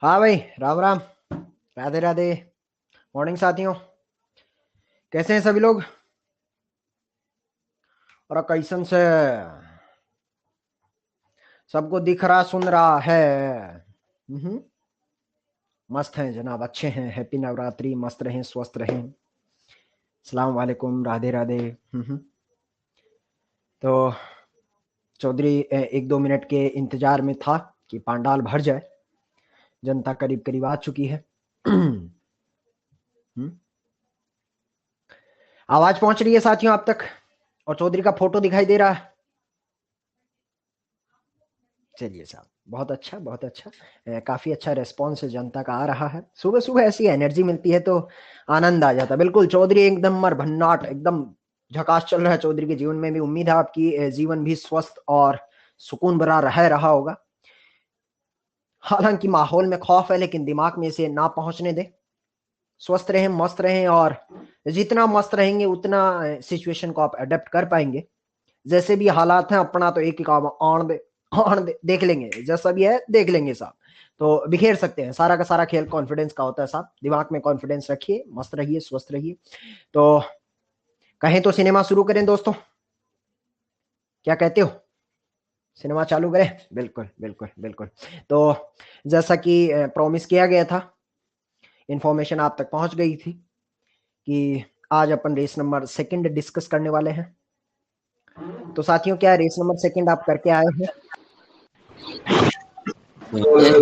हाँ भाई, राम राम, राधे राधे। मॉर्निंग साथियों, कैसे हैं सभी लोग? और कैसन से सबको दिख रहा सुन रहा है? मस्त हैं जनाब, अच्छे हैं। हैप्पी नवरात्रि, मस्त रहें, स्वस्थ रहें। सलाम वालेकुम, राधे राधे। तो चौधरी एक दो मिनट के इंतजार में था कि पांडाल भर जाए। जनता करीब करीब आ चुकी है। आवाज पहुंच रही है साथियों आप तक? और चौधरी का फोटो दिखाई दे रहा है? चलिए साहब, बहुत अच्छा बहुत अच्छा। काफी अच्छा रेस्पॉन्स जनता का आ रहा है। सुबह सुबह ऐसी एनर्जी मिलती है तो आनंद आ जाता है। बिल्कुल चौधरी एकदम मर भन्नाट, एकदम झकास चल रहा है चौधरी के जीवन में भी। उम्मीद है आपकी जीवन भी स्वस्थ और सुकून भरा रहा होगा। हालांकि माहौल में खौफ है, लेकिन दिमाग में इसे ना पहुंचने दे। स्वस्थ रहें, मस्त रहें, और जितना मस्त रहेंगे उतना सिचुएशन को आप अडेप्ट कर पाएंगे। जैसे भी हालात हैं, अपना तो एक ही काम, आन दे, देख लेंगे। जैसा भी है देख लेंगे साहब। तो बिखेर सकते हैं। सारा का सारा खेल कॉन्फिडेंस का होता है साहब। दिमाग में कॉन्फिडेंस रखिए, मस्त रहिए, स्वस्थ रहिए। तो कहें तो सिनेमा शुरू करें दोस्तों, क्या कहते हो? सिनेमा चालू करें? बिल्कुल बिल्कुल बिल्कुल। तो जैसा कि प्रॉमिस किया गया था, इंफॉर्मेशन आप तक पहुंच गई थी कि आज अपन रेस नंबर सेकंड डिस्कस करने वाले हैं। तो साथियों, क्या रेस नंबर सेकंड आप करके आए हैं? चलिए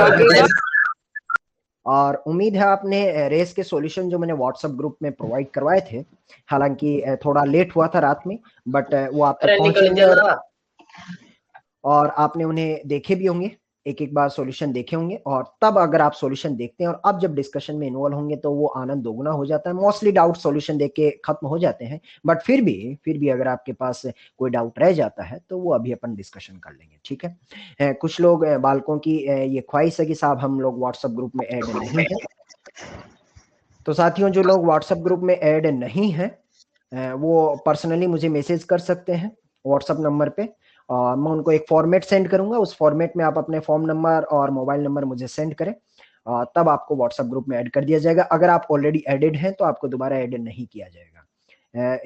चलिए। और उम्मीद है आपने रेस के सॉल्यूशन जो मैंने व्हाट्सएप ग्रुप में प्रोवाइड करवाए थे, हालांकि थोड़ा लेट हुआ था रात में, बट वो आप तक पहुंचे होंगे और आपने उन्हें देखे भी होंगे। एक एक बार सॉल्यूशन देखे होंगे, और तब अगर आप सॉल्यूशन देखते हैं और अब जब डिस्कशन में इन्वॉल्व होंगे तो वो आनंद दोगुना हो जाता है। मोस्टली डाउट सॉल्यूशन देख के खत्म हो जाते हैं, बट फिर भी अगर आपके पास कोई डाउट रह जाता है तो वो अभी अपन डिस्कशन कर लेंगे, ठीक है? कुछ लोग बालकों की ये ख्वाहिश है कि साहब हम लोग व्हाट्सएप ग्रुप में ऐड नहीं है। तो साथियों, जो लोग व्हाट्सएप ग्रुप में ऐड नहीं है वो पर्सनली मुझे मैसेज कर सकते हैं व्हाट्सएप नंबर पे, और मैं उनको एक फॉर्मेट सेंड करूंगा। उस फॉर्मेट में आप अपने फॉर्म नंबर और मोबाइल नंबर मुझे सेंड करें, तब आपको व्हाट्सएप ग्रुप में ऐड कर दिया जाएगा। अगर आप ऑलरेडी एडेड हैं तो आपको दोबारा ऐड नहीं किया जाएगा।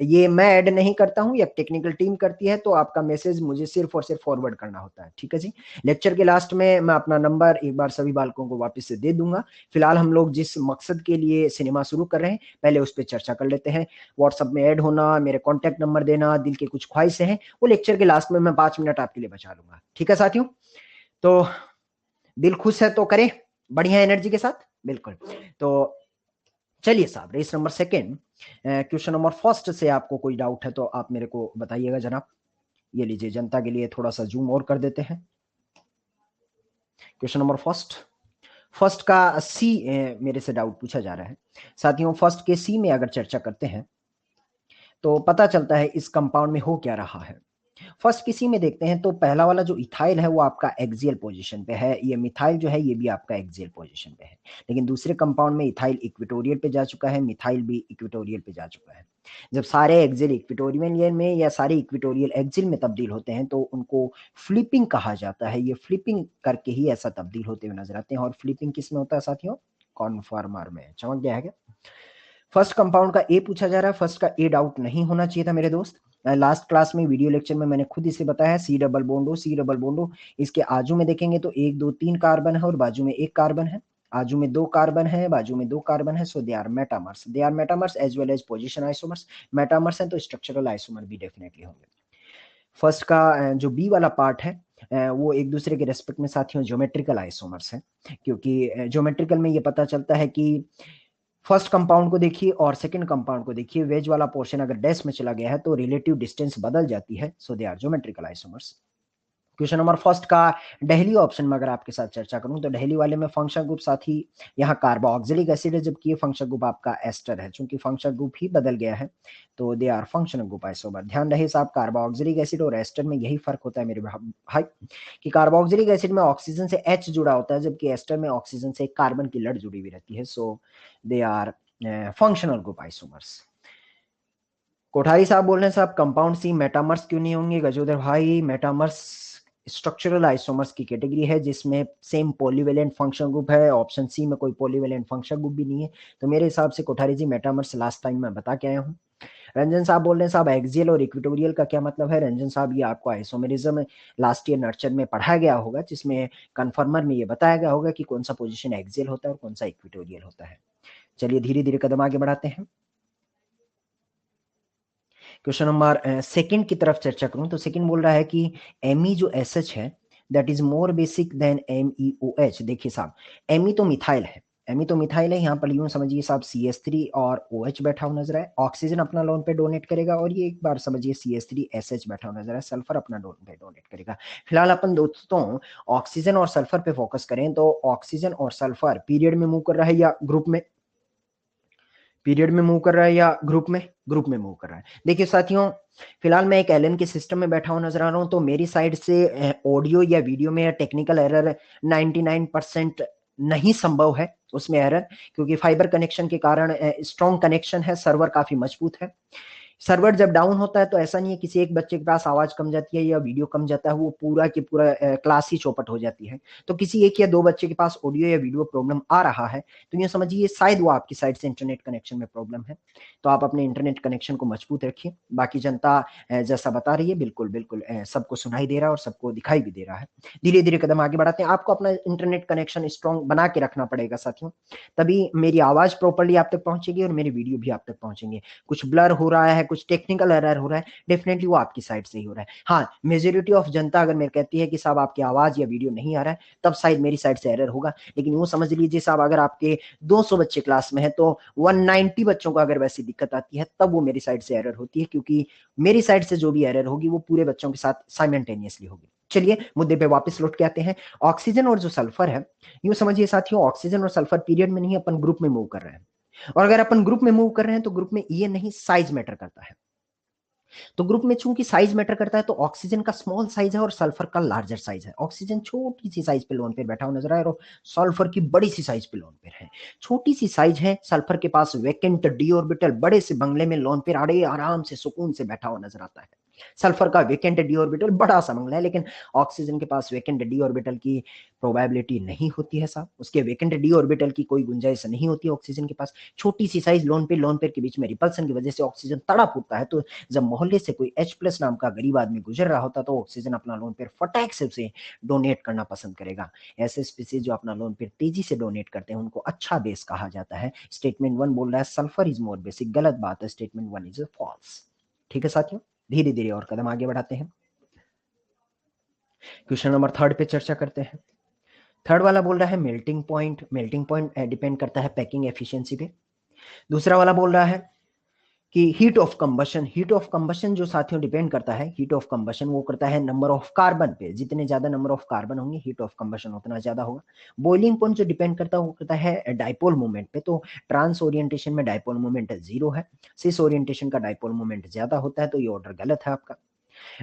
ये मैं ऐड नहीं करता हूँ, या टेक्निकल टीम करती है। तो आपका मैसेज मुझे सिर्फ और सिर्फ फॉरवर्ड करना होता है, ठीक है जी। लेक्चर के लास्ट में मैं अपना नंबर एक बार सभी बालकों को वापस से दे दूंगा। फिलहाल हम लोग जिस मकसद के लिए सिनेमा शुरू कर रहे हैं, पहले उस पर चर्चा कर लेते हैं। व्हाट्सएप में ऐड होना, मेरे कॉन्टैक्ट नंबर देना, दिल की कुछ ख्वाहिशें हैं, वो लेक्चर के लास्ट में मैं 5 मिनट आपके लिए बचा लूंगा, ठीक है साथियों? तो दिल खुश है तो करें बढ़िया एनर्जी के साथ, बिल्कुल। तो चलिए साहब, race number second, question number first से आपको कोई डाउट है तो आप मेरे को बताइएगा जनाब। ये लीजिए, जनता के लिए थोड़ा सा जूम और कर देते हैं। क्वेश्चन नंबर फर्स्ट का सी मेरे से डाउट पूछा जा रहा है साथियों। फर्स्ट के सी में अगर चर्चा करते हैं तो पता चलता है इस कंपाउंड में हो क्या रहा है। फर्स्ट किसी में देखते हैं तो पहला वाला जो इथाइल है वो आपका एक्सियल पोजीशन पे है। ये मिथाइल जो है ये भी आपका एक्सियल पोजीशन पे है। लेकिन दूसरे कंपाउंड में इथाइल इक्वेटोरियल पे जा चुका है, मिथाइल भी इक्वेटोरियल पे जा चुका है। जब सारे एक्सियल इक्वेटोरियल में या सारे इक्वेटोरियल एक्सियल में तब्दील होते हैं तो उनको फ्लिपिंग कहा जाता है। ये फ्लिपिंग करके ही ऐसा तब्दील होते हुए नजर आते हैं। और फ्लिपिंग किस में होता है साथियों? कॉन्फर्मर में। चमक गया है क्या? फर्स्ट कंपाउंड का ए पूछा जा रहा है। फर्स्ट का ए डाउट नहीं होना चाहिए था मेरे दोस्त। लास्ट क्लास में वीडियो लेक्चर में मैंने खुद इसे बताया, सी डबल बोंडो, सी डबल बोंडो। इसके आजू में देखेंगे तो 1 2 3 कार्बन है और बाजू में 1 कार्बन है। आजू में 2 कार्बन है, बाजू में 2 कार्बन है। So they are metamers, they are metamers as well as position isomers. Metamers है तो स्ट्रक्चरल आइसोमर भी डेफिनेटली होंगे। फर्स्ट का जो बी वाला पार्ट है वो एक दूसरे के रेस्पेक्ट में साथियों ज्योमेट्रिकल आइसोमर्स है। क्योंकि ज्योमेट्रिकल में ये पता चलता है कि फर्स्ट कंपाउंड को देखिए और सेकंड कंपाउंड को देखिए, वेज वाला पोर्शन अगर डैश में चला गया है तो रिलेटिव डिस्टेंस बदल जाती है। So they are geometrical isomers. Question number first का डेहली ऑप्शन में अगर आपके साथ चर्चा करूं तो डेहली वाले में फंक्शनल ग्रुप साथ ही यहाँ कार्बोक्सिलिक एसिड है, जबकि ये फंक्शनल ग्रुप आपका एस्टर है। चूंकि फंक्शनल ग्रुप ही बदल गया है तो they are functional group isomer. ध्यान रहे साहब, कार्बोक्सिलिक एसिड और एस्टर में यही फर्क होता है मेरे भाई, कि कार्बोक्सिलिक एसिड में ऑक्सीजन से H जुड़ा होता है, जबकि एस्टर में ऑक्सीजन से कार्बन की लड़ जुड़ी हुई रहती है। So they are functional group isomers. Kothari साहब बोल रहे हैं साहब कंपाउंड सी मेटामर्स क्यों नहीं होंगे? गजोदर भाई, मेटामर्स स्ट्रक्चरल आइसोमर्स की कैटेगरी है जिसमें सेम पॉलीवेलेंट फंक्शन ग्रुप है। ऑप्शन सी में कोई पॉलीवेलेंट फंक्शन ग्रुप भी नहीं है, तो मेरे हिसाब से कोठारी जी मेटामर्स लास्ट टाइम मैं बता के आया हूँ। रंजन साहब बोल रहे हैं साहब एक्सियल और इक्वेटोरियल का क्या मतलब है? रंजन साहब, ये आपको आइसोमेरिज्म लास्ट ईयर नर्चर में पढ़ाया गया होगा, जिसमें कन्फर्मर में ये बताया गया होगा कि कौन सा पोजीशन एक्सियल होता है और कौन सा इक्वेटोरियल होता है। चलिए धीरे धीरे कदम आगे बढ़ाते हैं। क्वेश्चन नंबर सेकंड की तरफ चर्चा करूं तो सेकंड बोल रहा है कि एमी जो एस एच है that is more basic than M E O H. देखिए साहब, एमी तो मिथाइल है, एमी तो मिथाइल है, यहाँ पर यूं समझिए साहब सी एस थ्री और ओ एच बैठा हुआ नजर है, ऑक्सीजन अपना लोन पे डोनेट करेगा, और ये एक बार समझिए C S three S H बैठा हुआ नजर है, सल्फर अपना लोन पे डोनेट करेगा। फिलहाल अपन दोस्तों ऑक्सीजन और सल्फर पे फोकस करें तो ऑक्सीजन और सल्फर पीरियड में मूव कर रहा है या ग्रुप में? पीरियड में मूव कर रहा है या ग्रुप में? ग्रुप में मूव कर रहा है। देखिए साथियों, फिलहाल मैं एक एलन के सिस्टम में बैठा हुआ नजर आ रहा हूं, तो मेरी साइड से ऑडियो या वीडियो में टेक्निकल एरर 99% नहीं संभव है उसमें एरर, क्योंकि फाइबर कनेक्शन के कारण स्ट्रॉन्ग कनेक्शन है, सर्वर काफी मजबूत है। सर्वर जब डाउन होता है तो ऐसा नहीं है किसी एक बच्चे के पास आवाज कम जाती है या वीडियो कम जाता है, वो पूरा की पूरा क्लास ही चौपट हो जाती है। तो किसी एक या दो बच्चे के पास ऑडियो या वीडियो प्रॉब्लम आ रहा है तो ये समझिए शायद वो आपकी साइड से इंटरनेट कनेक्शन में प्रॉब्लम है। तो आप अपने इंटरनेट कनेक्शन को मजबूत रखिए। बाकी जनता जैसा बता रही है बिल्कुल बिल्कुल सबको सुनाई दे रहा है और सबको दिखाई भी दे रहा है। धीरे धीरे कदम आगे बढ़ाते हैं। आपको अपना इंटरनेट कनेक्शन स्ट्रॉन्ग बना के रखना पड़ेगा साथियों, तभी मेरी आवाज प्रॉपरली आप तक पहुंचेगी और मेरी वीडियो भी आप तक पहुंचेंगे। कुछ ब्लर हो रहा है, कुछ टेक्निकल एरर हो रहा है, डेफिनेटली वो आपकी साइड से ही हो रहा है। हाँ, मेजोरिटी ऑफ जनता अगर मेरे कहती है कि साहब आपकी आवाज या वीडियो नहीं आ रहा है, तब शायद मेरी साइड से एरर होगा। लेकिन वो समझ लीजिए साहब, अगर आपके 200 बच्चे क्लास में है तो 190 बच्चों को अगर वैसी दिक्कत आती है तब वो मेरी साइड से एरर होती है, क्योंकि मेरी साइड से जो भी एरर होगी वो पूरे बच्चों के साथ साइमल्टेनियसली होगी। चलिए मुद्दे पे वापस लौट के आते हैं। ऑक्सीजन और जो सल्फर है, यूं समझिए साथियों, ऑक्सीजन और सल्फर पीरियड में नहीं, अपन ग्रुप में मूव कर रहे हैं। और अगर अपन ग्रुप में मूव कर रहे हैं तो ग्रुप में ये नहीं, साइज मैटर करता है। तो ग्रुप में चूंकि साइज मैटर करता है तो ऑक्सीजन का स्मॉल साइज है और सल्फर का लार्जर साइज है। ऑक्सीजन छोटी सी साइज पे लोन पे बैठा हुआ नजर आया और सल्फर की बड़ी सी साइज पे लोन पे है। छोटी सी साइज है, सल्फर के पास वैकेंट डी ऑर्बिटल बड़े से बंगले में लोन पे आड़े आराम से सुकून से बैठा हुआ नजर आता है। सल्फर का वेकेंट डी ऑर्बिटल बड़ा सा बंगला है, लेकिन ऑक्सीजन के पास वेकेंट डी ऑर्बिटल की प्रोबेबिलिटी नहीं होती है साहब, उसके वेकेंट डी ऑर्बिटल की कोई गुंजाइश नहीं होती ऑक्सीजन के पास। छोटी सी साइज, लोन पेयर के बीच में रिपल्सन की वजह से ऑक्सीजन तड़प उठता है, तो जब मोहल्ले से कोई H प्लस नाम का गरीब आदमी गुजर रहा होता तो ऑक्सीजन अपना लोन पेयर फटाक से उसे डोनेट करना पसंद करेगा। ऐसे स्पीसीज जो अपना लोन पेयर तेजी से डोनेट करते हैं उनको अच्छा बेस कहा जाता है। स्टेटमेंट 1 बोल रहा है सल्फर इज मोर बेसिक, गलत बात है, स्टेटमेंट 1 इज फॉल्स। ठीक है साथियों, धीरे धीरे और कदम आगे बढ़ाते हैं। क्वेश्चन नंबर थर्ड पे चर्चा करते हैं। थर्ड वाला बोल रहा है melting point. Melting point depend करता है पैकिंग एफिशिएंसी पे। दूसरा वाला बोल रहा है कि heat of combustion. Heat of combustion जो साथियों डिपेंड करता है, हीट ऑफ कंबशन वो करता है नंबर ऑफ कार्बन पे। जितने ज्यादा नंबर ऑफ कार्बन होंगे हीट ऑफ कंबशन उतना ज्यादा होगा। बॉइलिंग पॉइंट जो डिपेंड करता है वो करता है डाइपोल मोमेंट पे। तो ट्रांस ओरिएंटेशन में डाइपोल मोमेंट 0 है, सिस ओरिएंटेशन का डाइपोल मोमेंट ज्यादा होता है, तो ये ऑर्डर गलत है आपका।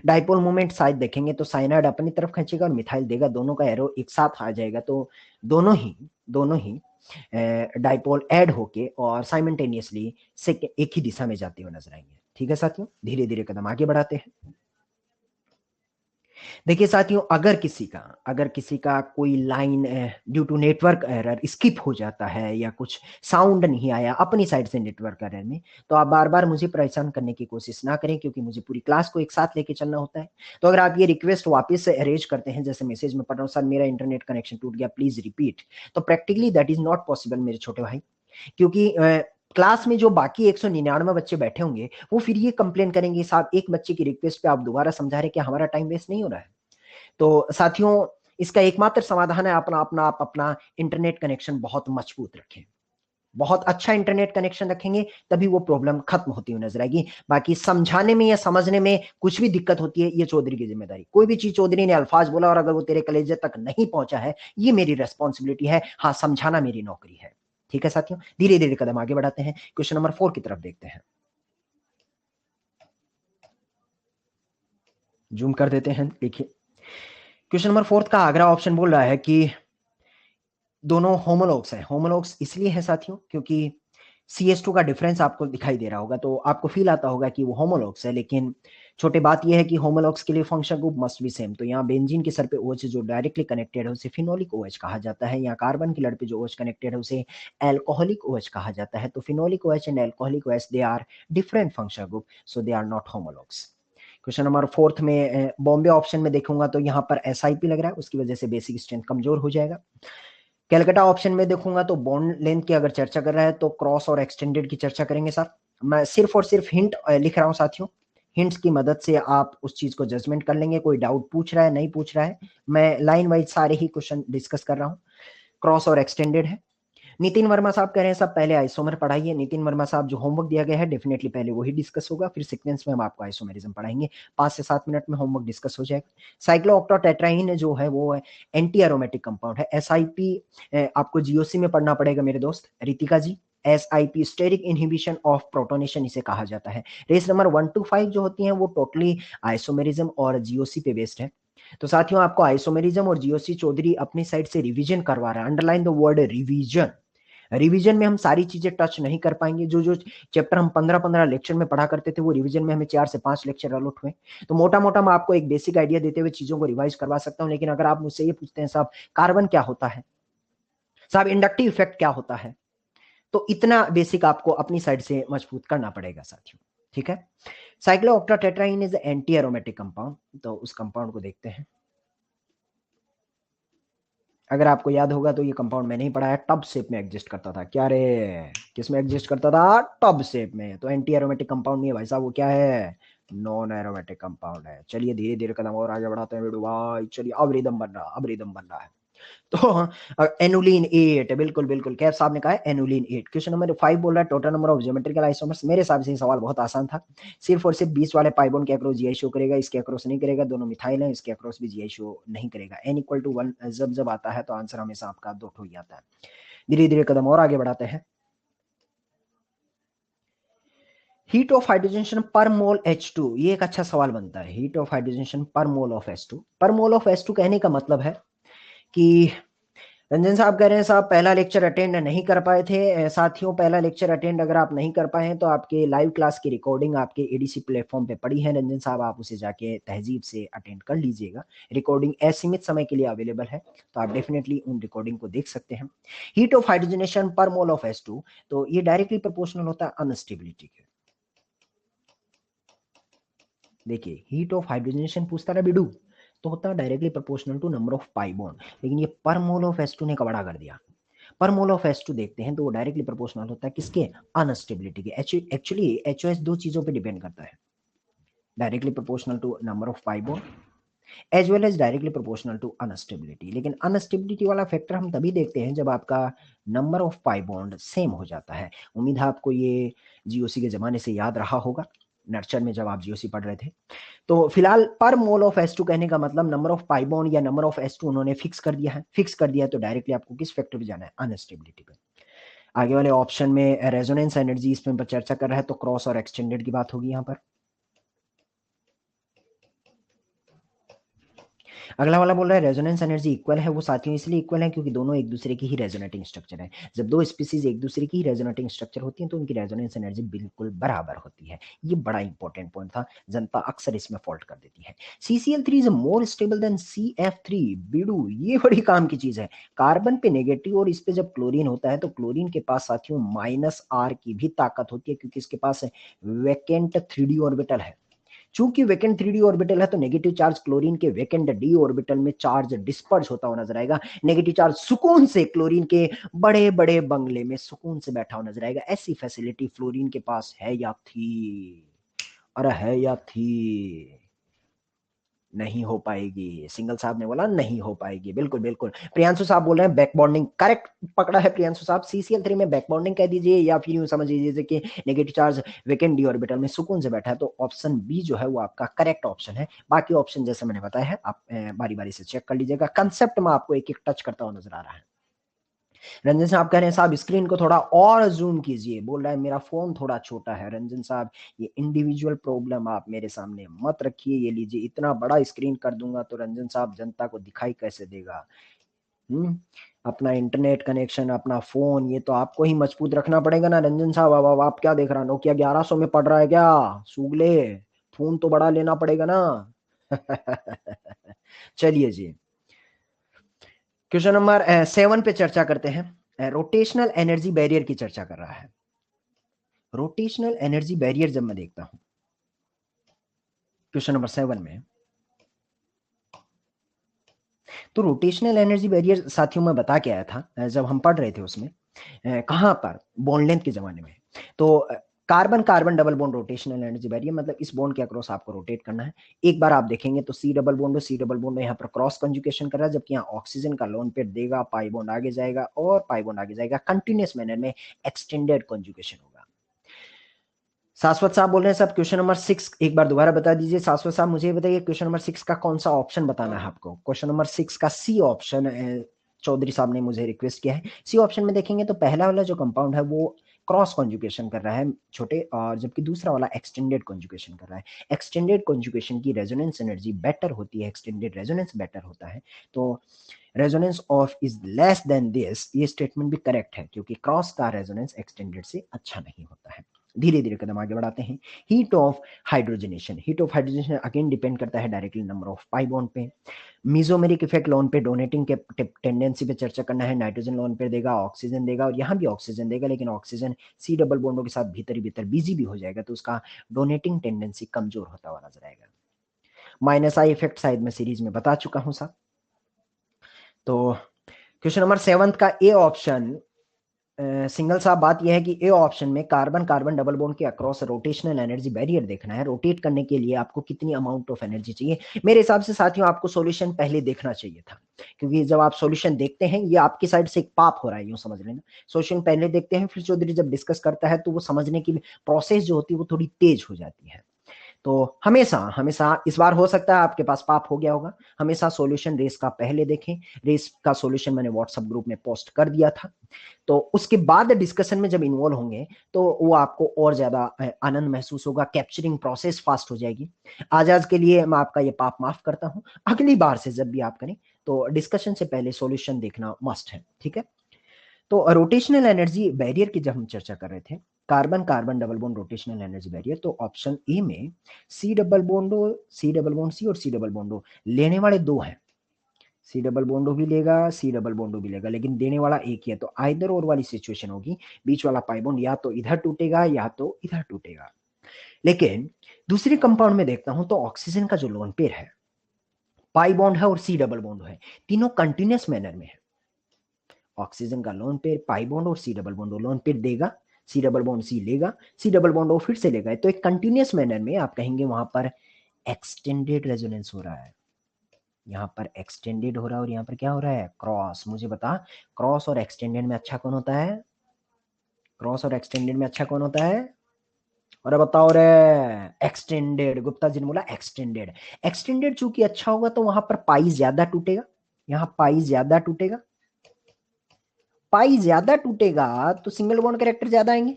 डाइपोल मोमेंट साइड देखेंगे तो साइनाइड अपनी तरफ खींचेगा और मिथाइल देगा, दोनों का एरो एक साथ आ जाएगा, तो दोनों ही डाइपोल ऐड होके और साइमल्टेनियसली से एक ही दिशा में जाते हुए नजर आएंगे। ठीक है साथियों, धीरे धीरे कदम आगे बढ़ाते हैं। देखिए साथियों, अगर किसी का कोई line due to network error skip हो जाता है या कुछ साउंड नहीं आया अपनी साइड से नेटवर्क एरर में, तो आप बार बार मुझे परेशान करने की कोशिश ना करें, क्योंकि मुझे पूरी क्लास को एक साथ लेके चलना होता है। तो अगर आप ये रिक्वेस्ट वापस से अरेंज करते हैं, जैसे मैसेज में पढ़ रहा हूँ सर मेरा इंटरनेट कनेक्शन टूट गया प्लीज रिपीट, तो practically that is not possible मेरे छोटे भाई, क्योंकि क्लास में जो बाकी 199 बच्चे बैठे होंगे वो फिर ये कंप्लेन करेंगे साहब एक बच्चे की रिक्वेस्ट पे आप दोबारा समझा रहे कि हमारा टाइम वेस्ट नहीं हो रहा है। तो साथियों, इसका एकमात्र समाधान है अपना इंटरनेट कनेक्शन बहुत मजबूत रखें। बहुत अच्छा इंटरनेट कनेक्शन रखेंगे तभी वो प्रॉब्लम खत्म होती हुई नजर आएगी। बाकी समझाने में या समझने में कुछ भी दिक्कत होती है ये चौधरी की जिम्मेदारी। कोई भी चीज चौधरी ने अल्फाज बोला और अगर वो तेरे कलेजे तक नहीं पहुंचा है, ये मेरी रेस्पॉन्सिबिलिटी है, हाँ समझाना मेरी नौकरी है। ठीक है साथियों, धीरे धीरे कदम आगे बढ़ाते हैं। क्वेश्चन नंबर 4 की तरफ देखते हैं। जूम कर देते हैं, देखिए क्वेश्चन नंबर 4 का आगरा ऑप्शन बोल रहा है कि दोनों होमोलॉग्स हैं। होमोलॉग्स इसलिए है साथियों क्योंकि CH2 का डिफरेंस आपको दिखाई दे रहा होगा, तो आपको फील आता होगा कि वो होमोलॉग्स है, लेकिन छोटी बात ये है कि होमोलॉग्स के लिए functional group must be same. तो यहाँ बेंजीन के सर पे OH जो डायरेक्टली कनेक्टेड है उसे फिनोलिक OH कहा जाता है। यहाँ कार्बन के लड़ पे जो OH कनेक्टेड है उसे एल्कोहलिक OH कहा जाता है। तो phenolic OH and alcoholic OH they are different functional group, so they are not homologs. Question number 4 में बॉम्बे ऑप्शन में देखूंगा तो यहाँ पर SIP लग रहा है, उसकी वजह से बेसिक स्ट्रेंथ कमजोर हो जाएगा। कैलकाटा ऑप्शन में देखूंगा तो बॉन्ड लेंथ की अगर चर्चा कर रहा है तो क्रॉस और एक्सटेंडेड की चर्चा करेंगे सर। मैं सिर्फ और सिर्फ हिंट लिख रहा हूं साथियों, हिंट्स की मदद से आप उस चीज को जजमेंट कर लेंगे। कोई डाउट पूछ रहा है नहीं पूछ रहा है, मैं लाइन वाइज सारे ही क्वेश्चन डिस्कस कर रहा हूँ। क्रॉस और एक्सटेंडेड है। नितिन वर्मा साहब कह रहे हैं सब पहले आइसोमर पढ़ाइए। नितिन वर्मा साहब जो होमवर्क दिया गया है डेफिनेटली पहले वही डिस्कस होगा, फिर सीक्वेंस में हम आपको आइसोमेरिज्म पढ़ाएंगे। 5 से 7 मिनट में होमवर्क डिस्कस हो जाएगा। साइक्लोऑक्टाटेट्राइन जो है वो एंटी एरोमेटिक कंपाउंड है। SIP आपको GOC में पढ़ना पड़ेगा मेरे दोस्त Ritika ji. SIP steric inhibition of protonation इसे कहा जाता है। रेस नंबर 1 to 5 जो होती हैं वो टोटली आइसोमेरिज्म और GOC पे बेस्ड है। तो साथियों आपको आइसोमेरिज्म और GOC चौधरी अपनी साइड से रिवीजन करवा रहा है। Underline the word revision. Revision में हम सारी चीजें टच नहीं कर पाएंगे। जो जो चैप्टर हम 15-15 लेक्चर में पढ़ा करते थे वो रिवीजन में हमें 4 से 5 लेक्चर अलॉट हुए। तो मोटा मोटा मैं आपको एक बेसिक आइडिया देते हुए चीजों को रिवाइज करवा सकता हूं। लेकिन अगर आप मुझसे ये पूछते हैं साहब कार्बन क्या होता है, साहब इंडक्टिव इफेक्ट क्या होता है, तो इतना बेसिक आपको अपनी साइड से मजबूत करना पड़ेगा साथियों। ठीक है। साइक्लोऑक्टाटेट्राइन इज एंटी एरोमेटिक कंपाउंड, तो उस कंपाउंड को देखते हैं। अगर आपको याद होगा तो ये कंपाउंड मैंने ही पढ़ाया, टब शेप में एग्जिस्ट करता था। क्या रे, किस में एग्जिस्ट करता था? टब शेप में। तो एंटी एरोमेटिक कंपाउंड नहीं है भाई साहब, वो क्या है? नॉन एरोमेटिक कंपाउंड है। चलिए धीरे धीरे कदम और आगे बढ़ाते हैं बेटू भाई। चलिए अब रिदम बन रहा, अब रिदम बन रहा है। तो एनुलिन 8, बिल्कुल बिल्कुल कैफ साहब ने कहा है एनुलिन 8। क्वेश्चन नंबर 5 बोल रहा है total number of geometrical isomers. मेरे हिसाब से ये सवाल बहुत आसान था। सिर्फ और सिर्फ 20 वाले पाइबोन के अक्रॉस GI शो करेगा, इसके अक्रॉस नहीं करेगा। दोनों मिथाइल है, इसके अक्रॉस भी GI शो नहीं करेगा। n=1 जब जब आता है तो आंसर हमेशा आपका 2 हो जाता है। धीरे धीरे कदम और आगे बढ़ाते हैं। हीट ऑफ हाइड्रोजन पर मोल H2, ये एक अच्छा सवाल बनता है। हीट ऑफ हाइड्रोजन पर मोल ऑफ H2। पर मोल ऑफ H2 कहने का मतलब है कि रंजन साहब कह रहे हैं साहब पहला लेक्चर अटेंड नहीं कर पाए थे। साथियों पहला लेक्चर अटेंड अगर आप नहीं कर पाए हैं तो आपके लाइव क्लास की रिकॉर्डिंग आपके एडीसी प्लेटफॉर्म पे पड़ी है रंजन साहब, आप उसे जाके तहजीब से अटेंड कर लीजिएगा। रिकॉर्डिंग असीमित समय के लिए अवेलेबल है, तो आप डेफिनेटली उन रिकॉर्डिंग को देख सकते हैं। हीट ऑफ हाइड्रोजनेशन पर मोल ऑफ H2, तो ये डायरेक्टली प्रोपोर्शनल होता है अनस्टेबिलिटी के। देखिए हीट ऑफ हाइड्रोजनेशन पूछता ना बिडू, तो होता है directly proportional to number of pi bond. लेकिन ये पर मोल ऑफ H2 ने कबड़ा कर दिया। पर मोल ऑफ H2 देखते हैं तो वो डायरेक्टली प्रोपोर्शनल होता है किसके? अनस्टेबिलिटी के। एक्चुअली HOS दो चीजों पे डिपेंड करता है, directly proportional to number of pi bond as well as directly proportional to unstability. लेकिन अनस्टेबिलिटी वाला फैक्टर हम तभी देखते हैं जब आपका number of pi bond same हो जाता है। उम्मीद है आपको ये GOC के जमाने से याद रहा होगा, नर्चर में जब आप GOC पढ़ रहे थे। तो फिलहाल पर मोल ऑफ H2 कहने का मतलब नंबर ऑफ पाई बॉन्ड या नंबर ऑफ H2 उन्होंने फिक्स कर दिया है। फिक्स कर दिया है तो डायरेक्टली आपको किस फैक्टर पे जाना है? अनस्टेबिलिटी पे। आगे वाले ऑप्शन में रेजोनेंस एनर्जी इसमें पर चर्चा कर रहा है, तो क्रॉस और एक्सटेंडेड की बात होगी यहाँ पर। अगला वाला बोल रहा है रेजोनेंस एनर्जी इक्वल है। वो साथियों इसलिए इक्वल है क्योंकि दोनों एक दूसरे की ही रेजोनेटिंग स्ट्रक्चर है। जब दो स्पीसीज एक दूसरे की ही रेजोनेटिंग स्ट्रक्चर होती है तो उनकी रेजोनेंस एनर्जी बिल्कुल बराबर होती है। ये बड़ा इंपॉर्टेंट पॉइंट था, जनता अक्सर इसमें फॉल्ट कर देती है। CCl3 is more stable then CF3। Baidu ये बड़ी काम की चीज है। कार्बन पे नेगेटिव और इस पे जब क्लोरीन होता है तो क्लोरीन के पास साथियों -R की भी ताकत होती है क्योंकि इसके पास वैकेंट 3D ऑर्बिटल है। चूंकि वैकेंट 3D ऑर्बिटल है तो नेगेटिव चार्ज क्लोरीन के वैकेंट D ऑर्बिटल में चार्ज डिस्पर्स होता हुआ नजर आएगा। नेगेटिव चार्ज सुकून से क्लोरीन के बड़े बड़े बंगले में सुकून से बैठा हुआ नजर आएगा। ऐसी फैसिलिटी फ्लोरीन के पास है या थी? अरे है या थी? नहीं हो पाएगी। सिंगल साहब ने बोला नहीं हो पाएगी। बिल्कुल बिल्कुल। प्रियांशु साहब बोल रहे हैं बैक बॉन्डिंग, करेक्ट पकड़ा है प्रियांशु साहब। CCl3 में बैक बॉन्डिंग कह दीजिए या फिर यूं समझ लीजिए कि negative charge vacant D orbital में सुकून से बैठा है। तो ऑप्शन बी जो है वो आपका करेक्ट ऑप्शन है। बाकी ऑप्शन जैसे मैंने बताया है आप बारी बारी से चेक कर लीजिएगा। कंसेप्ट में आपको एक एक टच करता हुआ नजर आ रहा है। रंजन साहब कह रहे हैं साहब स्क्रीन को थोड़ा और जूम कीजिए। बोल रहा है मेरा फोन थोड़ा छोटा है। रंजन साहब ये इंडिविजुअल प्रॉब्लम आप मेरे सामने मत रखिए। ये लीजिए इतना बड़ा स्क्रीन कर दूंगा तो रंजन साहब जनता को दिखाई कैसे देगा? अपना इंटरनेट कनेक्शन, अपना फोन, ये तो आपको ही मजबूत रखना पड़ेगा ना रंजन साहब। अब आप क्या देख रहा, नोकिया 1100 में पड़ रहा है क्या? सूगले, फोन तो बड़ा लेना पड़ेगा ना। चलिए जी, क्वेश्चन नंबर 7 पे चर्चा करते हैं। रोटेशनल एनर्जी बैरियर की चर्चा कर रहा है। रोटेशनल एनर्जी बैरियर जब मैं देखता हूं क्वेश्चन नंबर 7 में, तो रोटेशनल एनर्जी बैरियर साथियों में बता के आया था जब हम पढ़ रहे थे उसमें, कहां पर, बॉन्ड लेंथ के जमाने में। तो carbon carbon double bond rotational energy barrier, मतलब इस बॉन्ड के अक्रॉस आपको रोटेट करना है। एक बार आप देखेंगे तो सी डबल बॉन्ड यहाँ पर क्रॉस कंजुकेशन कर रहा है, जबकि यहाँ ऑक्सीजन का लोन पेयर देगा, पाई बॉन्ड आगे जाएगा और पाई बॉन्ड आगे जाएगा, कंटिन्यूस मैनर में एक्सटेंडेड कंजुकेशन होगा। शाश्वत साहब बोल रहे हैं सब क्वेश्चन नंबर 6 एक बार दोबारा बता दीजिए। शाश्वत साहब मुझे बताइए क्वेश्चन नंबर 6 का कौन सा ऑप्शन बताना है आपको। क्वेश्चन नंबर 6 का सी ऑप्शन चौधरी साहब ने मुझे रिक्वेस्ट किया है। सी ऑप्शन में देखेंगे तो पहला वाला जो कंपाउंड है वो क्रॉस कॉन्जुकेशन कर रहा है छोटे, और जबकि दूसरा वाला एक्सटेंडेड कॉन्जुकेशन कर रहा है। एक्सटेंडेड कॉन्जुकेशन की रेजोनेंस एनर्जी बेटर होती है, एक्सटेंडेड रेजोनेंस बेटर होता है। तो resonance of is less than this, ये स्टेटमेंट भी करेक्ट है, क्योंकि क्रॉस का रेजोनेंस एक्सटेंडेड से अच्छा नहीं होता है। धीरे धीरे कदम आगे बढ़ाते हैं। Heat of hydrogenation, heat of hydrogenation again depend करता है directly number of pi bond पे। मीजोमेरिक इफेक्ट लोन पे डोनेटिंग के टेंडेंसी पे चर्चा करना है। नाइट्रोजन लोन पे देगा, ऑक्सीजन देगा, और यहाँ भी ऑक्सीजन देगा, लेकिन ऑक्सीजन सी डबल बॉन्डों के साथ भीतर ही भीतर बिजी भी हो जाएगा, तो उसका डोनेटिंग टेंडेंसी कमजोर होता हुआ नजर आएगा। माइनस आई इफेक्ट शायद मैं सीरीज में बता चुका हूं साहब। तो क्वेश्चन नंबर 7 का ए ऑप्शन, सिंगल साहब बात यह है कि ए ऑप्शन में कार्बन कार्बन डबल बॉन्ड के अक्रॉस रोटेशनल एनर्जी बैरियर देखना है। रोटेट करने के लिए आपको कितनी अमाउंट ऑफ एनर्जी चाहिए। मेरे हिसाब से साथियों आपको सॉल्यूशन पहले देखना चाहिए था, क्योंकि जब आप सॉल्यूशन देखते हैं, ये आपकी साइड से एक पाप हो रहा है, यूं समझ लेना। सॉल्यूशन पहले देखते हैं, फिर चौधरी जब डिस्कस करता है तो वो समझने की प्रोसेस जो होती है वो थोड़ी तेज हो जाती है। तो हमेशा हमेशा, इस बार हो सकता है आपके पास पाप हो गया होगा, हमेशा सॉल्यूशन रेस का पहले देखें। रेस का सॉल्यूशन मैंने व्हाट्सएप ग्रुप में पोस्ट कर दिया था, तो उसके बाद डिस्कशन में जब इन्वॉल्व होंगे तो वो आपको और ज्यादा आनंद महसूस होगा, कैप्चरिंग प्रोसेस फास्ट हो जाएगी। आज आज के लिए मैं आपका ये पाप माफ करता हूं। अगली बार से जब भी आप करें तो डिस्कशन से पहले सॉल्यूशन देखना मस्ट है, ठीक है। तो रोटेशनल एनर्जी बैरियर की जब हम चर्चा कर रहे थे, carbon carbon double bond rotational energy barrier, तो ऑप्शन ए में सी डबल बॉन्डो, सी डबल बॉन्ड सी और सी डबल बॉन्डो लेने वाले दो हैं। सी डबल बॉन्डो भी लेगा, सी डबल बॉन्डो भी लेगा, लेकिन देने वाला एक ही है। तो आइदर और वाली सिचुएशन होगी, बीच वाला पाई बॉन्ड या तो इधर टूटेगा या तो इधर टूटेगा। लेकिन दूसरे कंपाउंड में देखता हूं तो ऑक्सीजन का जो लोन पेयर है, पाई बॉन्ड है और सी डबल बॉन्ड है, तीनों कंटिन्यूस मैनर में है। ऑक्सीजन का लोन पेयर, पाई बॉन्ड और C double bond, lone pair देगा, सी डबल बॉन्ड सी लेगा, सी डबल बॉन्ड वो फिर से लेगा। तो एक कंटिन्यूस मैनर में आप कहेंगे वहां पर एक्सटेंडेड रेजोनेंस हो रहा है। यहाँ पर एक्सटेंडेड हो रहा है और यहाँ पर क्या हो रहा है, क्रॉस। मुझे बता, क्रॉस और एक्सटेंडेड में अच्छा कौन होता है? क्रॉस और एक्सटेंडेड में अच्छा कौन होता है? और बताओ रे, एक्सटेंडेड। गुप्ता जी ने बोला एक्सटेंडेड। एक्सटेंडेड चूंकि अच्छा होगा तो वहां पर पाई ज्यादा टूटेगा, यहाँ पाई ज्यादा टूटेगा। पाई ज्यादा टूटेगा तो सिंगल बॉन्ड कैरेक्टर ज्यादा आएंगे,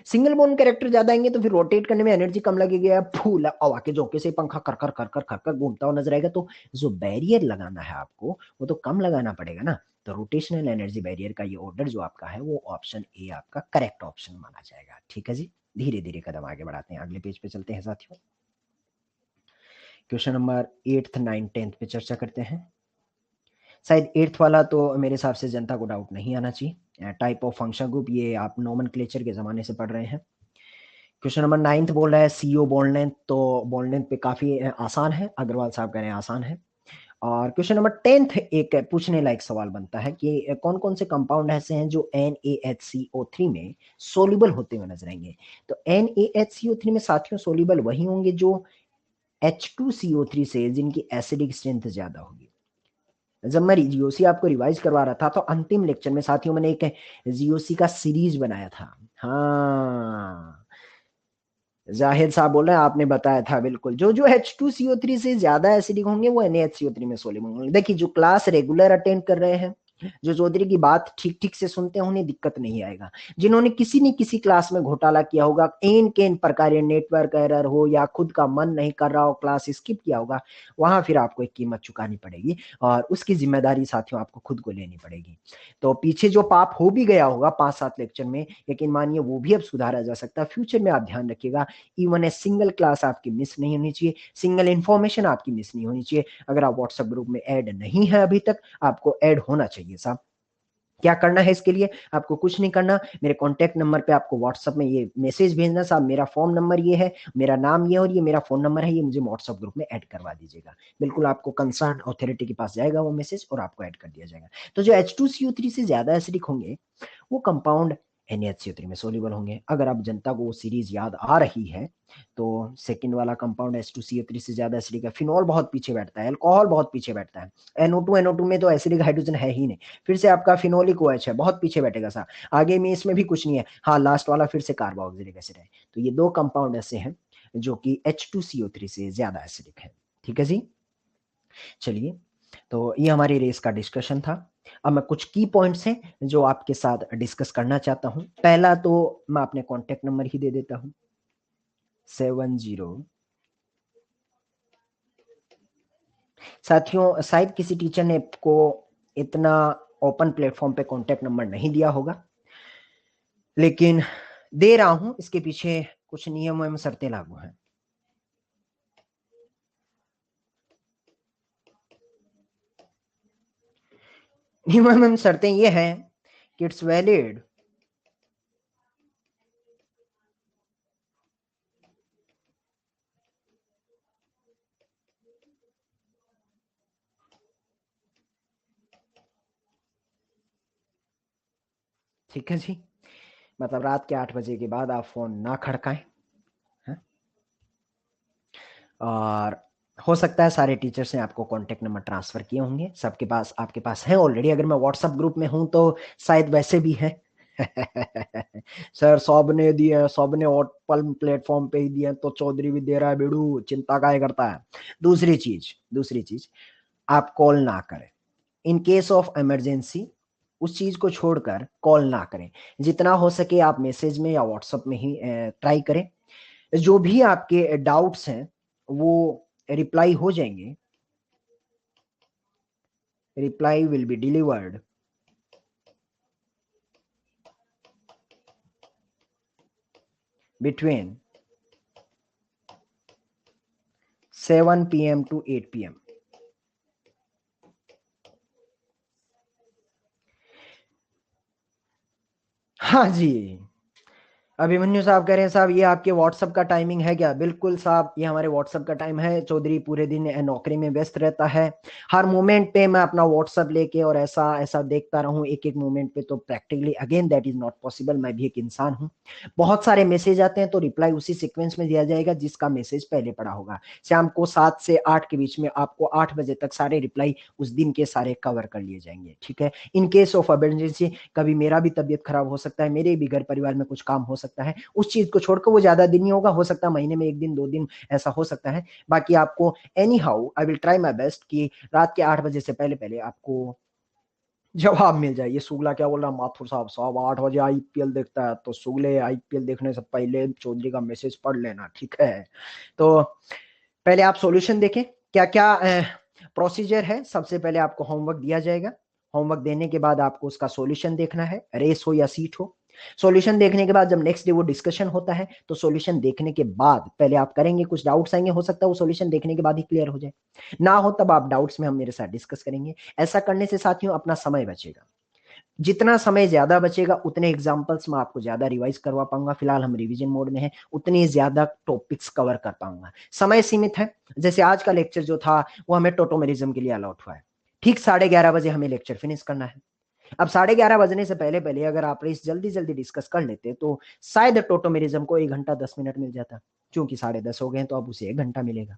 सिंगल बॉन्ड कैरेक्टर ज्यादा आएंगे तो फिर रोटेट करने में एनर्जी कम लगेगी। फूल हवा के झोंके से पंखा कर कर कर कर कर कर घूमता हुआ नजर आएगा, तो जो बैरियर लगाना है आपको वो तो कम लगाना पड़ेगा ना। तो रोटेशनल एनर्जी बैरियर का ये ऑर्डर जो आपका है वो ऑप्शन ए आपका करेक्ट ऑप्शन माना जाएगा, ठीक है जी। धीरे धीरे कदम आगे बढ़ाते हैं, अगले पेज पे चलते हैं साथियों। Question number 8th 9th 10th पे चर्चा करते हैं। शायद 8th वाला तो मेरे हिसाब से जनता को डाउट नहीं आना चाहिए। टाइप ऑफ फंक्शन ग्रुप, ये आप नोमेनक्लेचर के जमाने से पढ़ रहे हैं। क्वेश्चन नंबर 9th बोल रहा है सीओ बॉन्ड लेंथ, तो बॉन्ड लेंथ पे काफी आसान है, अग्रवाल साहब कह रहे हैं आसान है। और क्वेश्चन नंबर 10th एक पूछने लायक सवाल बनता है कि कौन कौन से कंपाउंड ऐसे हैं जो NaHCO3 में सोल्यूबल होते हुए नजर आएंगे। तो NaHCO3 में साथियों सोल्यूबल वही होंगे जो H2CO3 से, जिनकी एसिडिक स्ट्रेंथ ज्यादा होगी। जब मैं जीओसी आपको रिवाइज करवा रहा था तो अंतिम लेक्चर में साथियों मैंने एक जीओसी का सीरीज बनाया था। हाँ, जाहिद साहब बोल रहे हैं आपने बताया था, बिल्कुल। जो जो H2CO3 से ज्यादा एसिडिक होंगे वो NaHCO3 में सोल्यूबल होंगे। देखिए जो क्लास रेगुलर अटेंड कर रहे हैं जो चौधरी की बात ठीक ठीक से सुनते हैं उन्हें दिक्कत नहीं आएगा। जिन्होंने किसी न किसी क्लास में घोटाला किया होगा, एन केन प्रकार नेटवर्क एरर हो या खुद का मन नहीं कर रहा हो, क्लास स्किप किया होगा, वहां फिर आपको एक कीमत चुकानी पड़ेगी और उसकी जिम्मेदारी साथियों आपको खुद को लेनी पड़ेगी। तो पीछे जो पाप हो भी गया होगा 5-7 लेक्चर में, लेकिन मानिए वो भी अब सुधारा जा सकता है। फ्यूचर में आप ध्यान रखिएगा, इवन ए सिंगल क्लास आपकी मिस नहीं होनी चाहिए, सिंगल इन्फॉर्मेशन आपकी मिस नहीं होनी चाहिए। अगर आप व्हाट्सएप ग्रुप में ऐड नहीं है अभी तक, आपको ऐड होना चाहिए साहब। क्या करना है इसके लिए? आपको कुछ नहीं करना, मेरे कॉन्टैक्ट नंबर पे आपको व्हाट्सएप में ये मैसेज भेजना, साहब मेरा फॉर्म नंबर ये है, मेरा नाम ये और ये मेरा फोन नंबर है, ये मुझे व्हाट्सएप ग्रुप में ऐड करवा दीजिएगा। बिल्कुल आपको कंसर्न अथॉरिटी के पास जाएगा वो मैसेज और आपको ऐड कर दिया जाएगा। तो जो H2CO3 से ज्यादा एसिडिक होंगे वो कंपाउंड NaHCO3 में सोल्यूबल होंगे। अगर आप जनता को वो सीरीज याद आ रही है तो सेकंड वाला कंपाउंड H2CO3 से ज्यादा एसिडिक है। फिनॉल बहुत पीछे बैठता है, अल्कोहल बहुत पीछे बैठता है, NO2 में तो एसिडिक हाइड्रोजन है ही नहीं, फिर से आपका फिनोलिक OH है, बहुत पीछे बैठेगा सा। आगे में इसमें भी कुछ नहीं है, हाँ लास्ट वाला फिर से कार्बोक्सिलिक एसिड है। तो ये दो कंपाउंड ऐसे हैं जो कि H2CO3 से ज्यादा एसिडिक है। ठीक है जी, चलिए, तो ये हमारी रेस का डिस्कशन था। अब मैं कुछ की पॉइंट्स हैं जो आपके साथ डिस्कस करना चाहता हूं। पहला तो मैं अपने कॉन्टेक्ट नंबर ही दे देता हूं, 70। साथियों शायद किसी टीचर ने को इतना ओपन प्लेटफॉर्म पे कॉन्टेक्ट नंबर नहीं दिया होगा, लेकिन दे रहा हूं, इसके पीछे कुछ नियम एवं शर्तें लागू हैं। नियम एवं शर्तें ये हैं कि इट्स वैलिड ठीक है जी, मतलब रात के 8 बजे के बाद आप फोन ना खड़काएं। और हो सकता है सारे टीचर्स ने आपको कांटेक्ट नंबर ट्रांसफर किए होंगे, सबके पास आपके पास है ऑलरेडी। अगर मैं व्हाट्सएप ग्रुप में हूं तो शायद वैसे भी है। सर सब ने दिए हैं, सब ने ओपन प्लेटफॉर्म पे ही दिए हैं, तो चौधरी भी दे रहा है, बेड़ू चिंता काय करता है। दूसरी चीज आप कॉल ना करें इन केस ऑफ इमरजेंसी। उस चीज को छोड़कर कॉल ना करें, जितना हो सके आप मैसेज में या व्हाट्सएप में ही ट्राई करें। जो भी आपके डाउट्स हैं वो रिप्लाई हो जाएंगे, reply will be delivered between 7 PM to 8 PM। हाँ जी, अभिमन्यु साहब कह रहे हैं साहब ये आपके व्हाट्सएप का टाइमिंग है क्या? बिल्कुल साहब, ये हमारे व्हाट्सएप का टाइम है। चौधरी पूरे दिन नौकरी में व्यस्त रहता है, हर मोमेंट पे मैं अपना व्हाट्सएप लेके और ऐसा ऐसा देखता रहूं एक एक मोमेंट पे, तो practically again that is not possible. मैं भी एक इंसान हूं, बहुत सारे मैसेज आते हैं तो रिप्लाई उसी सिक्वेंस में दिया जाएगा जिसका मैसेज पहले पड़ा होगा। शाम को 7 से 8 के बीच में आपको 8 बजे तक सारे रिप्लाई उस दिन के सारे कवर कर लिए जाएंगे। ठीक है, इन केस ऑफ इमरजेंसी कभी मेरा भी तबीयत खराब हो सकता है, मेरे भी घर परिवार में कुछ काम हो सकता है, उस चीज को छोड़कर वो ज्यादा दिन नहीं होगा, हो सकता है महीने में 1 दिन 2 दिन ऐसा हो सकता है। बाकी आपको any how I will try my best कि रात के 8 बजे से पहले पहले आपको जवाब मिल जाए। ये सुगला क्या बोल रहा माथुर साहब, 8 बजे IPL देखता है, तो सुगले IPL देखने से पहले चौधरी का मैसेज पढ़ लेना, ठीक है? तो पहले आप सॉल्यूशन देखें क्या क्या प्रोसीजर है। सबसे पहले आपको होमवर्क दिया जाएगा, होमवर्क देने के बाद आपको उसका सॉल्यूशन देखना है, रेस हो या सीट हो। सॉल्यूशन देखने के बाद जब नेक्स्ट डे वो डिस्कशन होता है तो सॉल्यूशन देखने के बाद पहले आप करेंगे, कुछ डाउट्स आएंगे, हो सकता है वो सॉल्यूशन देखने के बाद ही क्लियर हो जाए, ना हो तब आप डाउट्स में हम मेरे साथ डिस्कस करेंगे। ऐसा करने से साथियों अपना समय बचेगा, जितना समय ज्यादा बचेगा उतने एग्जाम्पल्स में आपको ज्यादा रिवाइज करवा पाऊंगा। फिलहाल हम रिवीजन मोड में हैं, उतनी ज्यादा टॉपिक्स कवर कर पाऊंगा। समय सीमित है, जैसे आज का लेक्चर जो था वो हमें टोटोमेरिज्म के लिए अलॉट हुआ है, ठीक 11:30 बजे हमें लेक्चर फिनिश करना है। अब 11:30 बजने से पहले पहले अगर आप रेस जल्दी जल्दी डिस्कस कर लेते तो शायद टोटोमेरिज्म को 1 घंटा 10 मिनट मिल जाता, क्योंकि 10:30 हो गए तो अब उसे 1 घंटा मिलेगा।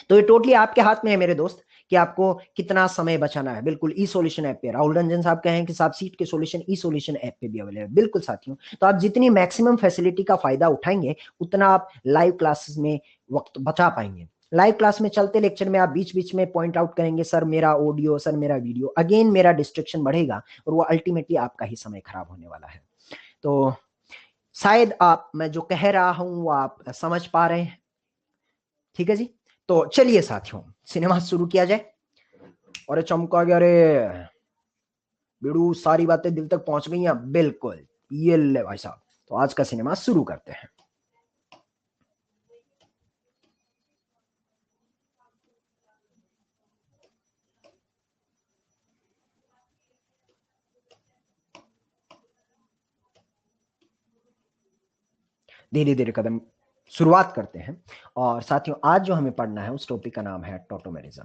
तो ये टोटली आपके हाथ में है मेरे दोस्त कि आपको कितना समय बचाना है। बिल्कुल ई सॉल्यूशन ऐप पे राहुल रंजन साहब कहें कि साहब सीट के सॉल्यूशन ई सॉल्यूशन ऐप पे भी अवेलेबल है। बिल्कुल साथियों, तो आप जितनी मैक्सिमम फैसिलिटी का फायदा उठाएंगे उतना आप लाइव क्लासेस में वक्त बचा पाएंगे। लाइव क्लास में चलते लेक्चर में आप बीच बीच में पॉइंट आउट करेंगे, सर मेरा ऑडियो, सर मेरा वीडियो, अगेन मेरा डिस्ट्रैक्शन बढ़ेगा और वो अल्टीमेटली आपका ही समय खराब होने वाला है। तो शायद आप, मैं जो कह रहा हूं वो आप समझ पा रहे हैं, ठीक है जी। तो चलिए साथियों, सिनेमा शुरू किया जाए। और चमका गया रे बिड़ू, सारी बातें दिल तक पहुंच गई हैं, बिल्कुल। ये ले भाई साहब, तो आज का सिनेमा शुरू करते हैं। धीरे धीरे कदम शुरुआत करते हैं। और साथियों, आज जो हमें पढ़ना है उस टॉपिक का नाम है टोटोमेरिज्म।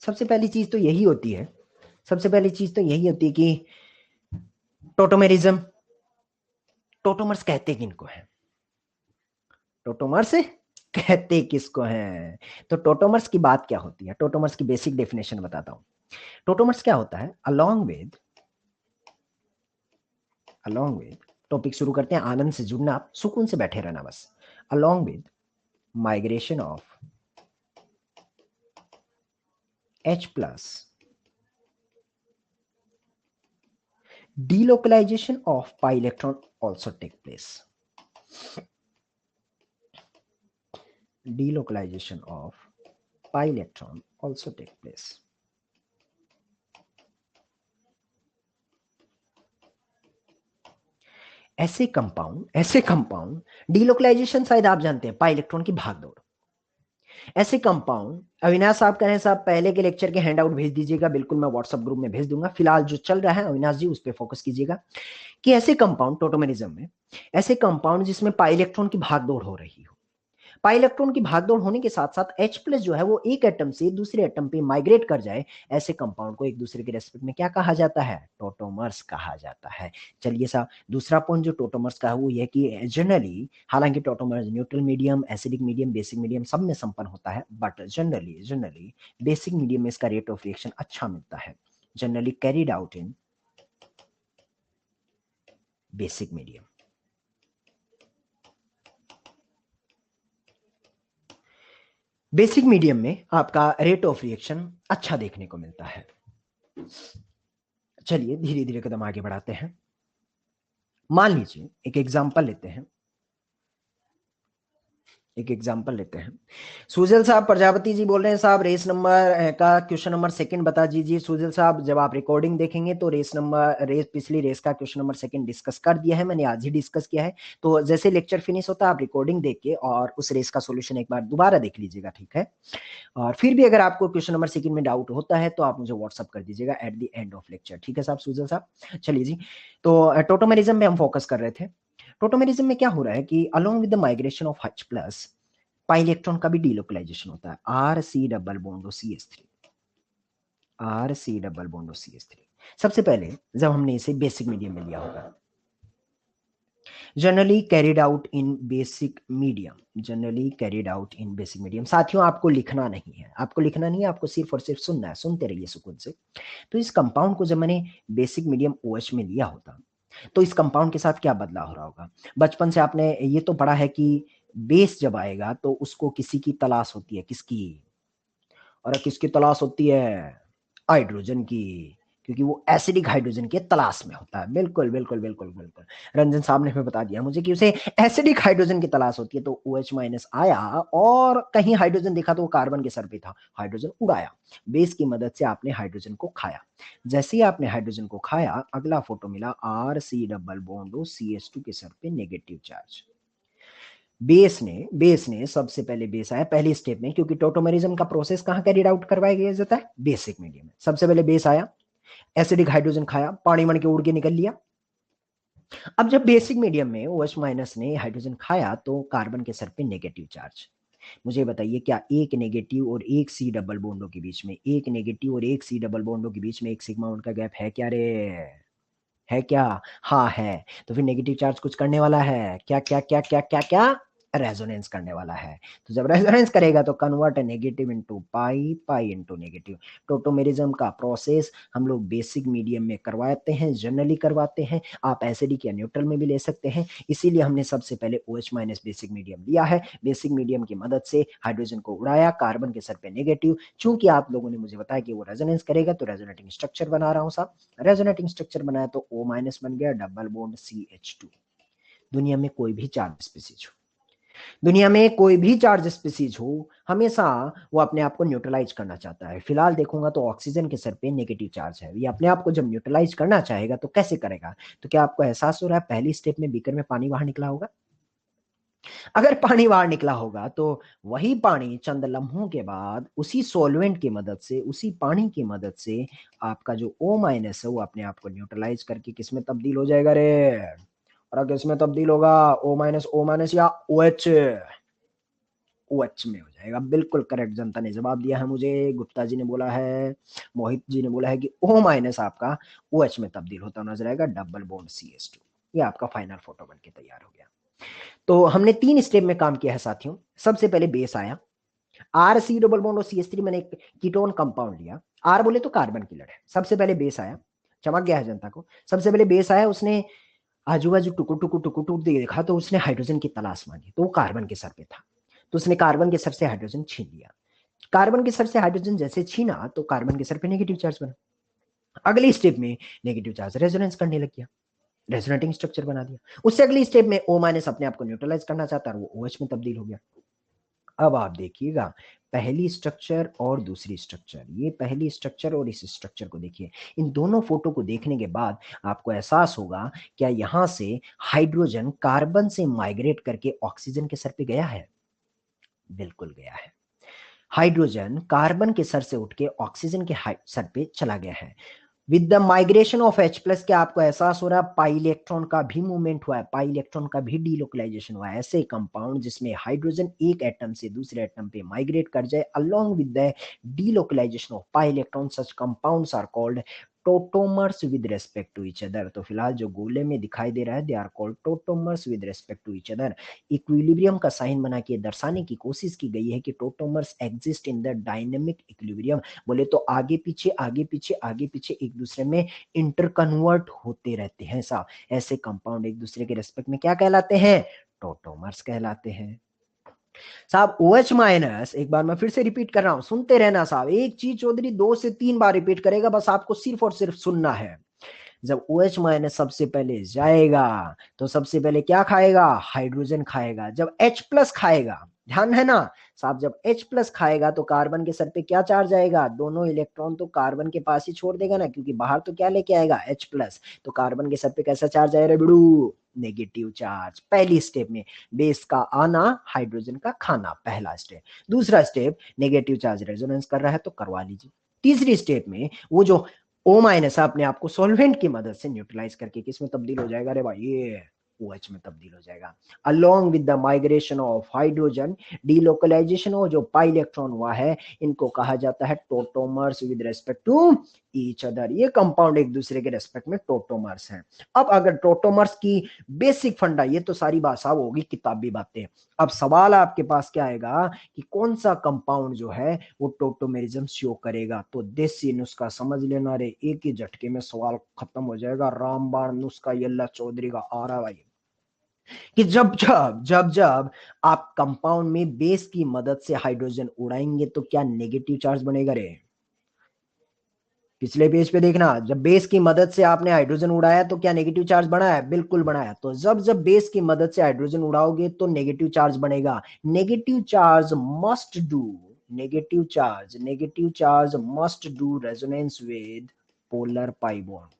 सबसे पहली चीज तो यही होती है, सबसे पहली चीज तो यही होती है कि टोटोमेरिज्म, टोटोमर्स कहते किनको है, टोटोमर्स कहते किसको हैं। तो टोटोमर्स की बात क्या होती है, टोटोमर्स की बेसिक डेफिनेशन बताता हूं। टोटोमर्स क्या होता है, अलोंग विद टॉपिक शुरू करते हैं, आनंद से जुड़ना, आप सुकून से बैठे रहना बस। Along with migration of H plus, delocalization of pi electron also take place. Delocalization of pi electron also take place. ऐसे कंपाउंड डिलोकलाइजेशन शायद आप जानते हैं, पाई इलेक्ट्रॉन की भागदौड़। ऐसे कंपाउंड, अविनाश साहब कह रहे हैं साहब पहले के लेक्चर के हैंडआउट भेज दीजिएगा, बिल्कुल मैं व्हाट्सएप ग्रुप में भेज दूंगा, फिलहाल जो चल रहा है अविनाश जी उस पर फोकस कीजिएगा। कि ऐसे कंपाउंड टोटोमेरिज्म में, ऐसे कंपाउंड जिसमें पाई इलेक्ट्रॉन की भागदौड़ हो रही हो, पाई इलेक्ट्रॉन की भागदौड़ होने के साथ साथ H प्लस जो है वो एक एटम से दूसरे एटम पे माइग्रेट कर जाए, ऐसे कंपाउंड को एक दूसरे के रेस्पेक्ट में क्या कहा जाता है, टोटोमर्स कहा जाता है। चलिए साहब, दूसरा पॉइंट जो टोटोमर्स का है वो ये कि जनरली, हालांकि tautomers neutral medium, acidic medium, basic medium सब में संपन्न होता है, बट जनरली बेसिक मीडियम में इसका रेट ऑफ रिएक्शन अच्छा मिलता है, generally carried out in basic medium. Basic medium में आपका रेट ऑफ रिएक्शन अच्छा देखने को मिलता है। चलिए धीरे धीरे कदम आगे बढ़ाते हैं। मान लीजिए एक एग्जांपल लेते हैं, सुजल साहब प्रजापति जी बोल रहे हैं साहब रेस नंबर का क्वेश्चन नंबर सेकंड बता दीजिए। सुजल साहब, जब आप रिकॉर्डिंग देखेंगे तो पिछली रेस का क्वेश्चन नंबर सेकंड डिस्कस कर दिया है, मैंने आज ही डिस्कस किया है। तो जैसे लेक्चर फिनिश होता है आप रिकॉर्डिंग देख के और उस रेस का सोल्यूशन एक बार दोबारा देख लीजिएगा, ठीक है। और फिर भी अगर आपको क्वेश्चन नंबर सेकंड में डाउट होता है तो आप मुझे व्हाट्सअप कर दीजिएगा at the end of lecture, ठीक है साहब सुजल साहब। चलिए जी, तो टोटोमेरिज्म में हम फोकस कर रहे थे। टोटोमेरिज्म में क्या हो रहा है कि along with the migration of H plus, pi electron का भी डीलोकलाइजेशन होता है, RC double bond CH3, RC double bond CH3। सबसे पहले जब हमने इसे बेसिक मीडियम में लिया होगा, generally carried out in basic medium, साथियों आपको लिखना नहीं है, आपको सिर्फ और सिर्फ सुनना है, सुनते रहिए सुकून से। तो इस कंपाउंड को जब मैंने बेसिक मीडियम OH में लिया होता तो इस कंपाउंड के साथ क्या बदलाव हो रहा होगा। बचपन से आपने ये तो पढ़ा है कि बेस जब आएगा तो उसको किसी की तलाश होती है, किसकी, और किसकी तलाश होती है, हाइड्रोजन की, क्योंकि वो एसिडिक हाइड्रोजन की तलाश में होता है। बिल्कुल बिल्कुल बिल्कुल बिल्कुल, रंजन साहब ने हमें बता दिया मुझे कि उसे एसिडिक हाइड्रोजन की तलाश होती है। तो OH माइनस आया और कहीं हाइड्रोजन देखा तो वो कार्बन के सर पे था, हाइड्रोजन उड़ाया, बेस की मदद से आपने हाइड्रोजन को खाया। जैसे ही आपने हाइड्रोजन को खाया, अगला फोटो मिला RC डबल बॉन्ड CH2 के सर पे नेगेटिव चार्ज। बेस ने सबसे पहले बेस आया पहली स्टेप में, क्योंकि टोटोमेरिज्म का प्रोसेस कहां कैरिड आउट करवाया जाता है, बेसिक मीडियम में। सबसे पहले बेस आया, एसिडिक हाइड्रोजन खाया, पानी मन के उड़ के निकल लिया। अब जब बेसिक मीडियम में OH माइनस ने हाइड्रोजन खाया तो कार्बन के सर पे नेगेटिव चार्ज। मुझे बताइए, क्या एक नेगेटिव और एक C डबल बॉन्डों के बीच में, एक नेगेटिव और एक C डबल बॉन्डों के बीच में एक सिग्मा बॉन्ड का गैप है क्या रे, है क्या? हाँ है। तो फिर नेगेटिव चार्ज कुछ करने वाला है क्या क्या क्या क्या क्या क्या, रेजोनेंस करने वाला है। तो जब रेजोनेंस करेगा तो कन्वर्ट नेगेटिव इनटू पाई, पाई इनटू नेगेटिव। टोटोमेरिज्म का प्रोसेस हम लोग बेसिक मीडियम में करवाते हैं, जनरली करवाते हैं। आप एसिडिक या न्यूट्रल में भी ले सकते हैं। इसीलिए हमने सबसे पहले OH माइनस बेसिक मीडियम लिया है। बेसिक मीडियम की मदद से हाइड्रोजन को उड़ाया, कार्बन के सर पे नेगेटिव। चूंकि आप लोगों ने मुझे बताया कि वो रेजोनेंस करेगा तो रेजोनेटिंग स्ट्रक्चर बना रहा हूं साहब। रेजोनेटिंग स्ट्रक्चर बनाया तो O माइनस बन गया, डबल बॉन्ड CH2। दुनिया में कोई भी चार्ज स्पीसीज हो, दुनिया में कोई भी चार्ज स्पीसीज हो, हमेशा वो अपने आप को न्यूट्रलाइज करना चाहता है। फिलहाल देखूंगा तो ऑक्सीजन के सर पे नेगेटिव चार्ज है, ये अपने आप को जब न्यूट्रलाइज करना चाहेगा तो कैसे करेगा? तो क्या आपको एहसास हो रहा है पहली स्टेप में बीकर में पानी बाहर निकला होगा? अगर पानी बाहर निकला होगा तो वही पानी चंद लम्हों के बाद उसी सॉल्वेंट की मदद से, उसी पानी की मदद से आपका जो O माइनस है वो अपने आप को न्यूट्रलाइज करके किस में तब्दील हो जाएगा रे? और किस में तब्दील होगा? O माइनस या OH? OH में हो जाएगा। बिल्कुल करेक्ट जनता ने जवाब दिया है मुझे। गुप्ता जी ने बोला है, मोहित जी ने बोला है कि O माइनस आपका OH में तब्दील होता नजर आएगा, डबल बॉन्ड CH2। ये आपका फाइनल फोटो बनके तैयार हो गया। तो हमने 3 स्टेप में काम किया है साथियों। सबसे पहले बेस आया, RC डबल बॉन्ड और CH3, मैंने एक कीटोन कंपाउंड लिया। R बोले तो कार्बन की लड़ है। सबसे पहले बेस आया, चमक गया है जनता को। सबसे पहले बेस आया, उसने आजू बाजू टुकुर टुकुर टुकुर टुकुर देखा तो उसने हाइड्रोजन की तलाश मांगी, तो वो कार्बन के सर पे था। तो उसने कार्बन के सर से हाइड्रोजन छीन लिया। कार्बन के सर से हाइड्रोजन जैसे छीना तो कार्बन के सर पे नेगेटिव चार्ज बना। अगली स्टेप में नेगेटिव चार्ज रेजोनेंस करने लग गया, रेजोनेटिंग स्ट्रक्चर बना दिया। उससे अगली स्टेप में O माइनस अपने आप को न्यूट्रलाइज करना चाहता है, वो OH में तब्दील हो गया। अब आप देखिएगा पहली स्ट्रक्चर और दूसरी स्ट्रक्चर, ये पहली स्ट्रक्चर और इस स्ट्रक्चर को देखिए। इन दोनों फोटो को देखने के बाद आपको एहसास होगा क्या यहां से हाइड्रोजन कार्बन से माइग्रेट करके ऑक्सीजन के सर पे गया है? बिल्कुल गया है। हाइड्रोजन कार्बन के सर से उठ के ऑक्सीजन के सर पे चला गया है। With the migration of H plus, क्या आपको एहसास हो रहा है पाई इलेक्ट्रॉन का भी मूवमेंट हुआ है, पाई इलेक्ट्रॉन का भी डीलोकलाइजेशन हुआ है। ऐसे कंपाउंड जिसमें हाइड्रोजन एक एटम से दूसरे एटम पे माइग्रेट कर जाए along with the delocalisation of pi electron, such compounds are called tautomers with respect to each other. तो फिलहाल जो गोले में दिखाई दे रहा है, they are called tautomers with respect to each other. Equilibrium का साइन बना के दर्शाने की कोशिश की गई है कि tautomers exist in the dynamic equilibrium. बोले तो आगे पीछे आगे पीछे आगे पीछे एक दूसरे में इंटर कन्वर्ट होते रहते हैं साहब। ऐसे कंपाउंड एक दूसरे के रेस्पेक्ट में क्या कहलाते हैं? टोटोमर्स कहलाते हैं साहब। OH माइनस, एक बार मैं फिर से रिपीट कर रहा हूं, सुनते रहना साहब। एक चीज चौधरी 2 से 3 बार रिपीट करेगा, बस आपको सिर्फ और सिर्फ सुनना है। जब OH माइनस सबसे पहले जाएगा तो सबसे पहले क्या खाएगा? हाइड्रोजन खाएगा। जब H प्लस खाएगा, ध्यान है ना साहब, जब H प्लस खाएगा तो कार्बन के सर पे क्या चार्ज आएगा? दोनों इलेक्ट्रॉन तो कार्बन के पास ही छोड़ देगा ना, क्योंकि बाहर तो क्या लेके आएगा? H plus. तो कार्बन के सर पे कैसा चार्ज आएगा बिड़ू? Negative charge. पहली स्टेप में बेस का आना, हाइड्रोजन का खाना, पहला स्टेप। दूसरा स्टेप, नेगेटिव चार्ज रेजोनेंस कर रहा है तो करवा लीजिए। तीसरी स्टेप में वो जो O माइनस अपने आप को सॉल्वेंट की मदद से न्यूट्रलाइज करके किस में तब्दील हो जाएगा? अरे भाई ये OH में तब्दील हो जाएगा। Along with the migration of hydrogen, delocalisation हो जो पाई इलेक्ट्रॉन हुआ है, इनको कहा जाता है tautomers with respect to each other. ये कंपाउंड एक दूसरे के रेस्पेक्ट में टोटोमर्स हैं। अब अगर टोटोमर्स की बेसिक फंडा, ये तो सारी बात साहब होगी किताबी बातें। अब सवाल आपके पास क्या आएगा कि कौन सा कंपाउंड जो है वो टोटोमेरिज्म शो करेगा? तो देसी नुस्खा समझ लेना रे, एक ही झटके में सवाल खत्म हो जाएगा। रामबाण नुस्खा यल्ला चौधरी का आ रहा भाई, कि जब आप कंपाउंड में बेस की मदद से हाइड्रोजन उड़ाएंगे तो क्या नेगेटिव चार्ज बनेगा रे? पिछले पेज पे देखना, जब बेस की मदद से आपने हाइड्रोजन उड़ाया तो क्या नेगेटिव चार्ज बना है? बिल्कुल बनाया। तो जब बेस की मदद से हाइड्रोजन उड़ाओगे तो नेगेटिव चार्ज बनेगा। Negative charge must do, negative charge must do resonance with polar pi bond.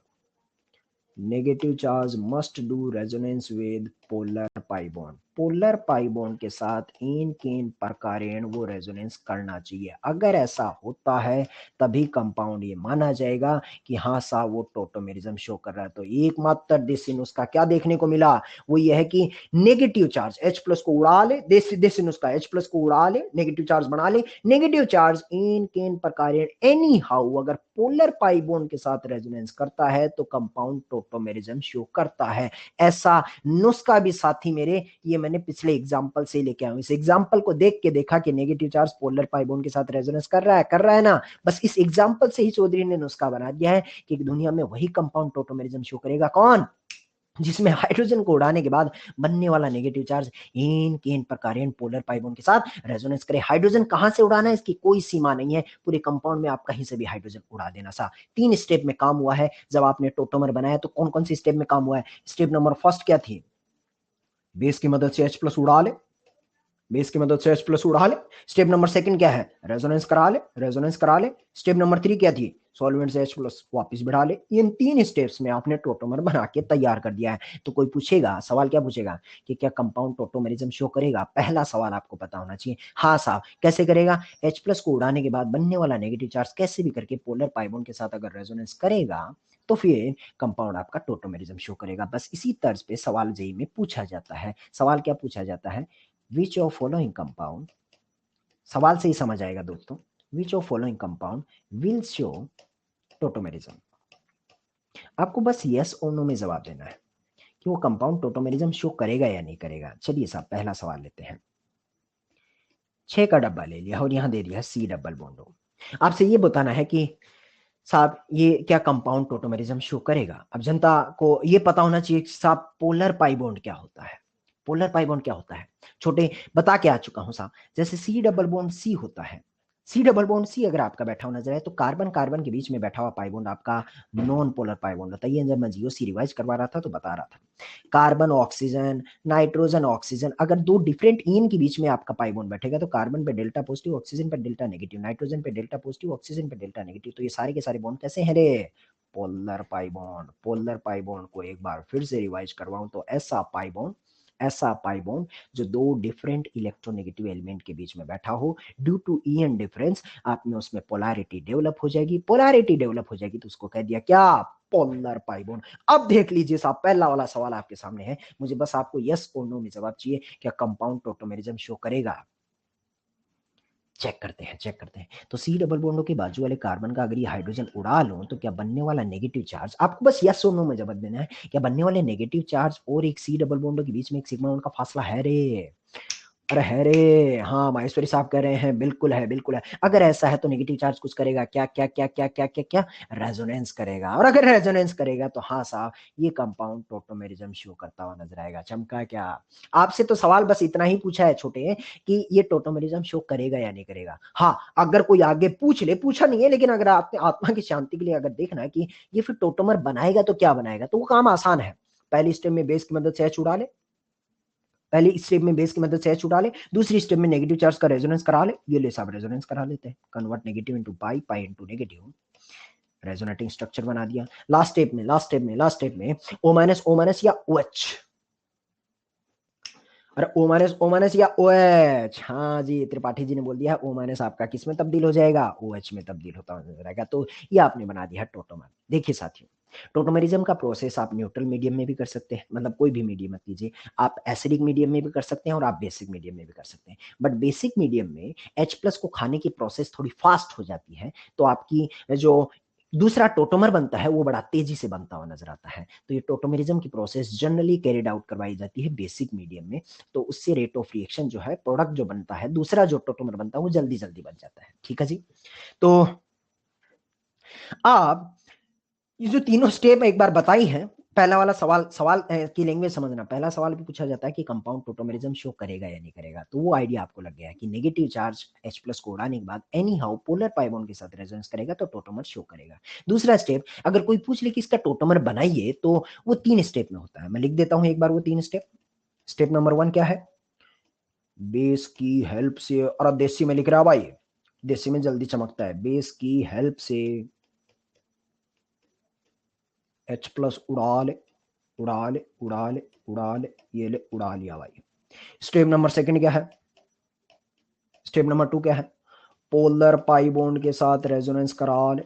Negative charge must do resonance with polar pi bond. Polar pi bond के साथ इन किन प्रकारेण वो रेजोनेंस करना चाहिए। अगर ऐसा होता है तभी कंपाउंड ये माना जाएगा कि हाँ साहब वो टोटोमेरिज्म शो कर रहा है। तो एकमात्र देसी नुस्खा क्या देखने को मिला? वो ये है कि नेगेटिव चार्ज H प्लस को उड़ा ले, देसी नुस्खा H प्लस को उड़ा ले, नेगेटिव चार्ज बना ले। नेगेटिव चार्ज इन किन प्रकारेण एनी हाउ अगर पोलर पाई बॉन्ड के साथ रेजोनेंस करता है तो कंपाउंड टोटोमेरिज्म शो करता है। ऐसा नुस्खा सा भी साथी मेरे, ये मैंने पिछले एग्जाम्पल से लेके आया हूं। इस एग्जाम्पल को देख के देखा कि negative charge polar pi bond के साथ रेजोनेंस कर रहा है ना। बस इस एग्जाम्पल से ही चौधरी ने नुस्खा बना दिया है कि दुनिया में वही कंपाउंड टोटोमेरिज्म शो करेगा, कौन, जिसमें हाइड्रोजन को उड़ाने के बाद बनने वाला नेगेटिव चार्ज इन के इन प्रकार पोलर पाई बॉन्ड के साथ रेजोनेंस करे। हाइड्रोजन कहां से उड़ाना है इसकी कोई सीमा नहीं है, पूरे कंपाउंड में आप कहीं से भी हाइड्रोजन उड़ा देना सा। 3 स्टेप में काम हुआ है जब आपने टोटोमर बनाया। तो कौन कौन सी स्टेप में काम हुआ है? स्टेप नंबर फर्स्ट क्या थी? बेस की मदद से H+ उड़ा ले, बेस की मदद से H+ उड़ा ले। स्टेप नंबर सेकंड क्या है? रेजोनेंस करा ले, रेजोनेंस करा ले। स्टेप नंबर 3 क्या थी? सॉल्वेंट से H+ वापस बढ़ा ले। इन 3 स्टेप्स में आपने टोटोमर बना के तैयार कर दिया है। तो कोई पूछेगा, सवाल क्या पूछेगा कि क्या कंपाउंड टोटोमेरिज्म शो करेगा? पहला सवाल आपको पता होना चाहिए, हाँ साहब। कैसे करेगा? H+ को उड़ाने के बाद बनने वाला नेगेटिव चार्ज कैसे भी करके पोलर पाई बॉन्ड के साथ अगर रेजोनेंस करेगा तो फिर कंपाउंड आपका टोटोमेरिज्म शो करेगा। बस इसी तर्ज पे सवाल जेई में पूछा जाता है। सवाल क्या पूछा जाता है? विच ऑफ फॉलोइंग कंपाउंड, सवाल से ही समझ आएगा दोस्तों, which of following compound will show tautomerism. आपको बस यस और नो में जवाब देना है कि वो कंपाउंड टोटोमेरिज्म शो करेगा या नहीं करेगा। चलिए साहब पहला सवाल लेते हैं। 6 का डब्बा ले लिया और यहां दे दिया C डबल बॉन्ड। आपसे ये बताना है कि साहब ये क्या कंपाउंड टोटोमेरिज्म शो करेगा। अब जनता को ये पता होना चाहिए कि साहब पोलर पाई बॉन्ड क्या होता है। पोलर पाई बॉन्ड क्या होता है छोटे, बता के आ चुका हूं साहब। जैसे C डबल बॉन्ड C होता है, C डबल बॉन्ड C अगर आपका बैठा हुआ नजर आए तो कार्बन कार्बन के बीच में बैठा हुआ पाई बॉन्ड आपका नॉन पोलर पाई बॉन्ड होता है। ये जब मैं GOC रिवाइज करवा रहा था तो बता रहा था, कार्बन ऑक्सीजन, नाइट्रोजन ऑक्सीजन, अगर दो डिफरेंट इन के बीच में आपका पाई बॉन्ड बैठेगा तो कार्बन पे डेल्टा पॉजिटिव, ऑक्सीजन पे डेल्टा नेगेटिव, नाइट्रोजन पे डेल्टा पॉजिटिव, ऑक्सीजन पे डेल्टा नेगेटिव। तो ये सारे के सारे बॉन्ड कैसे हैं रे? Polar pi bond. Polar pi bond को एक बार फिर से रिवाइज करवाऊं तो ऐसा पाई बॉन्ड, ऐसा पाई बॉन्ड जो दो डिफरेंट इलेक्ट्रोनेगेटिव एलिमेंट के बीच में बैठा हो, ड्यू टू ईएन डिफरेंस आप में उसमें पोलैरिटी डेवलप हो जाएगी। पोलैरिटी डेवलप हो जाएगी तो उसको कह दिया क्या? Polar pi bond. अब देख लीजिए साहब पहला वाला सवाल आपके सामने है, मुझे बस आपको यस और नो में जवाब चाहिए, क्या कंपाउंड टोटोमेरिज्म शो करेगा? चेक करते हैं, चेक करते हैं। तो C डबल बॉन्डों के बाजू वाले कार्बन का अगर ये हाइड्रोजन उड़ा लो तो क्या बनने वाला नेगेटिव चार्ज, आपको बस यस और नो में जवाब देना है, क्या बनने वाले नेगेटिव चार्ज और एक C डबल बॉन्डों के बीच में एक सिग्मा बॉन्ड का फासला है रे? अरे है रे, हाँ माहेश्वरी साहब कह रहे हैं बिल्कुल है, बिल्कुल है। अगर ऐसा है तो नेगेटिव चार्ज कुछ करेगा क्या? क्या क्या क्या क्या क्या क्या? रेजोनेंस करेगा। और अगर रेजोनेंस करेगा तो हाँ साहब ये कंपाउंड टोटोमेरिज्म शो करता हुआ नजर आएगा। चमका क्या? आपसे तो सवाल बस इतना ही पूछा है छोटे कि ये टोटोमेरिज्म शो करेगा या नहीं करेगा। हाँ अगर कोई आगे पूछ ले, पूछा नहीं है लेकिन अगर आपने आत्मा की शांति के लिए अगर देखना है कि ये फिर टोटोमर बनाएगा तो क्या बनाएगा, तो वो काम आसान है। पहली स्टेप में बेस की मदद से H उड़ा ले, पहली स्टेप में बेस की मदद से H उड़ा ले, दूसरी स्टेप में नेगेटिव चार्ज का रेजोनेंस करा ले। ये ले साहब रेजोनेंस करा लेते हैं, कन्वर्ट नेगेटिव इनटू पाई, पाई इनटू नेगेटिव, रेजोनेटिंग स्ट्रक्चर बना दिया। लास्ट स्टेप में, लास्ट स्टेप में O माइनस या OH, अरे O माइनस या OH, हाँ जी त्रिपाठी जी ने बोल दिया है O माइनस आपका किस में तब्दील हो जाएगा? OH में तब्दील होता नजर आएगा। तो ये आपने बना दिया टोटोमर। देखिए साथियों टोटोमेरिज्म का प्रोसेस आप न्यूट्रल मीडियम में भी कर सकते हैं, मतलब कोई भी मीडियम मत लीजिए, आप एसिडिक मीडियम में भी कर सकते हैं और आप बेसिक मीडियम में भी कर सकते हैं। बट बेसिक मीडियम में H+ को खाने की प्रोसेस थोड़ी फास्ट हो जाती है, तो आपकी जो दूसरा टोटोमर बनता है वो बड़ा तेजी से बनता हुआ नजर आता है। तो ये टोटोमेरिज्म की प्रोसेस जनरली कैरिड आउट करवाई जाती है बेसिक मीडियम में, तो उससे रेट ऑफ रिएक्शन जो है, प्रोडक्ट जो बनता है, दूसरा जो टोटोमर बनता है वो जल्दी जल्दी बन जाता है। ठीक है जी। तो आप ये जो तीनों स्टेप एक बार बताई है, पहला वाला सवाल, सवाल की लैंग्वेज समझना, पहला सवाल भी पूछा जाता है कि कंपाउंड टोटोमेरिज्म शो करेगा या नहीं करेगा, तो वो आइडिया आपको लग गया है कि नेगेटिव चार्ज H+ को उड़ाने के बाद any how polar pi bond के साथ रेजोनेंस करेगा तो टोटोमर शो करेगा। दूसरा स्टेप, अगर कोई पूछ ले कि इसका टोटोमर बनाइए, तो वो 3 स्टेप में होता है। मैं लिख देता हूं एक बार वो 3 स्टेप। स्टेप नंबर 1 क्या है? बेस की हेल्प से, और अब देसी में लिख रहा भाई, देसी में जल्दी चमकता है, बेस की हेल्प से H+ उड़ा ले, उड़ा ले, उड़ा ले, उड़ा ले, ये ले उड़ा लिया भाई। स्टेप नंबर सेकंड क्या है? स्टेप नंबर 2 क्या है? पोलर पाई बॉन्ड के साथ रेजोनेंस करा ले,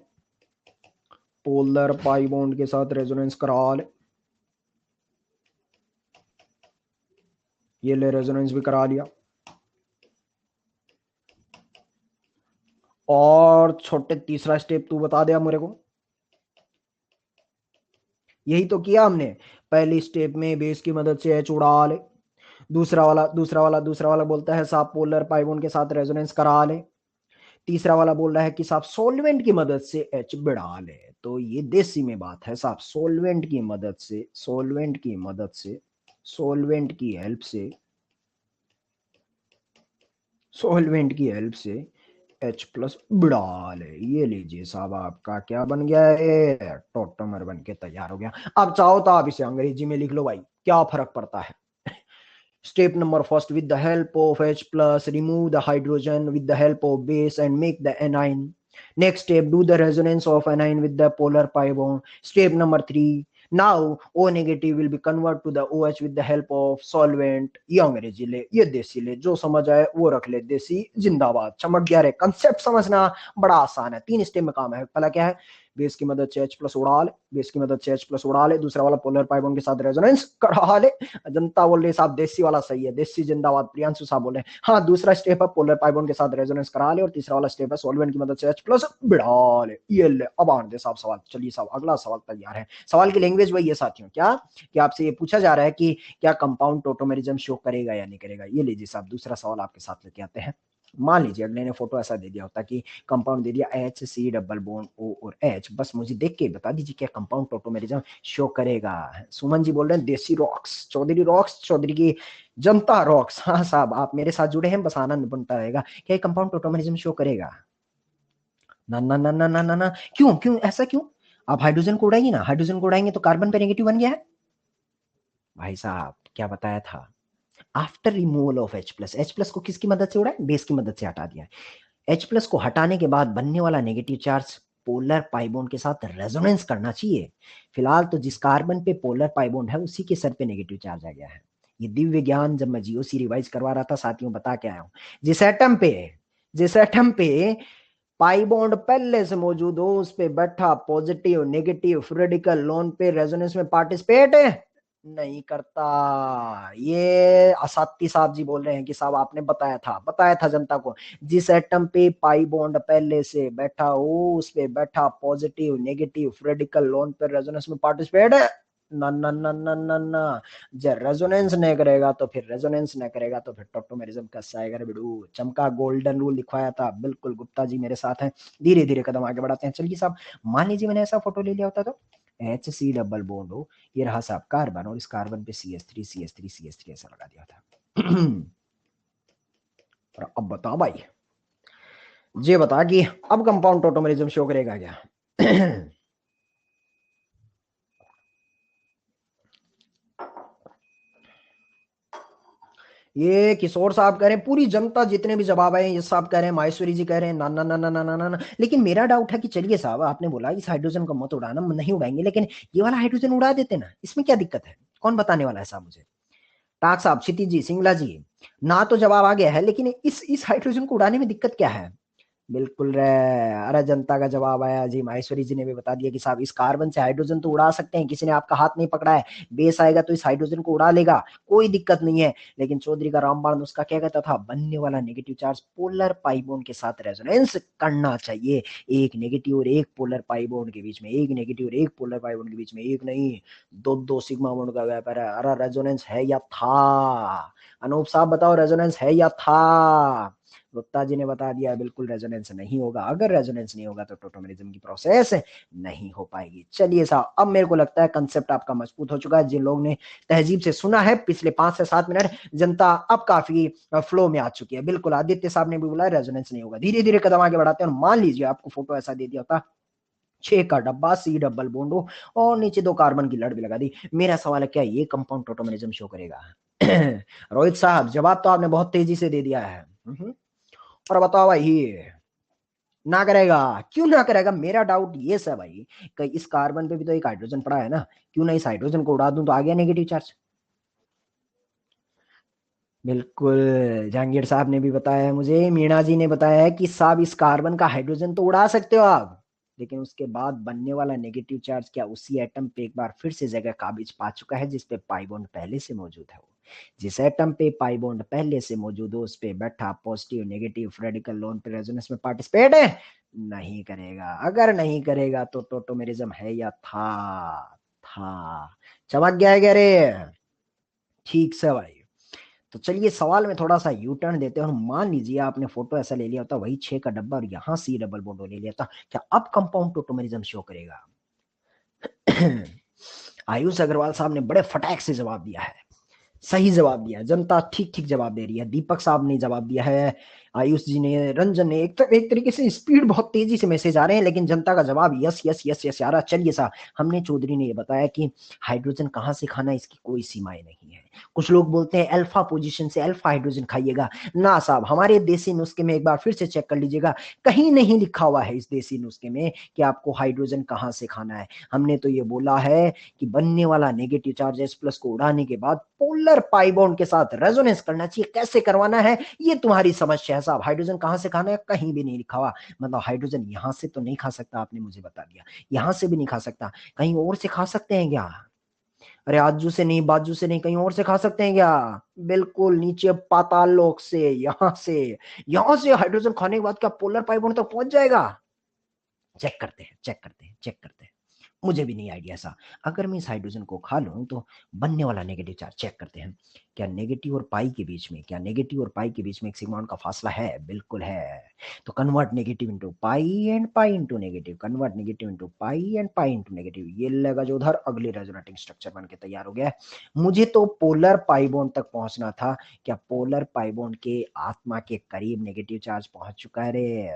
पोलर पाई बॉन्ड के साथ रेजोनेंस करा ले, ये ले रेजोनेंस भी करा लिया। और छोटे तीसरा स्टेप तू बता दिया मेरे को, यही तो किया हमने। पहली स्टेप में बेस की मदद से एच उड़ा ले, दूसरा वाला बोलता है साहब पोलर पाई बॉन्ड के साथ रेजोनेंस करा ले, तीसरा वाला बोल रहा है कि साहब सॉल्वेंट की मदद से एच बढ़ा ले। तो ये देसी में बात है साहब, सॉल्वेंट की हेल्प से एच प्लस बढ़ा ले। ये लीजिए साहब, आपका क्या बन गया है, टोटोमर बन के तैयार हो गया। अब चाहो तो आप इसे अंग्रेजी में लिख लो भाई, क्या फर्क पड़ता है। Step number first, with the help of H plus, remove the hydrogen with the help of base and make the anion. Next step, do the resonance of anion with the polar pi bond. Step number 3, now O negative will be converted to the OH with the help of solvent. ये अंग्रेजी ले, ये देसी ले, जो समझ आए वो रख ले, देसी जिंदाबाद। चमक गया रे, कंसेप्ट समझना बड़ा आसान है। 3 स्टेप में काम है। पहला क्या है, बेस की मदद से H प्लस उड़ा ले, दूसरा वाला पोलर पाई बॉन्ड के साथ रेजोनेंस करा ले। जनता बोल रही साहब देसी वाला सही है, देसी जिंदाबाद, प्रियांशु साहब बोले हाँ। दूसरा स्टेप है पोलर पाई बॉन्ड के साथ रेजोनेंस करा ले, और तीसरा वाला स्टेप है सॉल्वेंट की मदद से H प्लस बढ़ा ले। ये ले, अब आने दे साहब सवाल। चलिए साहब अगला सवाल तैयार है। सवाल की लैंग्वेज वही है साथियों, क्या कि आपसे ये पूछा जा रहा है कि क्या कंपाउंड टोटोमेरिज्म शो करेगा या नहीं करेगा। ये लीजिए साहब दूसरा सवाल आपके साथ लेके आते हैं। मान लीजिए अगले ने फोटो ऐसा दे दिया होता कि कंपाउंड दे दिया HC डबल बॉन्ड O और H, बस मुझे देख के बता दीजिए क्या कंपाउंड टोटोमेरिज्म शो करेगा। सुमन जी बोल रहे हैं देसी रॉक्स, चौधरी की जनता रॉक्स। हाँ साहब आप मेरे साथ जुड़े हैं, बस आनंद बनता रहेगा। क्या कंपाउंड टोटोमेरिज्म शो करेगा? ना ना ना ना ना ना ना, क्यों क्यों ऐसा क्यों? आप हाइड्रोजन को उड़ाएंगे ना, हाइड्रोजन को उड़ाएंगे तो कार्बन पे नेगेटिव बन गया है। भाई साहब क्या बताया था, after removal of H plus को किसकी मदद से उड़ा है, बेस की मदद से हटा दिया। H प्लस को हटाने के बाद बनने वाला negative charge polar pi bond के साथ रेजोनेंस करना चाहिए। फिलहाल तो जिस कार्बन पे पोलर पाई बॉन्ड है उसी के सर पे नेगेटिव चार्ज आ गया है। ये दिव्य ज्ञान जब मैं जीओसी रिवाइज करवा रहा था साथियों, बता के आया हूं। जिस एटम पे पाई बॉन्ड पहले से मौजूद हो उस पे बैठा पॉजिटिव नेगेटिव रेडिकल लोन पे रेजोनेंस में पार्टिसिपेट नहीं करता। ये असाती साहब जी बोल रहे हैं कि साहब आपने बताया था जनता को, जिस एटम पे पाई बॉन्ड पहले से बैठा हो उस पे बैठा पॉजिटिव नेगेटिव रेडिकल लोन पे रेजोनेंस में पार्टिसिपेट है। ना ना ना ना ना ना, जब रेजोनेंस नहीं करेगा तो फिर टोटोमेरिज्म कैसा आएगा रे बिडू। चमका गोल्डन रूल लिखवाया था, बिल्कुल गुप्ता जी मेरे साथ हैं। धीरे धीरे कदम आगे बढ़ाते हैं। चलिए साहब मान लीजिए मैंने ऐसा फोटो ले लिया होता तो HC डबल बॉन्ड हो, ये रहा साहब कार्बन, और इस कार्बन पे CH3 ऐसा लगा दिया था। और अब बता भाई, ये बता कि अब कंपाउंड टोटोमेरिज्म शो करेगा क्या? ये किशोर साहब कह रहे हैं, पूरी जनता जितने भी जवाब आए ये साहब कह रहे हैं, माहेश्वरी जी कह रहे हैं ना ना ना ना ना ना ना ना। लेकिन मेरा डाउट है कि चलिए साहब आपने बोला इस हाइड्रोजन को मत उड़ाना, नहीं उड़ाएंगे, लेकिन ये वाला हाइड्रोजन उड़ा देते ना, इसमें क्या दिक्कत है? कौन बताने वाला है साहब मुझे? टाक साहब, क्षितिज जी, सिंगला जी, ना तो जवाब आ गया है, लेकिन इस हाइड्रोजन को उड़ाने में दिक्कत क्या है? बिल्कुल रे, अरे जनता का जवाब आया जी। माहेश्वरी जी ने भी बता दिया कि साहब इस कार्बन से हाइड्रोजन तो उड़ा सकते हैं, किसी ने आपका हाथ नहीं पकड़ा है, बेस आएगा तो इस हाइड्रोजन को उड़ा लेगा, कोई दिक्कत नहीं है। लेकिन चौधरी का रामबाण उसका क्या कहता था, बनने वाला negative charge polar pi bond के साथ रेजोनेंस करना चाहिए। एक नेगेटिव और एक पोलर पाई बॉन्ड के बीच में, एक नेगेटिव और एक पोलर पाई बॉन्ड के बीच में एक नहीं दो दो सिग्मा बॉन्ड का गैप है। अरे रेजोनेंस है या था? अनूप साहब बताओ, रेजोनेंस है या था? गुप्ता जी ने बता दिया बिल्कुल रेजोनेंस नहीं होगा। अगर रेजोनेंस नहीं होगा तो टोटोमेरिज्म की प्रोसेस नहीं हो पाएगी। चलिए साहब अब मेरे को लगता है कंसेप्ट आपका मजबूत हो चुका है। जिन लोग ने तहजीब से सुना है पिछले 5 से 7 मिनट, जनता अब काफी फ्लो में आ चुकी है। बिल्कुल आदित्य साहब ने भी बोला रेजोनेंस नहीं होगा। धीरे धीरे कदम आगे बढ़ाते हैं। और मान लीजिए आपको फोटो ऐसा दे दिया होता 6 का डब्बा C डबल बॉन्ड हो और नीचे 2 कार्बन की लड़ भी लगा दी। मेरा सवाल है क्या ये कंपाउंड टोटोमेरिज्म शो करेगा? रोहित साहब जवाब तो आपने बहुत तेजी से दे दिया है। और बताओ भाई, ना करेगा? क्यों ना करेगा? मेरा डाउट ये है भाई, कि इस कार्बन पे भी तो एक हाइड्रोजन पड़ा है ना, क्यों ना इस हाइड्रोजन को उड़ा दूं तो आ गया नेगेटिव चार्ज। बिल्कुल, जहांगीर साहब ने भी बताया है मुझे, मीणा जी ने बताया है कि साहब इस कार्बन का हाइड्रोजन तो उड़ा सकते हो आप, लेकिन उसके बाद बनने वाला नेगेटिव चार्ज क्या उसी एटम पे एक बार फिर से जगह काबिज पा चुका है जिस पे पाई बॉन्ड पहले से मौजूद है। वो जिस एटम पे पाई बॉन्ड पहले से मौजूद हो उस पे बैठा पॉजिटिव नेगेटिव रेडिकल लोन पे रेजोनेंस में पार्टिसिपेट नहीं करेगा। अगर नहीं करेगा तो टोटोमेरिज्म है या था? था। चमक गया है क्या रे? ठीक से भाई। तो चलिए सवाल में थोड़ा सा यू टर्न देते हैं और मान लीजिए आपने फोटो ऐसा ले लिया होता, वही 6 का डब्बा और यहाँ सी डबल बॉन्ड ले लिया था, क्या अब कंपाउंड टोटोमेरिज्म शो करेगा? आयुष अग्रवाल साहब ने बड़े फटाक से जवाब दिया है, सही जवाब दिया है, जनता ठीक ठीक जवाब दे रही है। दीपक साहब ने जवाब दिया है, आयुष जी ने, रंजन ने, एक तरीके से स्पीड बहुत तेजी से मैसेज आ रहे हैं, लेकिन जनता का जवाब यस यस यस यस आ रहा। चलिए साहब, हमने चौधरी ने ये बताया कि हाइड्रोजन कहाँ से खाना, इसकी कोई सीमाएं नहीं है। कुछ लोग बोलते हैं अल्फा पोजीशन से अल्फा हाइड्रोजन खाइएगा, ना साहब, हमारे देसी नुस्खे में एक बार फिर से चेक कर लीजिएगा, कहीं नहीं लिखा हुआ है इस देसी नुस्खे में कि आपको हाइड्रोजन कहाँ से खाना है। हमने तो ये बोला है कि बनने वाला नेगेटिव चार्ज एस प्लस को उड़ाने के बाद पोलर पाई बॉन्ड के साथ रेजोनेंस करना चाहिए। कैसे करवाना है ये तुम्हारी समस्या है साहब, हाइड्रोजन कहां से खाना है कहीं भी नहीं लिखा हुआ। मतलब हाइड्रोजन यहां से तो नहीं खा सकता, आपने मुझे बता दिया, यहां से भी नहीं खा सकता, कहीं और से खा सकते हैं क्या? अरे आजू से नहीं, बाजू से नहीं, कहीं और से खा सकते हैं क्या? बिल्कुल नीचे पाताल लोक से, यहां से हाइड्रोजन खाने के बाद क्या पोलर पाई बॉन्ड तक पहुंच जाएगा? चेक करते हैं, चेक करते हैं, चेक करते हैं। मुझे भी नहीं आइडिया सा। अगर मैं इस हाइड्रोजन को खा लूं तो बनने वाला नेगेटिव चार्ज चेक करते हैं। क्या नेगेटिव और पाई के बीच में, क्या नेगेटिव और पाई के बीच में एक सिग्मा का फासला है? बिल्कुल है। तो convert negative into pi and pi into negative, convert negative into pi and pi into negative, ये लगा जो उधर अगले रेजोनेटिंग स्ट्रक्चर बन के तैयार हो गया। मुझे तो पोलर पाई बॉन्ड तक पहुंचना था, क्या पोलर पाई बॉन्ड के आत्मा के करीब नेगेटिव चार्ज पहुंच चुका है रे?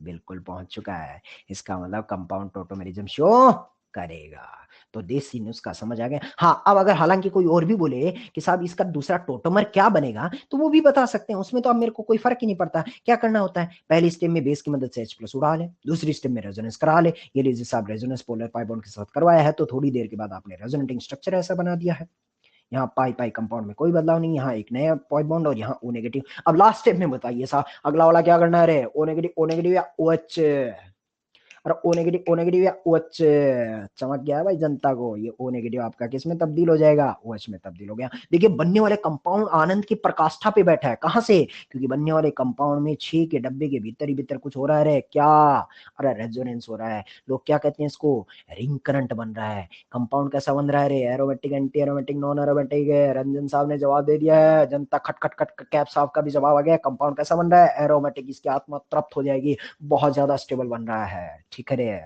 बिल्कुल पहुंच चुका है। इसका मतलब कंपाउंड टोटोमेरिज्म शो करेगा। तो देसी नुस्खा समझ आ गया। हाँ, अब अगर हालांकि कोई और भी बोले कि साहब इसका दूसरा टोटोमर क्या बनेगा, तो वो भी बता सकते हैं, उसमें तो अब मेरे को कोई फर्क ही नहीं पड़ता। क्या करना होता है, पहली स्टेप में बेस की मदद से H प्लस उड़ा ले, दूसरी स्टेप में रेजोनेंस करा ले। ये लीजिए साहब, रेजोनेंस पोलर पाई बॉन्ड के साथ करवाया है, तो थोड़ी देर के बाद आपने रेजोनेटिंग स्ट्रक्चर ऐसा बना दिया है। यहाँ पाई पाई कंपाउंड में कोई बदलाव नहीं, यहाँ एक नया पॉइंट बॉन्ड और यहाँ ओ नेगेटिव। अब लास्ट स्टेप में बताइए साहब, अगला वाला क्या करना है रे? ओ नेगेटिव या ओ एच? और ओ नेगेटिव या ओ एच? चमक गया है भाई जनता को, ये ओ नेगेटिव आपका किस में तब्दील हो जाएगा? ओ एच में तब्दील हो गया। देखिए बनने वाले कंपाउंड आनंद की प्रकाष्ठा पे बैठा है। कहां से? क्योंकि बनने वाले कंपाउंड में 6 के डब्बे के भीतर ही भीतर कुछ हो रहा है रे। क्या? अरे रेजोनेंस हो रहा है। लोग क्या कहते हैं इसको? रिंग करंट बन रहा है। कंपाउंड कैसा बन रहा है रे? Aromatic, anti aromatic, non aromatic है। रंजन साहब ने जवाब दे दिया है, जनता खट खट खट, कैप साहब का भी जवाब आ गया। कंपाउंड कैसा बन रहा है? एरोमेटिक। इसकी आत्मा तृप्त हो जाएगी, बहुत ज्यादा स्टेबल बन रहा है। ठीक है रे।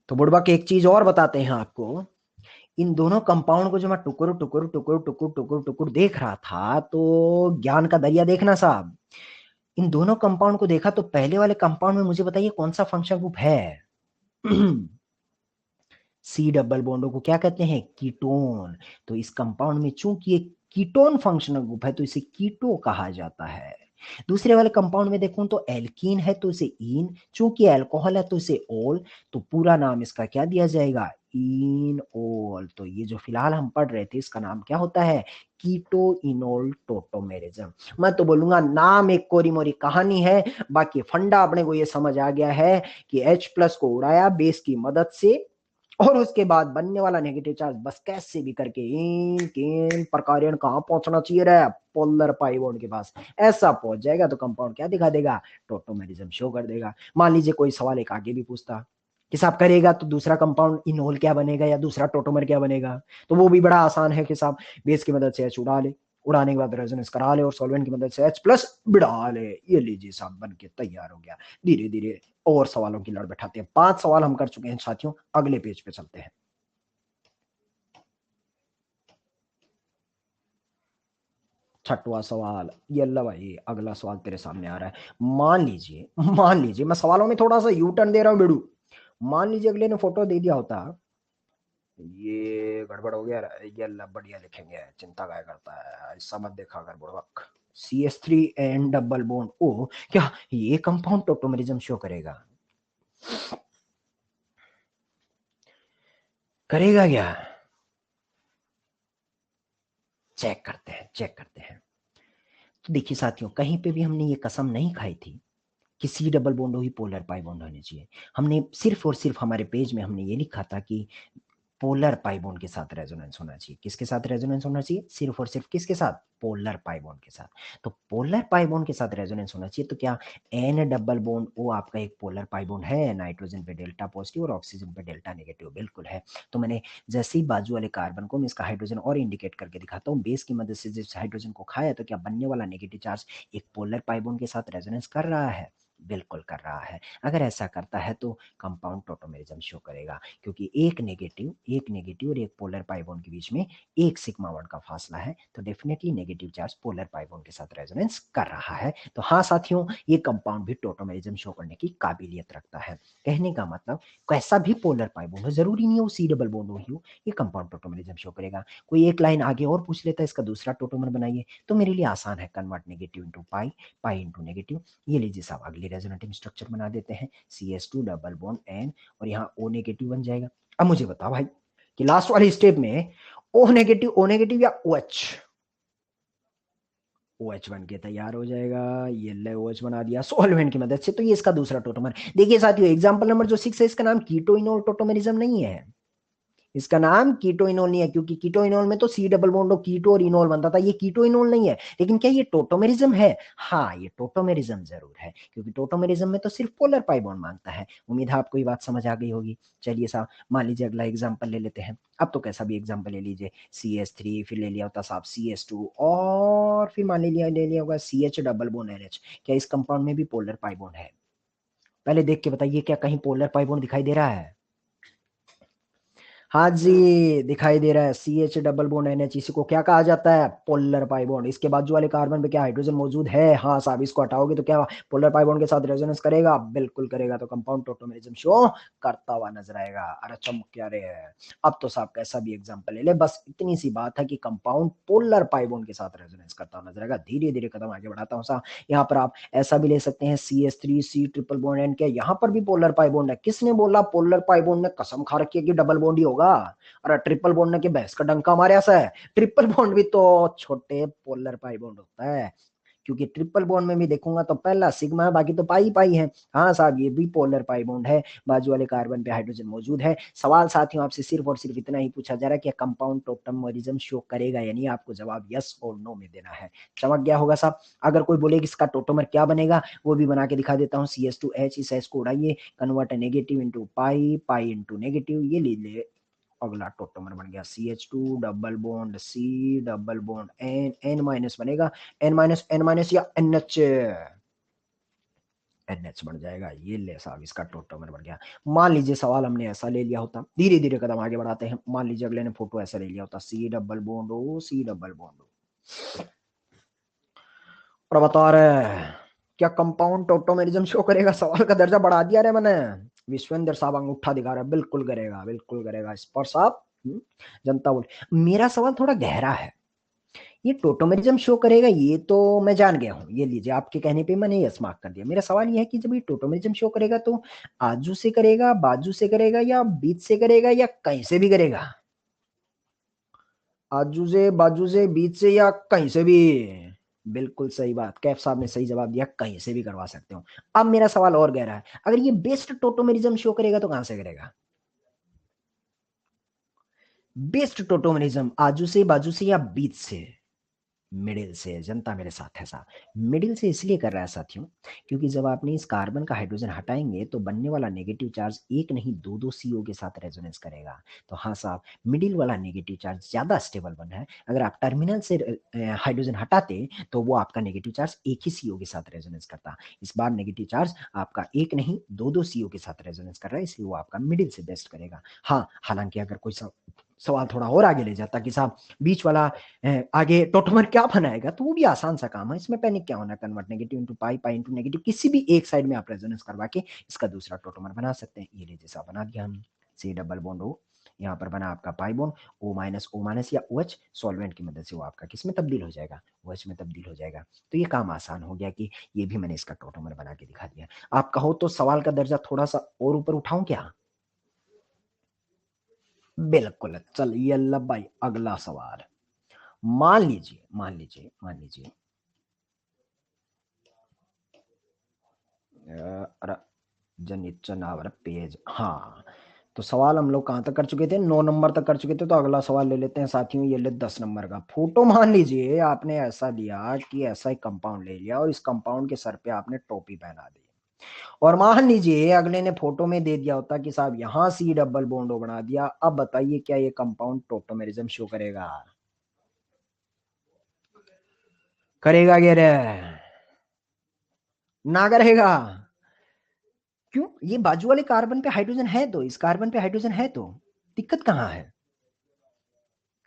तो बुड़बक एक चीज और बताते हैं आपको, इन दोनों कंपाउंड को जो मैं टुकुर टुकुर टुकुर टुकुर टुकुर टुकुर देख रहा था, तो ज्ञान का दरिया देखना साहब, इन दोनों कंपाउंड को देखा तो पहले वाले कंपाउंड में मुझे बताइए कौन सा फंक्शन ग्रुप है? सी डबल बॉन्डो को क्या कहते हैं? कीटोन। तो इस कंपाउंड में चूंकि एक कीटोन फंक्शनल ग्रुप है तो इसे कीटो कहा जाता है। दूसरे वाले कंपाउंड में देखूं तो एल्कीन है तो इसे इन, चूंकि अल्कोहल है तो इसे ओल, तो पूरा नाम इसका क्या दिया जाएगा? इन ओल। तो ये जो फिलहाल हम पढ़ रहे थे इसका नाम क्या होता है? Keto enol tautomerism. मैं तो बोलूंगा नाम एक कोरी मोरी कहानी है, बाकी फंडा अपने को ये समझ आ गया है कि H प्लस को उड़ाया बेस की मदद से, और उसके बाद बनने वाला नेगेटिव चार्ज बस कैसे भी करके इन केन प्रकार्यन कहां पहुंचना चाहिए रे? पोलर पाई बॉन्ड के पास। ऐसा पहुंच जाएगा तो कंपाउंड क्या दिखा देगा? टोटोमेरिज्म शो कर देगा। मान लीजिए कोई सवाल एक आगे भी पूछता कि साहब करेगा तो दूसरा कंपाउंड इनोल क्या बनेगा या दूसरा टोटोमर क्या बनेगा, तो वो भी बड़ा आसान है कि साहब बेस की मदद से H उड़ा ले, उड़ाने के बाद रेजोनेंस करा ले और सॉल्वेंट की मदद से H प्लस बिड़ा ले। ये लीजिए साहब बन के तैयार हो गया। धीरे धीरे और सवालों की लड़ बैठाते हैं। 5 सवाल हम कर चुके हैं साथियों, अगले पेज पे चलते हैं। छठवां सवाल, ये अल्लाह भाई अगला सवाल तेरे सामने आ रहा है। मान लीजिए मैं सवालों में थोड़ा सा यू टर्न दे रहा हूं बेड़ू। मान लीजिए अगले ने फोटो दे दिया होता, ये गड़बड़ हो गया, ये अल्लाह बढ़िया लिखेंगे, चिंता क्या करता है, ऐसा मत देखा कर बुड़बक। CH3 एंड डबल बॉन्ड ओ, क्या ये कंपाउंड टोटोमेरिज्म शो करेगा? करेगा क्या? चेक करते हैं, चेक करते हैं। तो देखिए साथियों, कहीं पे भी हमने ये कसम नहीं खाई थी कि सी डबल बॉन्ड ही पोलर पाई बॉन्ड होने चाहिए। हमने सिर्फ और सिर्फ हमारे पेज में हमने ये लिखा था कि पोलर पाई बॉन्ड के साथ रेजोनेंस होना चाहिए। किसके साथ रेजोनेंस होना चाहिए? सिर्फ और सिर्फ किसके साथ? पोलर पाई बॉन्ड के साथ। तो पोलर पाई बॉन्ड के साथ रेजोनेंस होना चाहिए, तो क्या एन डबल बॉन्ड ओ आपका एक पोलर पाई बॉन्ड है, नाइट्रोजन पे डेल्टा पॉजिटिव और ऑक्सीजन पे डेल्टा नेगेटिव, बिल्कुल है। तो मैंने जैसे ही बाजू वाले कार्बन को मैं इसका हाइड्रोजन और इंडिकेट करके दिखाता हूँ बेस की मदद से, जिस हाइड्रोजन को खाया तो क्या बनने वाला नेगेटिव चार्ज एक पोलर पाई बॉन्ड के साथ रेजोनेंस कर रहा है? बिल्कुल कर रहा है। अगर ऐसा करता है तो कंपाउंड टोटोमेरिज्म शो करेगा, क्योंकि एक नेगेटिव और एक पोलर पाई बॉन्ड के बीच में एक सिग्मा बॉन्ड का फासला है, तो definitely negative charge polar pi bond के साथ रेजोनेंस कर रहा है। तो हाँ साथियों, ये कंपाउंड भी टोटोमेरिज्म शो करने की काबिलियत रखता है। कहने का मतलब कैसा भी पोलर पाई बॉन्ड हो, जरूरी नहीं हो सी डबल बॉन्ड हो, ये कंपाउंड टोटोमेरिज्म शो करेगा। कोई एक लाइन आगे और पूछ लेता है इसका दूसरा टोटोमर बनाइए, तो मेरे लिए आसान है, convert negative into pi, pi into negative. ये लीजिए साहब अगली रेजोनेटिव स्ट्रक्चर बना देते हैं, CS2 डबल बॉन्ड एन और यहाँ O नेगेटिव बन जाएगा। अब मुझे बताओ भाई कि लास्ट वाले स्टेप में O नेगेटिव या OH, OH बन के तैयार हो जाएगा। ये ले OH बना दिया सॉल्वेंट की मदद से, तो ये इसका दूसरा टोटोमर। देखिए साथियों एग्जांपल नंबर जो 6 है इसका नाम कीटोइनोल टोटोमेरिज्म नहीं है, इसका नाम कीटोइनोल नहीं है, क्योंकि कीटोइनोल में तो सी डबल बॉन्ड और कीटो और इनोल बनता था, ये कीटोइनोल नहीं है। लेकिन क्या ये टोटोमेरिज्म है? हाँ ये टोटोमेरिज्म जरूर है, क्योंकि टोटोमेरिज्म में तो सिर्फ पोलर पाई बॉन्ड मांगता है। उम्मीद है आपको ये बात समझ आ गई होगी। चलिए साहब मान लीजिए अगला एग्जाम्पल ले लेते हैं। अब तो कैसा भी एग्जाम्पल ले लीजिए, CH3, फिर ले लिया होता साहब CS2, और फिर मान लिया ले लिया होगा CH डबल बॉन्ड NH। क्या इस कंपाउंड में भी पोलर पाई बॉन्ड है? पहले देख के बताइए क्या कहीं पोलर पाई बॉन्ड दिखाई दे रहा है? हाँ जी दिखाई दे रहा है, CH डबल बॉन्ड NH, इसी को क्या कहा जाता है? Polar pi bond. इसके बाजू वाले कार्बन पे क्या हाइड्रोजन मौजूद है? हाँ साहब, इसको हटाओगे तो क्या पोलर पाई बॉन्ड के साथ रेजोनेंस करेगा? बिल्कुल करेगा, तो कंपाउंड टोटोमेरिज्म शो करता हुआ नजर आएगा। अरे चमक क्या रे है। अब तो साहब कैसा भी एग्जांपल ले ले, बस इतनी सी बात है कि कंपाउंड पोलर पाई बॉन्ड के साथ रेजोनेंस करता हुआ नजर आएगा। धीरे धीरे कदम आगे बढ़ाता हूँ साहब। यहाँ पर आप ऐसा भी ले सकते हैं, CH3 C triple bond and, क्या यहाँ पर भी पोलर पाई बॉन्ड है? किसने बोला पोलर पाई बॉन्ड ने? कसम खा रखी है कि डबल बॉन्ड ही होगा। अरे ट्रिपल बॉन्ड ने कि भैंस का डंका मारे ऐसा है? ट्रिपल बॉन्ड भी तो छोटे पोलर पाई बॉन्ड होता है, क्योंकि ट्रिपल बॉन्ड में भी देखूंगा तो पहला सिग्मा है, बाकी तो पाई पाई है। हाँ साहब ये भी पोलर पाई बॉन्ड है, बाजू वाले कार्बन पे हाइड्रोजन मौजूद है। सवाल साथियों आपसे सिर्फ और सिर्फ इतना ही पूछा जा रहा है कि कंपाउंड टोटोमेरिज्म शो करेगा या नहीं, आपको जवाब यस और नो में देना है। चमक गया होगा साहब। अगर कोई बोले कि इसका टोटोमर क्या बनेगा, वो भी बना के दिखा देता हूँ। CS2H, इस H को उड़ाइए, convert negative into pi, pi into negative, ये ले अगला टोटोमर बन गया CH2 double bond C double bond N, N minus बनेगा, N माइनस या NH, NH बन जाएगा। ये ले साहब इसका टोटोमर बन गया। मान लीजिए सवाल हमने ऐसा ले लिया होता, धीरे धीरे कदम आगे बढ़ाते हैं। मान लीजिए अगले ने फोटो ऐसा ले लिया होता, C double bond O, C double bond O, और बता रहे क्या कंपाउंड टोटोमेरिज्म शो करेगा? सवाल का दर्जा बढ़ा दिया रे मैंने। विश्वेंद्र साहब अंगूठा दिखा रहा है, बिल्कुल करेगा, बिल्कुल करेगा। स्पर साहब जनता बोल। मेरा सवाल थोड़ा गहरा है, ये टोटोमेरिज्म शो करेगा ये तो मैं जान गया हूँ, ये लीजिए आपके कहने पे मैंने यस मार्क कर दिया। मेरा सवाल ये है कि जब ये टोटोमेरिज्म शो करेगा तो आजू से करेगा, बाजू से करेगा, या बीच से करेगा, या कहीं से भी करेगा? आजू से, बाजू से, बीच से, या कहीं से भी? बिल्कुल सही बात, कैफ साहब ने सही जवाब दिया, कहीं से भी करवा सकते हो। अब मेरा सवाल और गहरा है, अगर ये बेस्ट टोटोमेरिज्म शो करेगा तो कहां से करेगा? बेस्ट टोटोमेरिज्म आजू से, बाजू से, या बीच से? मिडिल से। जनता मेरे साथ है साहब। मिडिल से इसलिए कर रहा है साथियों, क्योंकि जब आपने इस कार्बन का हाइड्रोजन हटाएंगे तो बनने वाला नेगेटिव चार्ज एक नहीं दो दो CO के साथ रेजोनेंस करेगा। तो हाँ साहब, मिडिल वाला नेगेटिव चार्ज ज्यादा स्टेबल बना है। अगर आप टर्मिनल से हाइड्रोजन हटाते तो वो आपका नेगेटिव चार्ज एक ही CO के साथ रेजोनेंस करता। इस बार नेगेटिव चार्ज आपका एक नहीं दो दो CO के साथ रेजोनेंस कर रहा है, इसलिए वो आपका मिडिल से बेस्ट करेगा। हाँ हालांकि अगर कोई सवाल थोड़ा और आगे ले जाता कि साहब बीच वाला आगे टोटोमर क्या बनाएगा, तो वो भी आसान सा काम है, इसमें पैनिक क्या होना। Convert negative into pi, pi into negative, किसी भी एक साइड में आप रेजोनेंस करवा के इसका दूसरा टोटोमर बना सकते हैं। ये ले जैसा बना दिया हमने, C डबल बॉन्ड O, यहाँ पर बना आपका पाई बॉन्ड O माइनस या OH, सॉल्वेंट की मदद से वो आपका किस में तब्दील हो जाएगा? OH में तब्दील हो जाएगा। तो ये काम आसान हो गया कि ये भी मैंने इसका टोटोमर बना के दिखा दिया। आप कहो तो सवाल का दर्जा थोड़ा सा और ऊपर उठाऊं क्या? बिल्कुल। चलिए अल्लाह भाई अगला सवाल। मान लीजिए अरे जनित चनावर पेज, हाँ तो सवाल हम लोग कहाँ तक कर चुके थे, 9 नंबर तक कर चुके थे। तो अगला सवाल ले लेते हैं साथियों, ये ले 10 नंबर का। फोटो मान लीजिए आपने ऐसा लिया कि ऐसा एक कंपाउंड ले लिया और इस कंपाउंड के सर पे आपने टोपी पहना दी, और मान लीजिए अगले ने फोटो में दे दिया होता कि साहब यहां सी डबल बॉन्ड बना दिया। अब बताइए क्या ये कंपाउंड टोटोमेरिज्म शो करेगा? करेगा क्या रे? ना करेगा। क्यों? ये बाजू वाले कार्बन पे हाइड्रोजन है, तो इस कार्बन पे हाइड्रोजन है, तो दिक्कत कहाँ है?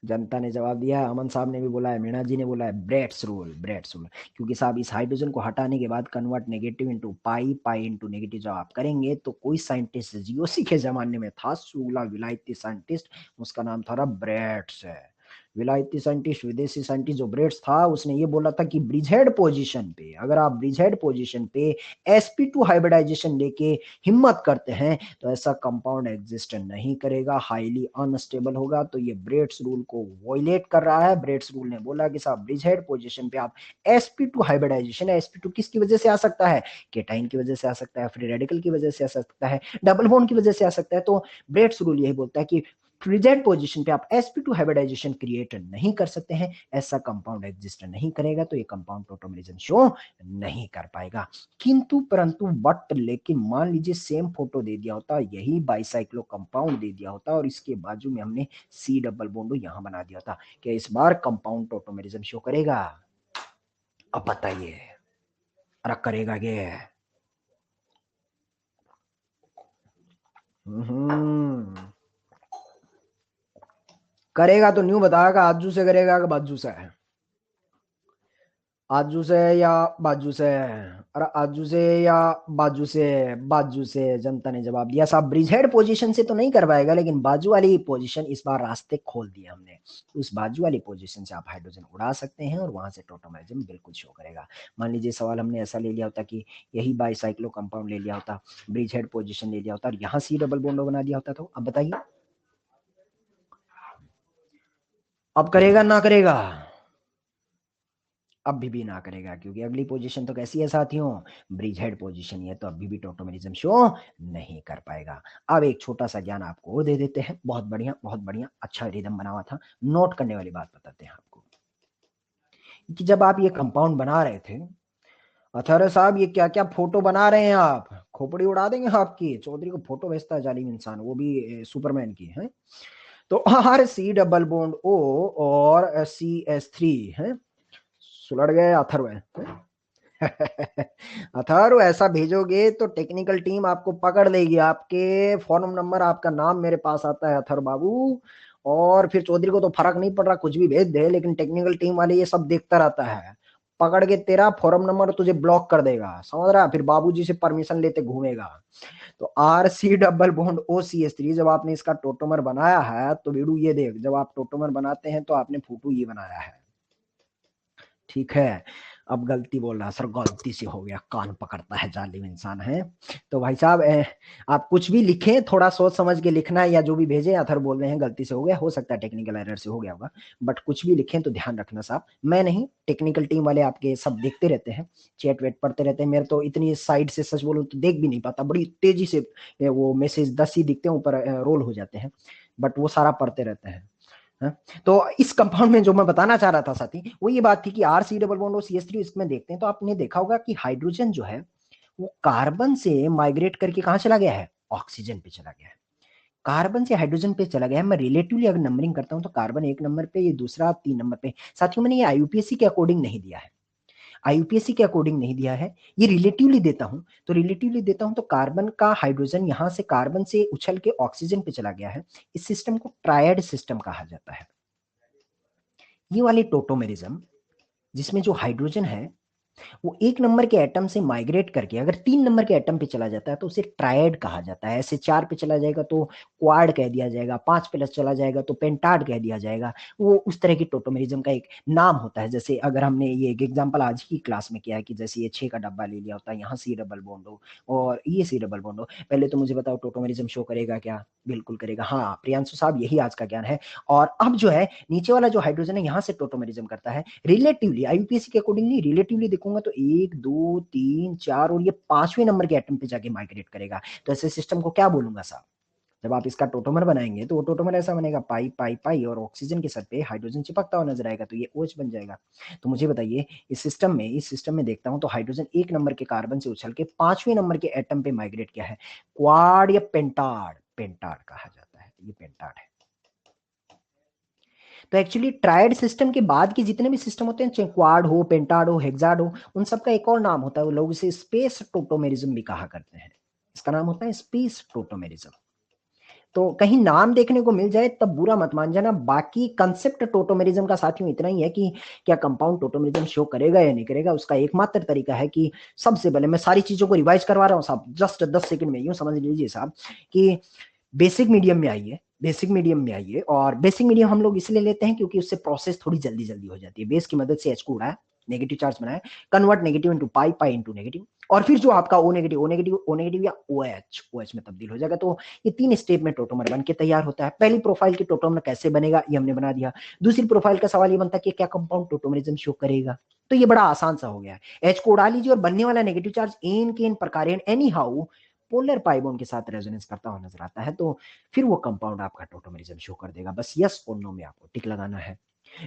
जनता ने जवाब दिया है, अमन साहब ने भी बोला है, मीणा जी ने बोला है, ब्रेट्स रूल, ब्रेट्स रूल। क्योंकि साहब इस हाइड्रोजन को हटाने के बाद कन्वर्ट नेगेटिव इनटू पाई, पाई इनटू नेगेटिव जब आप करेंगे तो कोई साइंटिस्ट जीओसी के जमाने में था, सूला विलायती साइंटिस्ट, उसका नाम था ब्रेट्स है। विलायती साइंटिस्ट, विदेशी साइंटिस्ट जो ब्रेट्स था, उसने ये बोला था कि ब्रिजहेड पोजीशन पे, अगर आप ब्रिजहेड पोजीशन पे sp2 हाइब्रिडाइजेशन लेके हिम्मत करते हैं तो ऐसा कंपाउंड एग्जिस्ट नहीं करेगा, हाईली अनस्टेबल होगा। तो ये ब्रेट्स रूल को वॉयलेट कर रहा है। ब्रेट्स रूल ने बोला कि साहब ब्रिजहेड पोजीशन पे आप sp2 हाइब्रिडाइजेशन, sp2 किसकी वजह से आ सकता है? केटाइन की वजह से आ सकता है, फ्री रेडिकल की वजह से आ सकता है, डबल बॉन्ड की वजह से आ सकता है। तो ब्रेट्स रूल यही बोलता है कि फ्रीजेड पोजीशन पे आप sp2 हाइब्रिडाइजेशन क्रिएट नहीं कर सकते हैं, ऐसा कंपाउंड एग्जिस्ट नहीं करेगा, तो ये कंपाउंड टोटोमेरिज्म शो नहीं कर पाएगा। किंतु परंतु बट लेकिन मान लीजिए सेम फोटो दे दिया होता, यही बाइसाइक्लो कंपाउंड दे दिया होता और इसके बाजू में हमने सी डबल बॉन्ड यहां बना दिया था, क्या इस बार कंपाउंड टोटोमेरिज्म शो करेगा? अब बताइए, अरे करेगा क्या? करेगा तो न्यू बताएगा, आजू से करेगा कि बाजू से? आजू से या बाजू से? अरे आजू से या बाजू से? बाजू से। जनता ने जवाब दिया साहब ब्रिजहेड पोजीशन से तो नहीं कर पाएगा, लेकिन बाजू वाली पोजीशन इस बार रास्ते खोल दिए हमने। उस बाजू वाली पोजीशन से आप हाइड्रोजन उड़ा सकते हैं और वहां से टोटोमेरिज्म बिल्कुल शो करेगा। मान लीजिए सवाल हमने ऐसा ले लिया होता कि यही बाईसाइक्लो कंपाउंड ले लिया होता, ब्रिजहेड पोजीशन ले लिया होता और यहाँ सी डबल बॉन्ड बना दिया होता, तो अब बताइए अब करेगा ना करेगा? अब भी ना करेगा, क्योंकि अगली पोजीशन तो कैसी है साथियों, ब्रिज हेड पोजीशन है, तो अभी भी टोटोमेरिज्म शो नहीं कर पाएगा। अब एक छोटा सा ज्ञान आपको दे देते हैं, बहुत बढ़िया बहुत बढ़िया, अच्छा रिदम बना हुआ था, नोट करने वाली बात बताते हैं आपको कि जब आप ये कंपाउंड बना रहे थे, अथर्व साहब ये क्या क्या फोटो बना रहे हैं आप, खोपड़ी उड़ा देंगे आपकी। चौधरी को फोटो भेजता है जालिम इंसान, वो भी सुपरमैन की है। तो R C double bond O और CH3 है, सुलड़ गए अथर्व है। अथर्व ऐसा भेजोगे तो टेक्निकल टीम आपको पकड़ लेगी, आपके फॉर्म नंबर आपका नाम मेरे पास आता है अथर्व बाबू। और फिर चौधरी को तो फर्क नहीं पड़ रहा, कुछ भी भेज दे, लेकिन टेक्निकल टीम वाले ये सब देखता रहता है, पकड़ के तेरा फॉर्म नंबर तुझे ब्लॉक कर देगा, समझ रहा? फिर बाबूजी से परमिशन लेते घूमेगा। तो RC डबल बॉन्ड OCH3 जब आपने इसका टोटोमर बनाया है तो बेड़ू ये देख, जब आप टोटोमर बनाते हैं तो आपने फोटो ये बनाया है, ठीक है? अब गलती बोल रहा सर, गलती से हो गया, कान पकड़ता है जालिम इंसान है। तो भाई साहब आप कुछ भी लिखें थोड़ा सोच समझ के लिखना है, या जो भी भेजें, अथर बोल रहे हैं गलती से हो गया, हो सकता है टेक्निकल एरर से हो गया होगा, बट कुछ भी लिखें तो ध्यान रखना साहब, मैं नहीं, टेक्निकल टीम वाले आपके सब देखते रहते हैं, चैट वेट पढ़ते रहते हैं। मेरे तो इतनी साइड से सच बोलूं तो देख भी नहीं पाता, बड़ी तेजी से वो मैसेज 10 ही दिखते हैं ऊपर रोल हो जाते हैं, बट वो सारा पढ़ते रहते हैं। तो इस कंपाउंड में जो मैं बताना चाह रहा था साथी, वो ये बात थी कि RC डबल बॉन्ड और CH3 इसमें देखते हैं तो आपने देखा होगा कि हाइड्रोजन जो है वो कार्बन से माइग्रेट करके कहां चला गया है? ऑक्सीजन पे चला गया है। कार्बन से हाइड्रोजन पे चला गया है। मैं रिलेटिवली अगर नंबरिंग करता हूं तो कार्बन 1 नंबर पे, ये दूसरा 3 नंबर पे। साथियों मैंने ये IUPAC के अकॉर्डिंग नहीं दिया है, IUPAC के अकॉर्डिंग नहीं दिया है, ये रिलेटिवली देता हूं। तो रिलेटिवली देता हूं तो कार्बन का हाइड्रोजन यहां से कार्बन से उछल के ऑक्सीजन पे चला गया है। इस सिस्टम को ट्रायड सिस्टम कहा जाता है। ये वाली टोटोमेरिज्म जिसमें जो हाइड्रोजन है वो 1 नंबर के एटम से माइग्रेट करके अगर 3 नंबर के एटम पे चला जाता है तो उसे ट्रायड कहा जाता है। ऐसे 4 पे चला जाएगा तो क्वाड कह दिया जाएगा, 5 प्लस चला जाएगा तो पेंटाड कह दिया जाएगा। वो उस तरह की टोटोमेरिज्म का एक नाम होता है। जैसे अगर हमने ये एक एग्जांपल आज की क्लास में किया है कि जैसे ये 6 का डब्बा ले लिया होता है, यहाँ सी डबल बॉन्ड हो और ये सी डबल बॉन्ड हो। पहले तो मुझे बताओ टोटोमेरिज्म शो करेगा क्या? बिल्कुल करेगा। हाँ प्रियांशु साहब, यही आज का ज्ञान है। और अब जो है नीचे वाला जो हाइड्रोजन है यहाँ से टोटोमेरिज्म करता है रिलेटिवली, IUPAC के अकॉर्डिंग नहीं, रिलेटिवली देखूंगा तो 1 2 3 4 और ये 5वें नंबर के एटम पे जाके माइग्रेट करेगा। तो ऐसे सिस्टम को क्या बोलूंगा साहब? जब आप इसका टोटोमर बनाएंगे तो वो टोटोमर ऐसा बनेगा, पाई पाई पाई, और ऑक्सीजन के सर पे हाइड्रोजन चिपकता हुआ नजर आएगा, तो ये OH बन जाएगा। तो मुझे बताइए, इस सिस्टम में देखता हूं तो हाइड्रोजन 1 नंबर के कार्बन से उछल के 5वें नंबर के एटम पे माइग्रेट किया है, क्वाड या पेंटाड, पेंटाड कहा जाता है, ये पेंटाड है। तो एक्चुअली ट्रायड सिस्टम के बाद के जितने भी सिस्टम होते हैं, चाहे क्वाड हो, पेंटाड हो, हेक्साड हो, उन सबका एक और नाम होता है, वो लोग इसे स्पेस टोटोमेरिज्म भी कहा करते हैं। इसका नाम होता है स्पेस टोटोमेरिज्म। तो कहीं नाम देखने को मिल जाए तब बुरा मत मान जाना। बाकी कंसेप्ट टोटोमेरिज्म का साथियों इतना ही है कि क्या कंपाउंड टोटोमेरिज्म शो करेगा या नहीं करेगा, उसका एकमात्र तरीका है कि सबसे पहले, मैं सारी चीजों को रिवाइज करवा रहा हूँ साहब, जस्ट 10 सेकंड में, यूं समझ लीजिए साहब कि बेसिक मीडियम में आइए, बेसिक मीडियम में आइए, और बेसिक मीडियम हम लोग इसलिए लेते हैं क्योंकि उससे प्रोसेस थोड़ी जल्दी जल्दी हो जाती है। बेस की मदद से H को उड़ाया, नेगेटिव चार्ज बनाया, convert negative into pi, pi into negative, और फिर जो आपका O negative, O negative, O negative या OH में तब्दील हो जाएगा। तो ये 3 स्टेप में टोटोमर बन के तैयार होता है। पहली प्रोफाइल की टोटोमर कैसे बनेगा ये हमने बना दिया। दूसरी प्रोफाइल का सवाल ये बनता है कि क्या कंपाउंड टोटोमरिज्म शो करेगा, तो ये बड़ा आसान सा हो गया है। H को उड़ा लीजिए और बनने वाला नेगेटिव चार्ज एन के इन प्रकार एनी हाउ पोलर पाइबोन के साथ रेजोनेंस करता हुआ नजर आता है, तो फिर वो कंपाउंड आपका टोटोमेरिज्म शो कर देगा। बस यस और नो में आपको टिक लगाना है।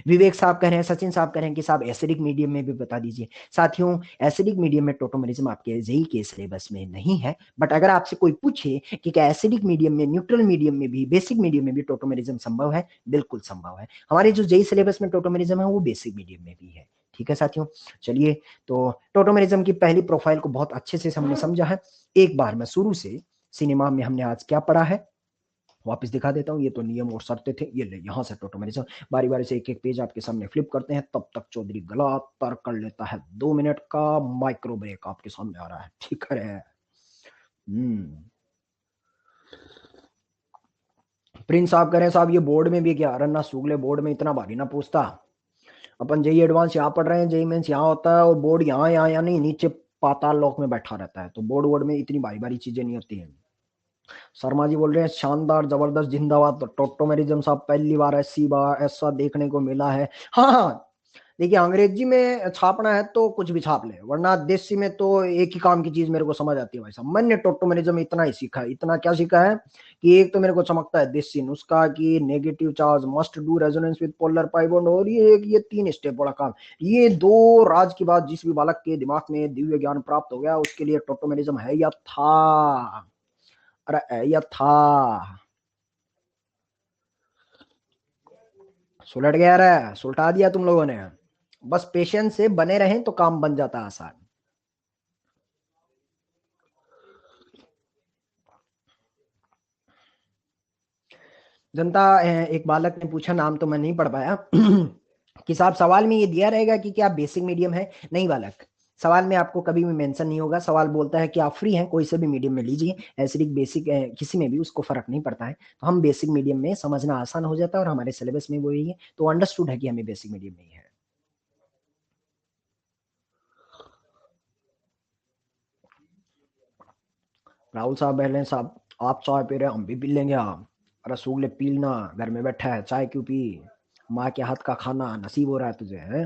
विवेक साहब कह रहे हैं, सचिन साहब कह रहे हैं कि साहब एसिडिक मीडियम में भी बता दीजिए। साथियों, एसिडिक मीडियम में टोटोमेरिज्म आपके जेई के सिलेबस में नहीं है, बट अगर आपसे कोई पूछे कि क्या एसिडिक मीडियम में, न्यूट्रल मीडियम में भी, बेसिक मीडियम में भी टोटोमेरिज्म संभव है, बिल्कुल संभव है। हमारे जो जेई सिलेबस में टोटोमेरिज्म है वो बेसिक मीडियम में भी है। ठीक है साथियों, चलिए, तो टोटोमेरिज्म की पहली प्रोफाइल को बहुत अच्छे से हमने समझा है। एक बार मैं शुरू से, सिनेमा में हमने आज क्या पढ़ा है वापस दिखा देता हूँ। ये तो नियम और शर्तें थे, ये ले यहाँ से टोटोमेरिज्म, बारी बारी से एक एक पेज आपके सामने फ्लिप करते हैं, तब तक चौधरी गला तर कर लेता है। 2 मिनट का माइक्रो ब्रेक आपके सामने आ रहा है, ठीक है। प्रिंस साहब कह रहे हैं साहब ये बोर्ड में भी क्या, रन्ना सुगले बोर्ड में इतना भारी ना पूछता, अपन जेई एडवांस यहाँ पढ़ रहे हैं, जेई मेंस यहाँ होता है, और बोर्ड यहाँ यहाँ या नहीं, नीचे पाताल लोक में बैठा रहता है, तो बोर्ड वोर्ड में इतनी भारी भारी चीजें नहीं होती हैं। शर्मा जी बोल रहे हैं शानदार जबरदस्त जिंदाबाद, तो टोटोमेरिज्म साहब पहली बार ऐसी बार ऐसा देखने को मिला है। हाँ हाँ, देखिए अंग्रेजी में छापना है तो कुछ भी छाप ले, वरना देसी में तो एक ही काम की चीज मेरे को समझ आती है भाई साहब। मैंने टोटोमेरिज्म इतना ही सीखा है, इतना क्या सीखा है कि एक तो मेरे को चमकता है देसी नुस्खा कि negative charge must do resonance with polar pi bond, और ये 3 स्टेप वाला काम, ये दो राज की बात जिस भी बालक के दिमाग में दिव्य ज्ञान प्राप्त हो गया उसके लिए टोटोमेरिज्म है या था। अरे या था, सुलट गया रे, सुलटा दिया तुम लोगों ने। बस पेशेंस से बने रहें तो काम बन जाता है आसान। जनता, एक बालक ने पूछा, नाम तो मैं नहीं पढ़ पाया कि साहब सवाल में ये दिया रहेगा कि क्या बेसिक मीडियम है। नहीं बालक, सवाल में आपको कभी भी मेंशन नहीं होगा। सवाल बोलता है कि आप फ्री हैं कोई से भी मीडियम में लीजिए, एसिडिक बेसिक किसी में भी, उसको फर्क नहीं पड़ता है। तो हम बेसिक मीडियम में समझना आसान हो जाता है, और हमारे सिलेबस में वो यही है, तो अंडरस्टूड है कि हमें बेसिक मीडियम में ही है। राहुल साहब बहले साहब, आप चाय पी रहे हैं, हम भी पी लेंगे। आप रसूल पी लेना, घर में बैठा है चाय क्यों पी, माँ के हाथ का खाना नसीब हो रहा है तुझे है।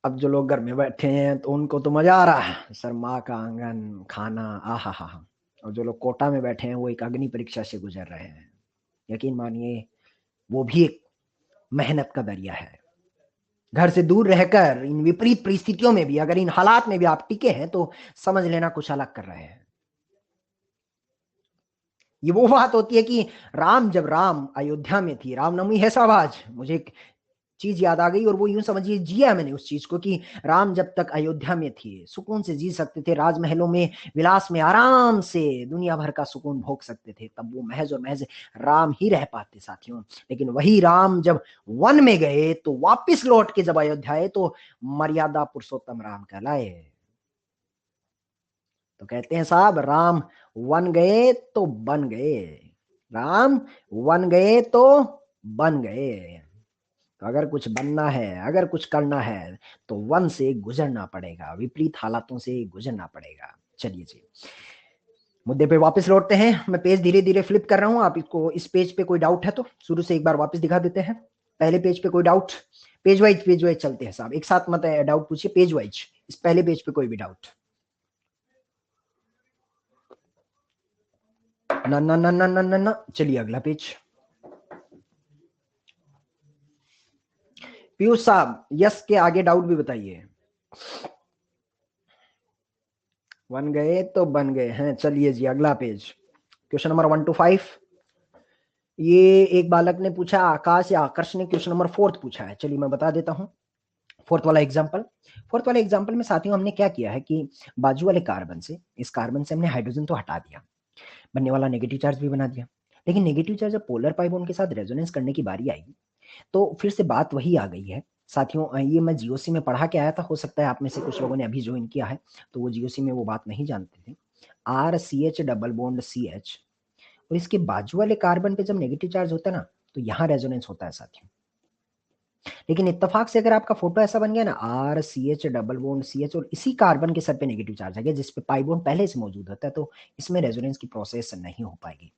अब जो लोग घर में बैठे हैं तो उनको तो मजा आ रहा है सर, माँ का आंगन खाना, आहा हा हा। और जो लोग कोटा में बैठे हैं वो एक अग्नि परीक्षा से गुजर रहे हैं, यकीन मानिए वो भी एक मेहनत का दरिया है। घर से दूर रहकर इन विपरीत परिस्थितियों में भी, अगर इन हालात में भी आप टिके हैं तो समझ लेना कुछ अलग कर रहे हैं। ये वो बात होती है कि जब राम अयोध्या में थी, रामनवमी है साहब आज, मुझे एक चीज याद आ गई, और वो यूं समझिए जिया मैंने उस चीज को, कि राम जब तक अयोध्या में थे सुकून से जी सकते थे, राजमहलों में विलास में आराम से दुनिया भर का सुकून भोग सकते थे, तब वो महज और महज राम ही रह पाते साथियों। लेकिन वही राम जब वन में गए तो वापिस लौट के जब अयोध्या आए तो मर्यादा पुरुषोत्तम राम कहलाए। तो कहते हैं साहब, राम वन गए तो बन गए, राम वन गए तो बन गए। तो अगर कुछ बनना है, अगर कुछ करना है, तो वन से गुजरना पड़ेगा, विपरीत हालातों से गुजरना पड़ेगा। चलिए जी, मुद्दे पे वापस लौटते हैं। मैं पेज धीरे धीरे फ्लिप कर रहा हूं, आप इसको, इस पेज पे कोई डाउट है तो शुरू से एक बार वापस दिखा देते हैं। पहले पेज पे कोई डाउट, पेज वाइज चलते हैं साहब, एक साथ मत डाउट पूछिए, पेज वाइज, इस पहले पेज पे कोई भी डाउट। ना ना ना ना ना ना ना। चलिए अगला पेज। पीयूष साहब, यस के आगे डाउट भी बताइए। बन गए तो बन गए हैं। चलिए जी अगला पेज, क्वेश्चन नंबर 1 to 5। ये एक बालक ने पूछा, आकाश या आकर्ष ने क्वेश्चन नंबर 4 पूछा है। चलिए मैं बता देता हूँ फोर्थ वाला एग्जाम्पल में साथियों हमने क्या किया है कि बाजू वाले कार्बन से, इस कार्बन से हमने हाइड्रोजन तो हटा दिया, बनने वाला नेगेटिव चार्ज भी बना दिया, लेकिन नेगेटिव चार्ज जब पोलर पाई बॉन्ड के साथ रेजोनेंस करने की बारी आई तो फिर से बात वही आ गई है साथियों। ये मैं जीओसी में पढ़ा के आया था, हो सकता है आप में से कुछ लोगों ने अभी ज्वाइन किया है तो वो जीओसी में वो बात नहीं जानते थे। RCH डबल बॉन्ड CH, और इसके बाजू वाले कार्बन पे जब नेगेटिव चार्ज होता है ना तो यहाँ रेजोनेंस होता है साथियों। लेकिन इत्तेफाक से अगर आपका फोटो ऐसा बन गया ना, RCH डबल बॉन्ड CH, और इसी कार्बन के सर पे नेगेटिव चार्ज आ गया जिसपे पाई बॉन्ड पहले से मौजूद होता है, तो इसमें रेजोनेंस की प्रोसेस नहीं हो पाएगी।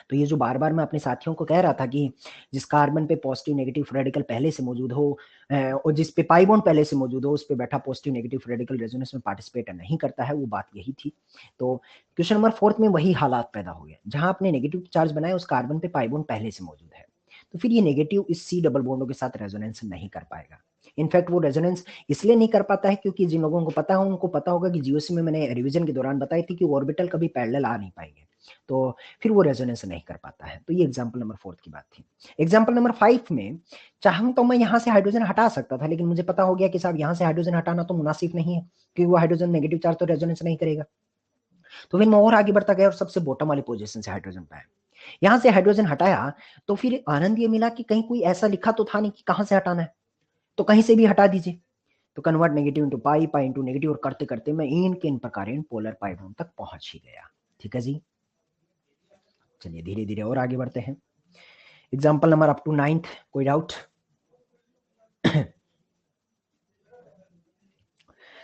तो ये जो बार बार मैं अपने साथियों को कह रहा था कि जिस कार्बन पे पॉजिटिव नेगेटिव रेडिकल पहले से मौजूद हो और जिस पे पाई बॉन्ड पहले से मौजूद हो, उस पे बैठा पॉजिटिव नेगेटिव रेडिकल रेजोनेंस में पार्टिसिपेट नहीं करता है, वो बात यही थी। तो क्वेश्चन नंबर 4 में वही हालात पैदा हो गए, जहां आपने नेगेटिव चार्ज बनाया उस कार्बन पे पाई बॉन्ड पहले से मौजूद है, तो फिर ये नेगेटिव इस C डबल बॉन्डों के साथ रेजोनेंस नहीं कर पाएगा। इनफैक्ट वो रेजोनेंस इसलिए नहीं कर पाता है क्योंकि जिन लोगों को पता हो उनको पता होगा कि जीओसी में मैंने रिवीजन के दौरान बताई थी कि ऑर्बिटल कभी पैरेलल आ नहीं पाएंगे, तो फिर वो रेजोनेंस नहीं कर पाता है। तो ये एग्जांपल नंबर 4 की बात थी। एग्जांपल नंबर 5 में चाहूं तो मैं यहाँ से हाइड्रोजन हटा सकता था, लेकिन मुझे पता हो गया कि साहब यहाँ से हाइड्रोजन हटाना तो मुनासिब नहीं है क्योंकि वो हाइड्रोजन नेगेटिव चार्ज तो रेजोनेंस नहीं करेगा। तो फिर मैं और आगे बढ़ता गया और सबसे बॉटम वाली पोजीशन से हाइड्रोजन पाया। यहाँ से हाइड्रोजन हटाया तो फिर आनंद ये मिला कि कहीं कोई ऐसा लिखा तो था नहीं कि कहां से हटाना है, तो कहीं से भी हटा दीजिए। तो convert negative into pi, pi into negative, और करते करते मैं इन के इन प्रकार पोलर पाई बॉन्ड तक पहुंच ही गया। ठीक है जी। चलिए धीरे धीरे और आगे बढ़ते हैं। Example number up to 9th, कोई डाउट?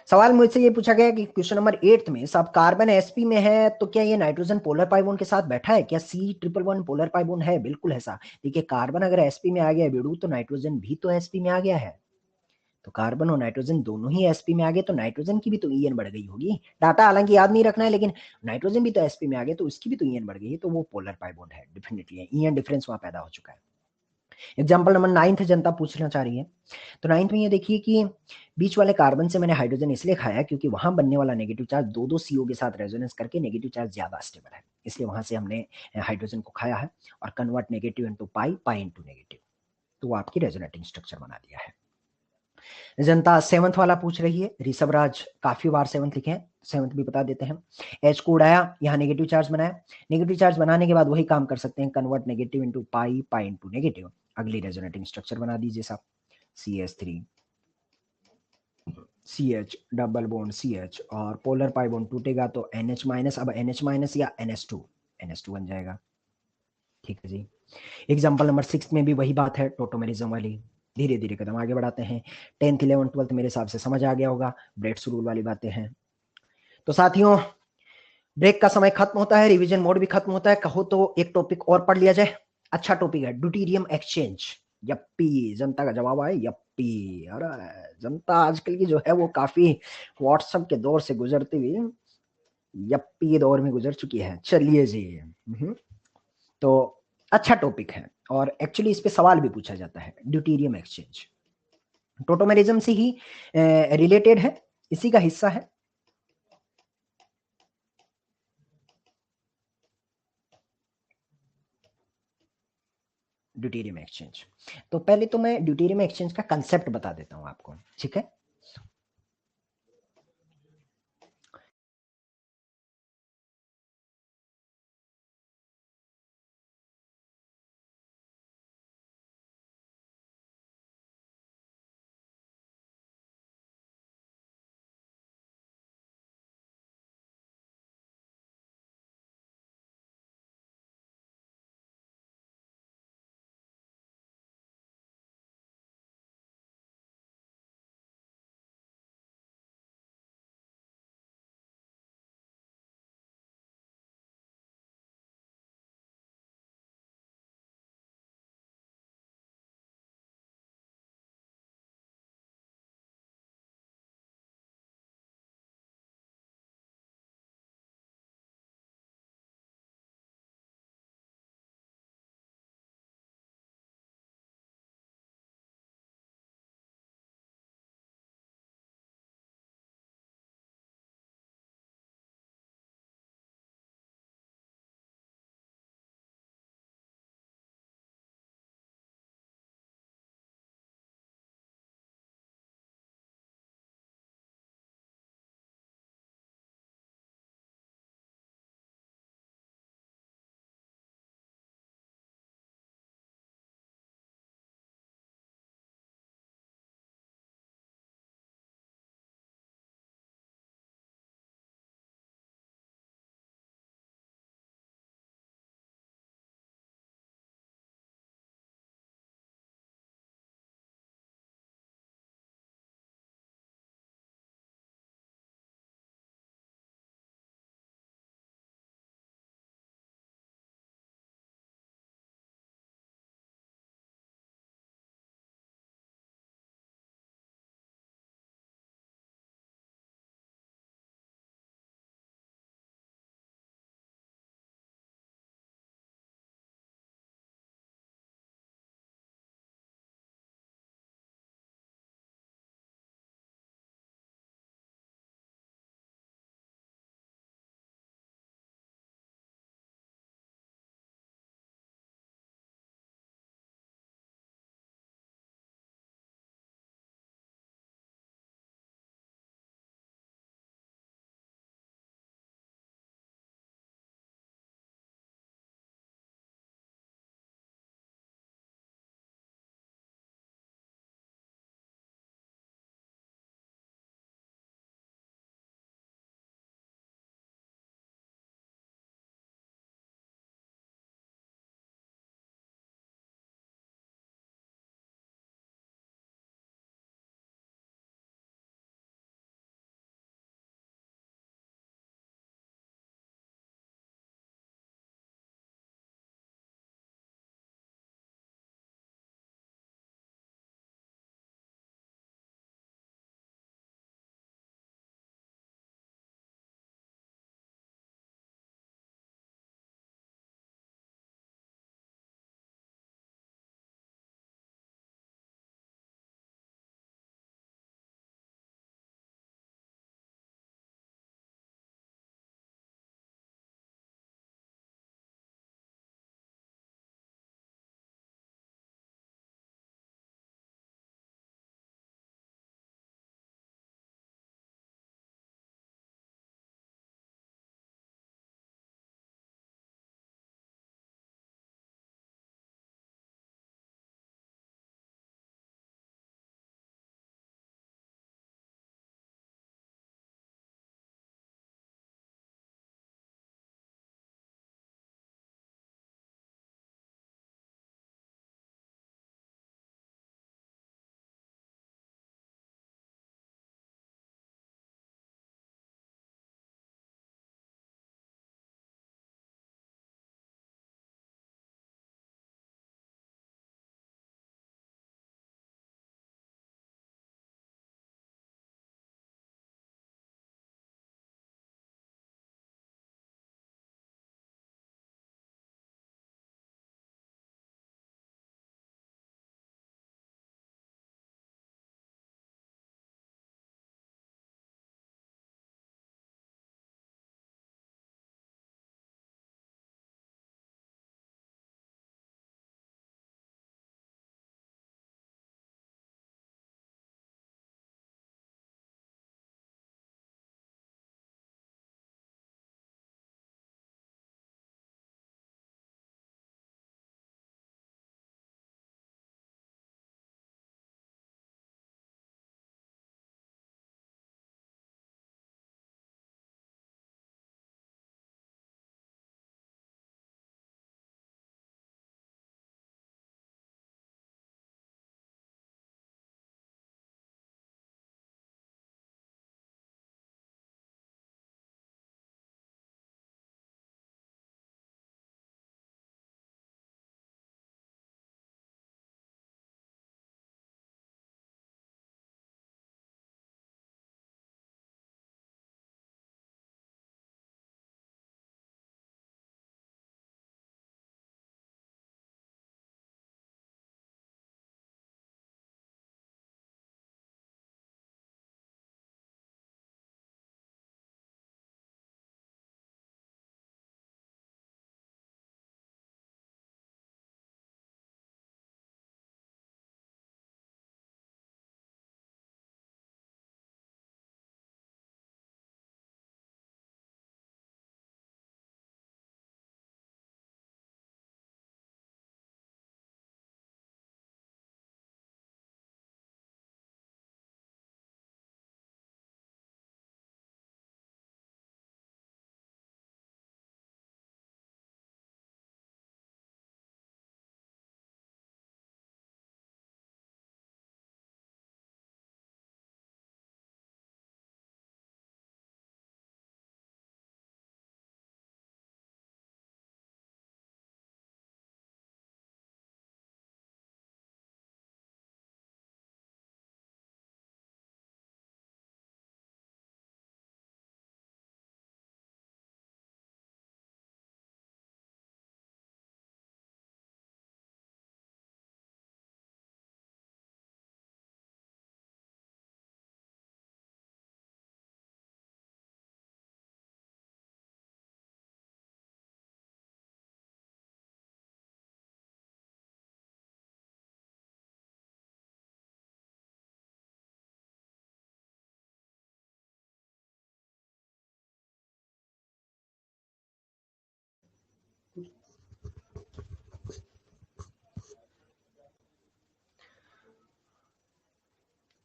सवाल मुझसे ये पूछा गया कि क्वेश्चन नंबर 8 में सब कार्बन sp में है तो क्या ये नाइट्रोजन पोलर पाई बॉन्ड के साथ बैठा है? क्या C111 पोलर पाई बॉन्ड है? बिल्कुल ऐसा। देखिए कार्बन अगर sp में आ गया बेड़ू तो नाइट्रोजन भी तो sp में आ गया है, तो कार्बन और नाइट्रोजन दोनों ही sp में आ गए तो नाइट्रोजन की भी तो En बढ़ गई होगी। डाटा हालांकि याद नहीं रखना है, लेकिन नाइट्रोजन भी तो sp में आ गए तो उसकी भी तो En बढ़ गई है, तो वो पोलर पाई बॉन्ड है डेफिनेटली। En डिफरेंस वहां पैदा हो चुका है। एग्जाम्पल नंबर 9 जनता पूछना चाह रही है, तो 9 में ये देखिए कि बीच वाले कार्बन से मैंने हाइड्रोजन इसलिए खाया क्योंकि वहां बनने वाला नेगेटिव चार्ज दो दो CO के साथ रेजोनेंस करके नेगेटिव चार्ज ज्यादा स्टेबल है, इसलिए वहां से हमने हाइड्रोजन को खाया है और convert negative into pi, pi into negative, तो वो आपकी रेजोनेटिंग स्ट्रक्चर बना दिया है। जनता 7th वाला पूछ रही है, ऋषभ राज काफी बार 7th लिखे हैं, 7th भी बता देते हैं। H को उड़ाया, यहाँ नेगेटिव चार्ज बनाया, नेगेटिव चार्ज बनाने के बाद वही काम कर सकते हैं, convert negative into pi, pi into negative, अगली रेजोनेटिंग स्ट्रक्चर बना दीजिए साहब, CH3 CH double bond CH, और पोलर पाई बॉन्ड टूटेगा तो NH माइनस, अब NH माइनस या NH2 बन जाएगा। ठीक है जी। एग्जाम्पल नंबर 6 में भी वही बात है, टोटोमेरिज्म वाली। धीरे धीरे कदम आगे बढ़ाते हैं। 10th 11th 12th मेरे हिसाब से समझ आ गया होगा, ब्रेड्स रूल वाली बातें हैं। तो साथियों ब्रेक का समय खत्म होता है, रिवीजन मोड भी खत्म होता है, कहो तो एक टॉपिक और पढ़ लिया जाए। अच्छा टॉपिक है ड्यूटेरियम एक्सचेंज। यप्पी, जनता का जवाब आए यप्पी। अरे जनता आजकल की जो है वो काफी व्हाट्सएप के दौर से गुजरती हुई यप्पी दौर में गुजर चुकी है। चलिए जी। तो अच्छा टॉपिक है और एक्चुअली इस पे सवाल भी पूछा जाता है, ड्यूटेरियम एक्सचेंज टोटोमेरिज्म से ही रिलेटेड है, इसी का हिस्सा है। ड्यूटेरियम एक्सचेंज, तो पहले तो मैं ड्यूटेरियम एक्सचेंज का कंसेप्ट बता देता हूं आपको, ठीक है।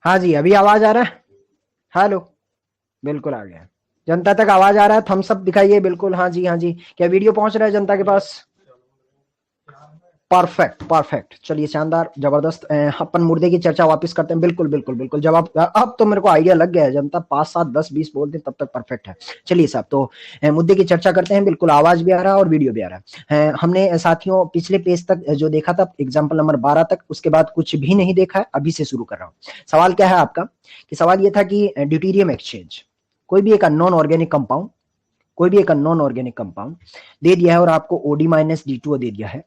हाँ जी, अभी आवाज आ रहा है? हेलो। बिल्कुल आ गया। जनता तक आवाज आ रहा है? थम्स अप दिखाइए। बिल्कुल, हाँ जी, हाँ जी। क्या वीडियो पहुंच रहा है जनता के पास? Perfect, perfect. चलिए, शानदार, जबरदस्त। अपन मुर्दे की चर्चा वापस करते हैं। बिल्कुल बिल्कुल बिल्कुल। जब आप अब तो मेरे को आइडिया लग गया है, जनता 5 7 10 20 बोलते तब तक परफेक्ट है। चलिए साहब, तो मुद्दे की चर्चा करते हैं। बिल्कुल, आवाज भी आ रहा है और वीडियो भी आ रहा है। हमने साथियों पिछले पेज तक जो देखा था, एग्जाम्पल नंबर 12 तक, उसके बाद कुछ भी नहीं देखा है, अभी से शुरू कर रहा हूँ। सवाल क्या है आपका? कि सवाल ये था कि ड्यूटीरियम एक्सचेंज, कोई भी एक अननोन ऑर्गेनिक कंपाउंड, कोई भी एक अननोन ऑर्गेनिक कंपाउंड दे दिया है और आपको ओडी माइनस डी टू दे दिया है।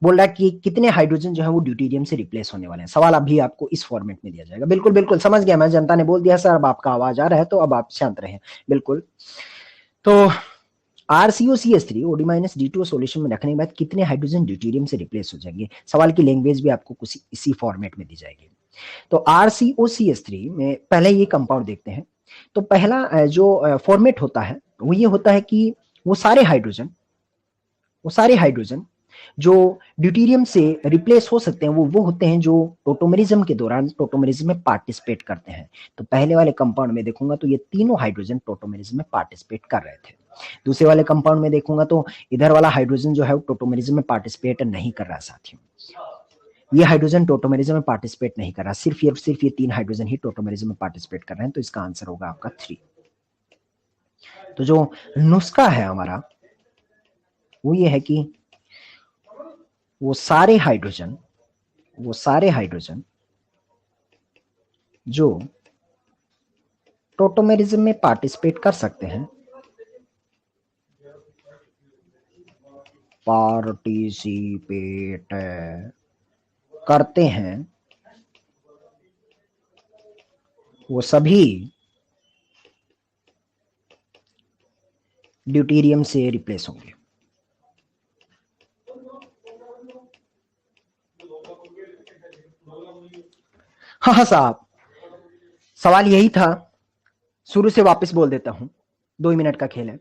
बोल रहा है कि कितने हाइड्रोजन जो है वो ड्यूटेरियम से रिप्लेस होने वाले हैं। सवाल अभी आपको इस फॉर्मेट में दिया जाएगा। बिल्कुल बिल्कुल, समझ गया मैं। जनता ने बोल दिया सर अब आपका आवाज आ रहा है, तो अब आप शांत रहें। बिल्कुल। तो RCOCH3 OD minus D two solution में रखने के बाद कितने हाइड्रोजन ड्यूटेरियम से रिप्लेस हो जाएंगे? सवाल की लैंग्वेज भी आपको कुछ इसी फॉर्मेट में दी जाएगी। तो RCOCH3 में पहले ये कंपाउंड देखते हैं। तो पहला जो फॉर्मेट होता है वो ये होता है कि वो सारे हाइड्रोजन, वो सारे हाइड्रोजन जो ड्यूटेरियम से रिप्लेस हो सकते हैं वो होते हैं जो टोटोमेरिज्म के दौरान टोटोमेरिज्म में पार्टिसिपेट करते हैं। तो पहले वाले कंपाउंड में देखूंगा तो ये तीनों हाइड्रोजन टोटोमेरिज्म में पार्टिसिपेट कर रहे थे। दूसरे वाले कंपाउंड में देखूंगा तो इधर वाला हाइड्रोजन जो है वो टोटोमेरिज्म में पार्टिसिपेट नहीं कर रहा साथियों। ये हाइड्रोजन टोटोमेरिज्म में पार्टिसिपेट नहीं कर रहा, सिर्फ ये 3 हाइड्रोजन ही टोटोमेरिज्म में पार्टिसिपेट कर रहे हैं। तो इसका आंसर होगा आपका 3। तो जो नुस्खा है हमारा वो ये है कि वो सारे हाइड्रोजन, वो सारे हाइड्रोजन जो टोटोमेरिज्म में पार्टिसिपेट कर सकते हैं, पार्टिसिपेट करते हैं, वो सभी ड्यूटेरियम से रिप्लेस होंगे। हाँ हाँ साहब, सवाल यही था। शुरू से वापस बोल देता हूं, 2 मिनट का खेल है।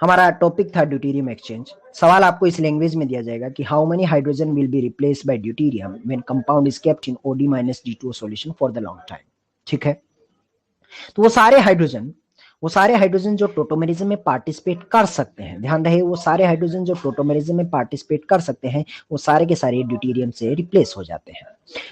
हमारा टॉपिक था ड्यूटेरियम एक्सचेंज। सवाल आपको इस लैंग्वेज में दिया जाएगा कि how many hydrogen will be replace by deuterium when compound is kept in OD minus D two solution for the long time. ठीक है। तो वो सारे हाइड्रोजन जो टोटोमेरिज्म में पार्टिसिपेट कर सकते हैं, ध्यान रहे, वो सारे हाइड्रोजन जो टोटोमेरिज्म में पार्टिसिपेट कर सकते हैं वो सारे के सारे ड्यूटेरियम से रिप्लेस हो जाते हैं।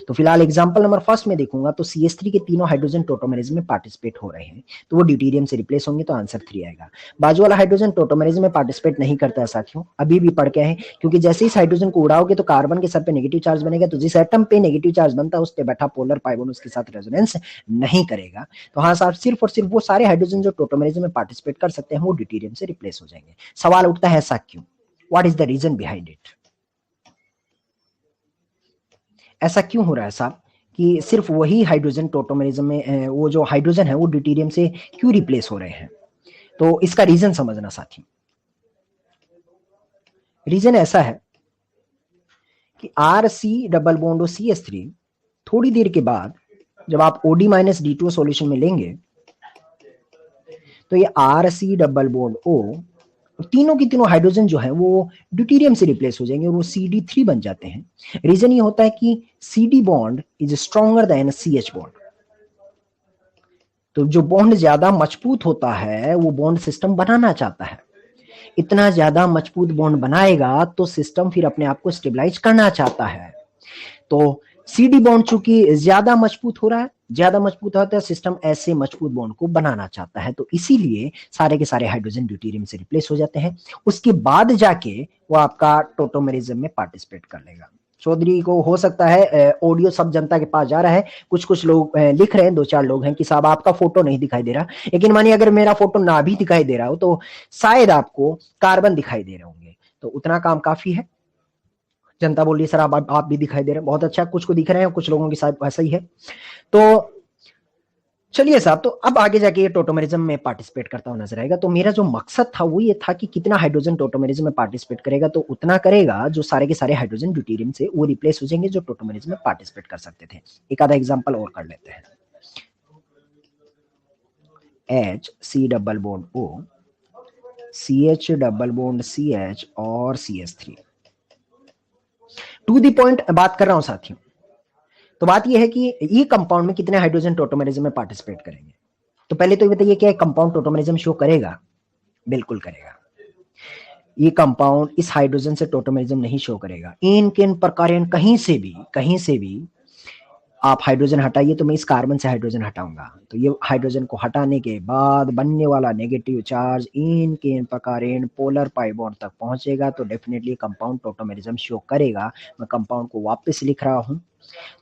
तो फिलहाल एग्जांपल नंबर फर्स्ट में देखूंगा तो CH3 के तीनों हाइड्रोजन टोटोमेरिज्म में पार्टिसिपेट हो रहे हैं, तो वो ड्यूटेरियम से रिप्लेस होंगे, तो आंसर 3 आएगा। बाजू वाला हाइड्रोजन टोटोमेरिज्म में पार्टिसिपेट नहीं करता है साथियों, अभी भी पढ़ के आए, क्योंकि जैसे इस हाइड्रोजन को उड़ाओगे तो कार्बन के सर पे नेगेटिव चार्ज बनेगा, तो जिस एटम पे नेगेटिव चार्ज बनता है उस पे बैठा पोलर पाइबोन उसके साथ रेजोनेंस नहीं करेगा। तो हाँ साहब, सिर्फ और सिर्फ वो सारे हाइड्रोजन जो टोटोमेरिज्म में पार्टिसिपेट कर सकते हैं वो ड्यूटेरियम से रिप्लेस हो जाएंगे। सवाल उठता है ऐसा क्यों? What is the reason behind it? ऐसा क्यों हो रहा है साहब कि सिर्फ वही हाइड्रोजन टोटोमेरिज्म में वो जो हाइड्रोजन है वो ड्यूटेरियम से क्यों रिप्लेस हो रहे हैं? तो इसका रीजन समझना साथी। रीजन ऐसा है कि RC डबल बॉन्ड थोड़ी देर के बाद जब आप OD minus D two solution में लेंगे तो ये RC डबल बॉन्ड O, तीनों की तीनों हाइड्रोजन जो है वो ड्यूटेरियम से रिप्लेस हो जाएंगे और वो CD3 बन जाते हैं। रीजन ये होता है कि CD bond is stronger than CH bond. तो जो बॉन्ड ज्यादा मजबूत होता है वो बॉन्ड सिस्टम बनाना चाहता है, इतना ज्यादा मजबूत बॉन्ड बनाएगा तो सिस्टम फिर अपने आप को स्टेबलाइज करना चाहता है। तो CD बॉन्ड चूंकि ज्यादा मजबूत हो रहा है, ज्यादा मजबूत होता है, सिस्टम ऐसे मजबूत बॉन्ड को बनाना चाहता है, तो इसीलिए सारे के सारे हाइड्रोजन ड्यूटेरियम से रिप्लेस हो जाते हैं। उसके बाद जाके वो आपका टोटोमेरिज्म में पार्टिसिपेट कर लेगा। चौधरी को हो सकता है ऑडियो सब जनता के पास जा रहा है, कुछ कुछ लोग लिख रहे हैं, 2 4 लोग हैं कि साहब आपका फोटो नहीं दिखाई दे रहा, लेकिन मानिए अगर मेरा फोटो ना भी दिखाई दे रहा हो तो शायद आपको कार्बन दिखाई दे रहे होंगे, तो उतना काम काफी है। जनता बोल रही है सर आप भी दिखाई दे रहे हैं, बहुत अच्छा, कुछ को दिख रहे हैं, कुछ लोगों के साथ ऐसा ही है। तो चलिए साहब, तो अब आगे जाके ये टोटोमेरिज्म में पार्टिसिपेट करता हुआ नजर आएगा। तो मेरा जो मकसद था वो ये था कि कितना हाइड्रोजन टोटोमेरिज्म में पार्टिसिपेट करेगा, तो उतना करेगा जो सारे के सारे हाइड्रोजन ड्यूटेरियम से वो रिप्लेस हो जाएंगे जो टोटोमेरिज्म में पार्टिसिपेट कर सकते थे। एक आधा एग्जाम्पल और कर लेते हैं। HC double bond O, CH double bond CH और CH3। टू दी पॉइंट बात कर रहा हूं साथियों। तो बात यह है कि ये कंपाउंड में कितने हाइड्रोजन टोटोमेरिज्म में पार्टिसिपेट करेंगे। तो पहले तो ये बताइए क्या कंपाउंड टोटोमेरिज्म शो करेगा? बिल्कुल करेगा। ये कंपाउंड इस हाइड्रोजन से टोटोमेरिज्म नहीं शो करेगा। इन किन प्रकार कहीं से भी आप हाइड्रोजन हटाइए तो मैं इस कार्बन से हाइड्रोजन हटाऊंगा, तो ये हाइड्रोजन को हटाने के बाद बनने वाला नेगेटिव चार्ज इन के इन प्रकार पोलर पाई बॉन्ड तक पहुंचेगा, तो डेफिनेटली कंपाउंड टोटोमेरिज्म शो करेगा। मैं कंपाउंड को वापस लिख रहा हूं।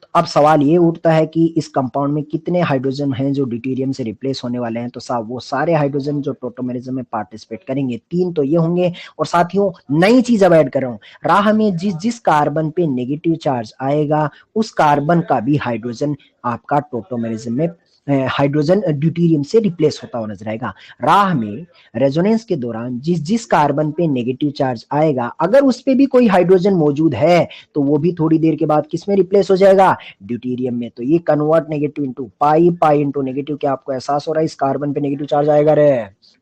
तो अब सवाल ये उठता है कि इस कंपाउंड में कितने हाइड्रोजन हैं जो ड्यूटेरियम से रिप्लेस होने वाले हैं। तो साहब वो सारे हाइड्रोजन जो टोटोमेरिज्म में पार्टिसिपेट करेंगे, 3 तो ये होंगे। और साथियों नई चीज अब ऐड कर रहा हूं, राह में जिस जिस कार्बन पे नेगेटिव चार्ज आएगा उस कार्बन का भी हाइड्रोजन आपका टोटोमेरिज्म में हाइड्रोजन ड्यूटेरियम से रिप्लेस होता हुआ नजर आएगा। राह में रेजोनेंस के दौरान जिस जिस कार्बन पे नेगेटिव चार्ज आएगा, अगर उस पे भी कोई हाइड्रोजन मौजूद है तो वो भी थोड़ी देर के बाद किस में रिप्लेस हो जाएगा? ड्यूटेरियम में। तो ये convert negative into pi, pi into negative. क्या आपको एहसास हो रहा है इस कार्बन पे नेगेटिव चार्ज आएगा रे?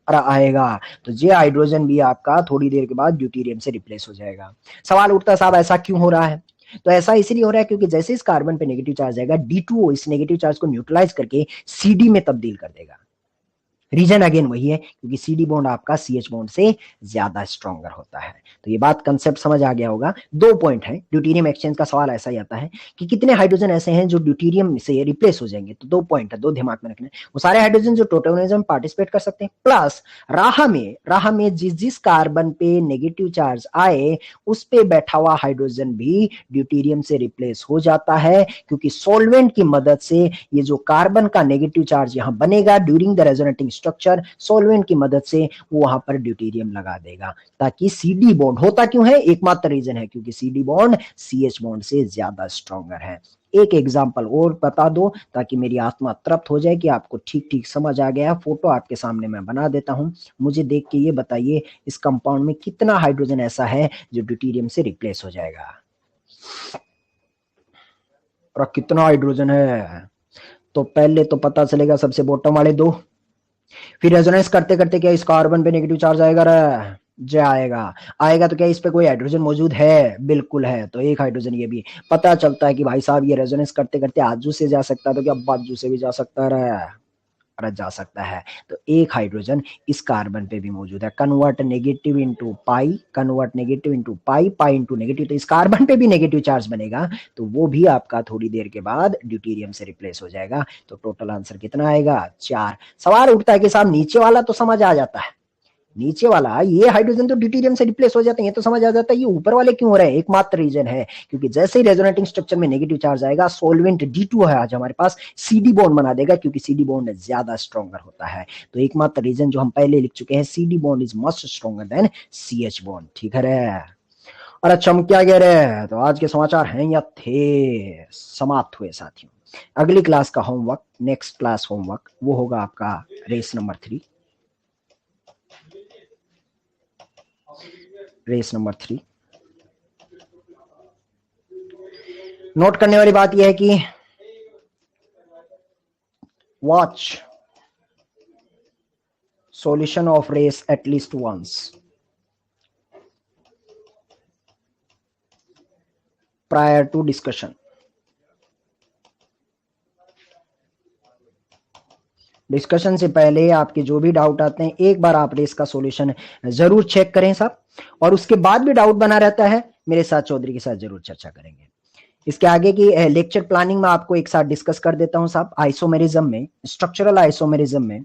अरे आएगा। तो ये हाइड्रोजन भी आपका थोड़ी देर के बाद ड्यूटेरियम से रिप्लेस हो जाएगा। सवाल उठता है साहब ऐसा क्यों हो रहा है? तो ऐसा इसलिए हो रहा है क्योंकि जैसे इस कार्बन पे नेगेटिव चार्ज आएगा, D2O इस नेगेटिव चार्ज को न्यूट्रलाइज करके CD में तब्दील कर देगा। रीजन अगेन वही है क्योंकि CD बॉन्ड आपका CH बॉन्ड से ज्यादा स्ट्रॉन्गर होता है। तो ये बात कंसेप्ट समझ आ गया होगा। 2 पॉइंट है ड्यूटेरियम एक्सचेंज का सवाल ऐसा ही आता है कि कितने हाइड्रोजन ऐसे हैं जो ड्यूटेरियम से रिप्लेस हो जाएंगे। तो 2 पॉइंट है, 2 दिमाग में रखना। वो सारे हाइड्रोजन जो टोटोमेरिज्म पार्टिसिपेट कर सकते हैं, प्लस राह में जिस जिस कार्बन पे नेगेटिव चार्ज आए उस पे बैठा हुआ हाइड्रोजन भी ड्यूटेरियम से रिप्लेस हो जाता है, क्योंकि सॉल्वेंट की मदद से ये जो कार्बन का नेगेटिव चार्ज यहां बनेगा during the resonating structure, solvent की मदद से वो वहां पर ड्यूटेरियम लगा देगा, ताकि CD बॉन्ड होता क्यों है? एकमात्र रीजन है क्योंकि CD बॉन्ड CH बॉन्ड से ज्यादा स्ट्रॉन्गर है। एक एग्जांपल और बता दो ताकि मेरी आत्मा तृप्त हो जाए कि आपको ठीक ठीक समझ आ गया। फोटो आपके सामने मैं बना देता हूं, मुझे देख के ये बताइए इस कंपाउंड में कितना हाइड्रोजन ऐसा है जो ड्यूटेरियम से रिप्लेस हो जाएगा। और कितना हाइड्रोजन है तो पहले तो पता चलेगा सबसे बॉटम वाले 2, फिर रेजोनेंस करते करते क्या इस कार्बन पे नेगेटिव चार्ज आएगा रे? जे आएगा तो क्या इस पे कोई हाइड्रोजन मौजूद है? बिल्कुल है। तो एक हाइड्रोजन ये भी पता चलता है कि भाई साहब ये रेजोनेंस करते करते आजू से जा सकता है, तो क्या बाजू से भी जा सकता है? अरे जा सकता है। तो एक हाइड्रोजन इस कार्बन पे भी मौजूद है। कन्वर्ट नेगेटिव इंटू पाई, convert negative into pi, pi into negative. तो इस कार्बन पे भी नेगेटिव चार्ज बनेगा, तो वो भी आपका थोड़ी देर के बाद ड्यूटेरियम से रिप्लेस हो जाएगा। तो टोटल आंसर कितना आएगा? 4। सवाल उठता है कि साहब नीचे वाला तो समझ आ जाता है, नीचे वाला ये हाइड्रोजन तो ड्यूटेरियम से रिप्लेस हो जाते हैं, तो समझ आ जाता है। ये ऊपर वाले क्यों हो रहे हैं? एकमात्र रीजन है क्योंकि जैसे ही रेजोनेटिंग स्ट्रक्चर में नेगेटिव चार्ज आएगा, सॉल्वेंट D2 है आज हमारे पास, CD बॉन्ड बना देगा क्योंकि CD बॉन्ड ज्यादा स्ट्रॉन्गर होता है। तो एकमात्र रीजन जो हम पहले लिख चुके हैं, CD bond is much stronger than CH bond. ठीक है रे? और अच्छा हम क्या कह रहे हैं? तो आज के समाचार हैं या थे समाप्त हुए साथियों। अगली क्लास का होमवर्क, नेक्स्ट क्लास होमवर्क, वो होगा आपका race number 3। Race number 3 note करने वाली बात यह है कि watch solution of race at least once prior to discussion. Discussion से पहले आपके जो भी डाउट आते हैं एक बार आप रेस का सॉल्यूशन जरूर चेक करें साहब, और उसके बाद भी डाउट बना रहता है मेरे साथ चौधरी के साथ जरूर चर्चा करेंगे। इसके आगे की लेक्चर प्लानिंग में आपको एक साथ डिस्कस कर देता हूं साहब। आइसोमेरिज्म में, स्ट्रक्चरल आइसोमेरिज्म में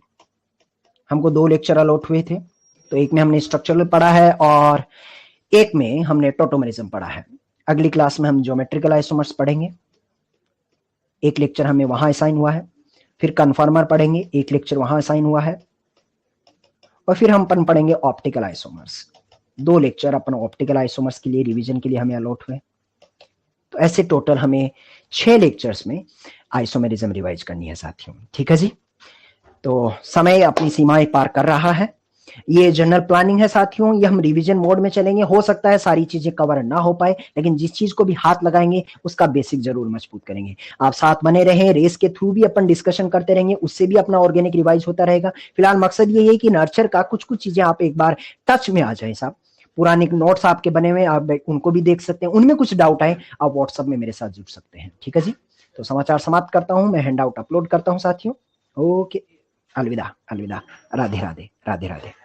हमको 2 लेक्चर अलॉट हुए थे। तो एक में हमने स्ट्रक्चरल पढ़ा है और एक में हमने टोटोमेरिज्म पढ़ा है। अगली क्लास में हम ज्योमेट्रिकल आइसोमर्स पढ़ेंगे, एक लेक्चर हमें वहां असाइन हुआ है। फिर कन्फर्मर पढ़ेंगे, एक लेक्चर वहां असाइन हुआ है। और फिर हम पढ़ेंगे ऑप्टिकल आइसोमर्स, 2 लेक्चर अपन ऑप्टिकल आइसोमर्स के लिए रिवीजन के लिए हमें अलॉट हुए। तो ऐसे टोटल हमें 6 लेक्चर्स में आइसोमेरिज्म रिवाइज करनी है साथियों। ठीक है जी? तो समय अपनी सीमाएं पार कर रहा है। ये जनरल प्लानिंग है साथियों, ये हम रिवीजन मोड में चलेंगे। हो सकता है सारी चीजें कवर ना हो पाए, लेकिन जिस चीज को भी हाथ लगाएंगे उसका बेसिक जरूर मजबूत करेंगे। आप साथ बने रहें, रेस के थ्रू भी अपन डिस्कशन करते रहेंगे, उससे भी अपना ऑर्गेनिक रिवाइज होता रहेगा। फिलहाल मकसद ये है कि नर्चर का कुछ कुछ चीजें आप एक बार टच में आ जाए साहब। पुराने नोट्स आपके बने हुए, आप उनको भी देख सकते हैं। उनमें कुछ डाउट आए आप व्हाट्सएप में मेरे साथ जुड़ सकते हैं। ठीक है जी? तो समाचार समाप्त करता हूं, मैं हैंडआउट अपलोड करता हूं साथियों। ओके, अलविदा अलविदा, राधे राधे, राधे राधे।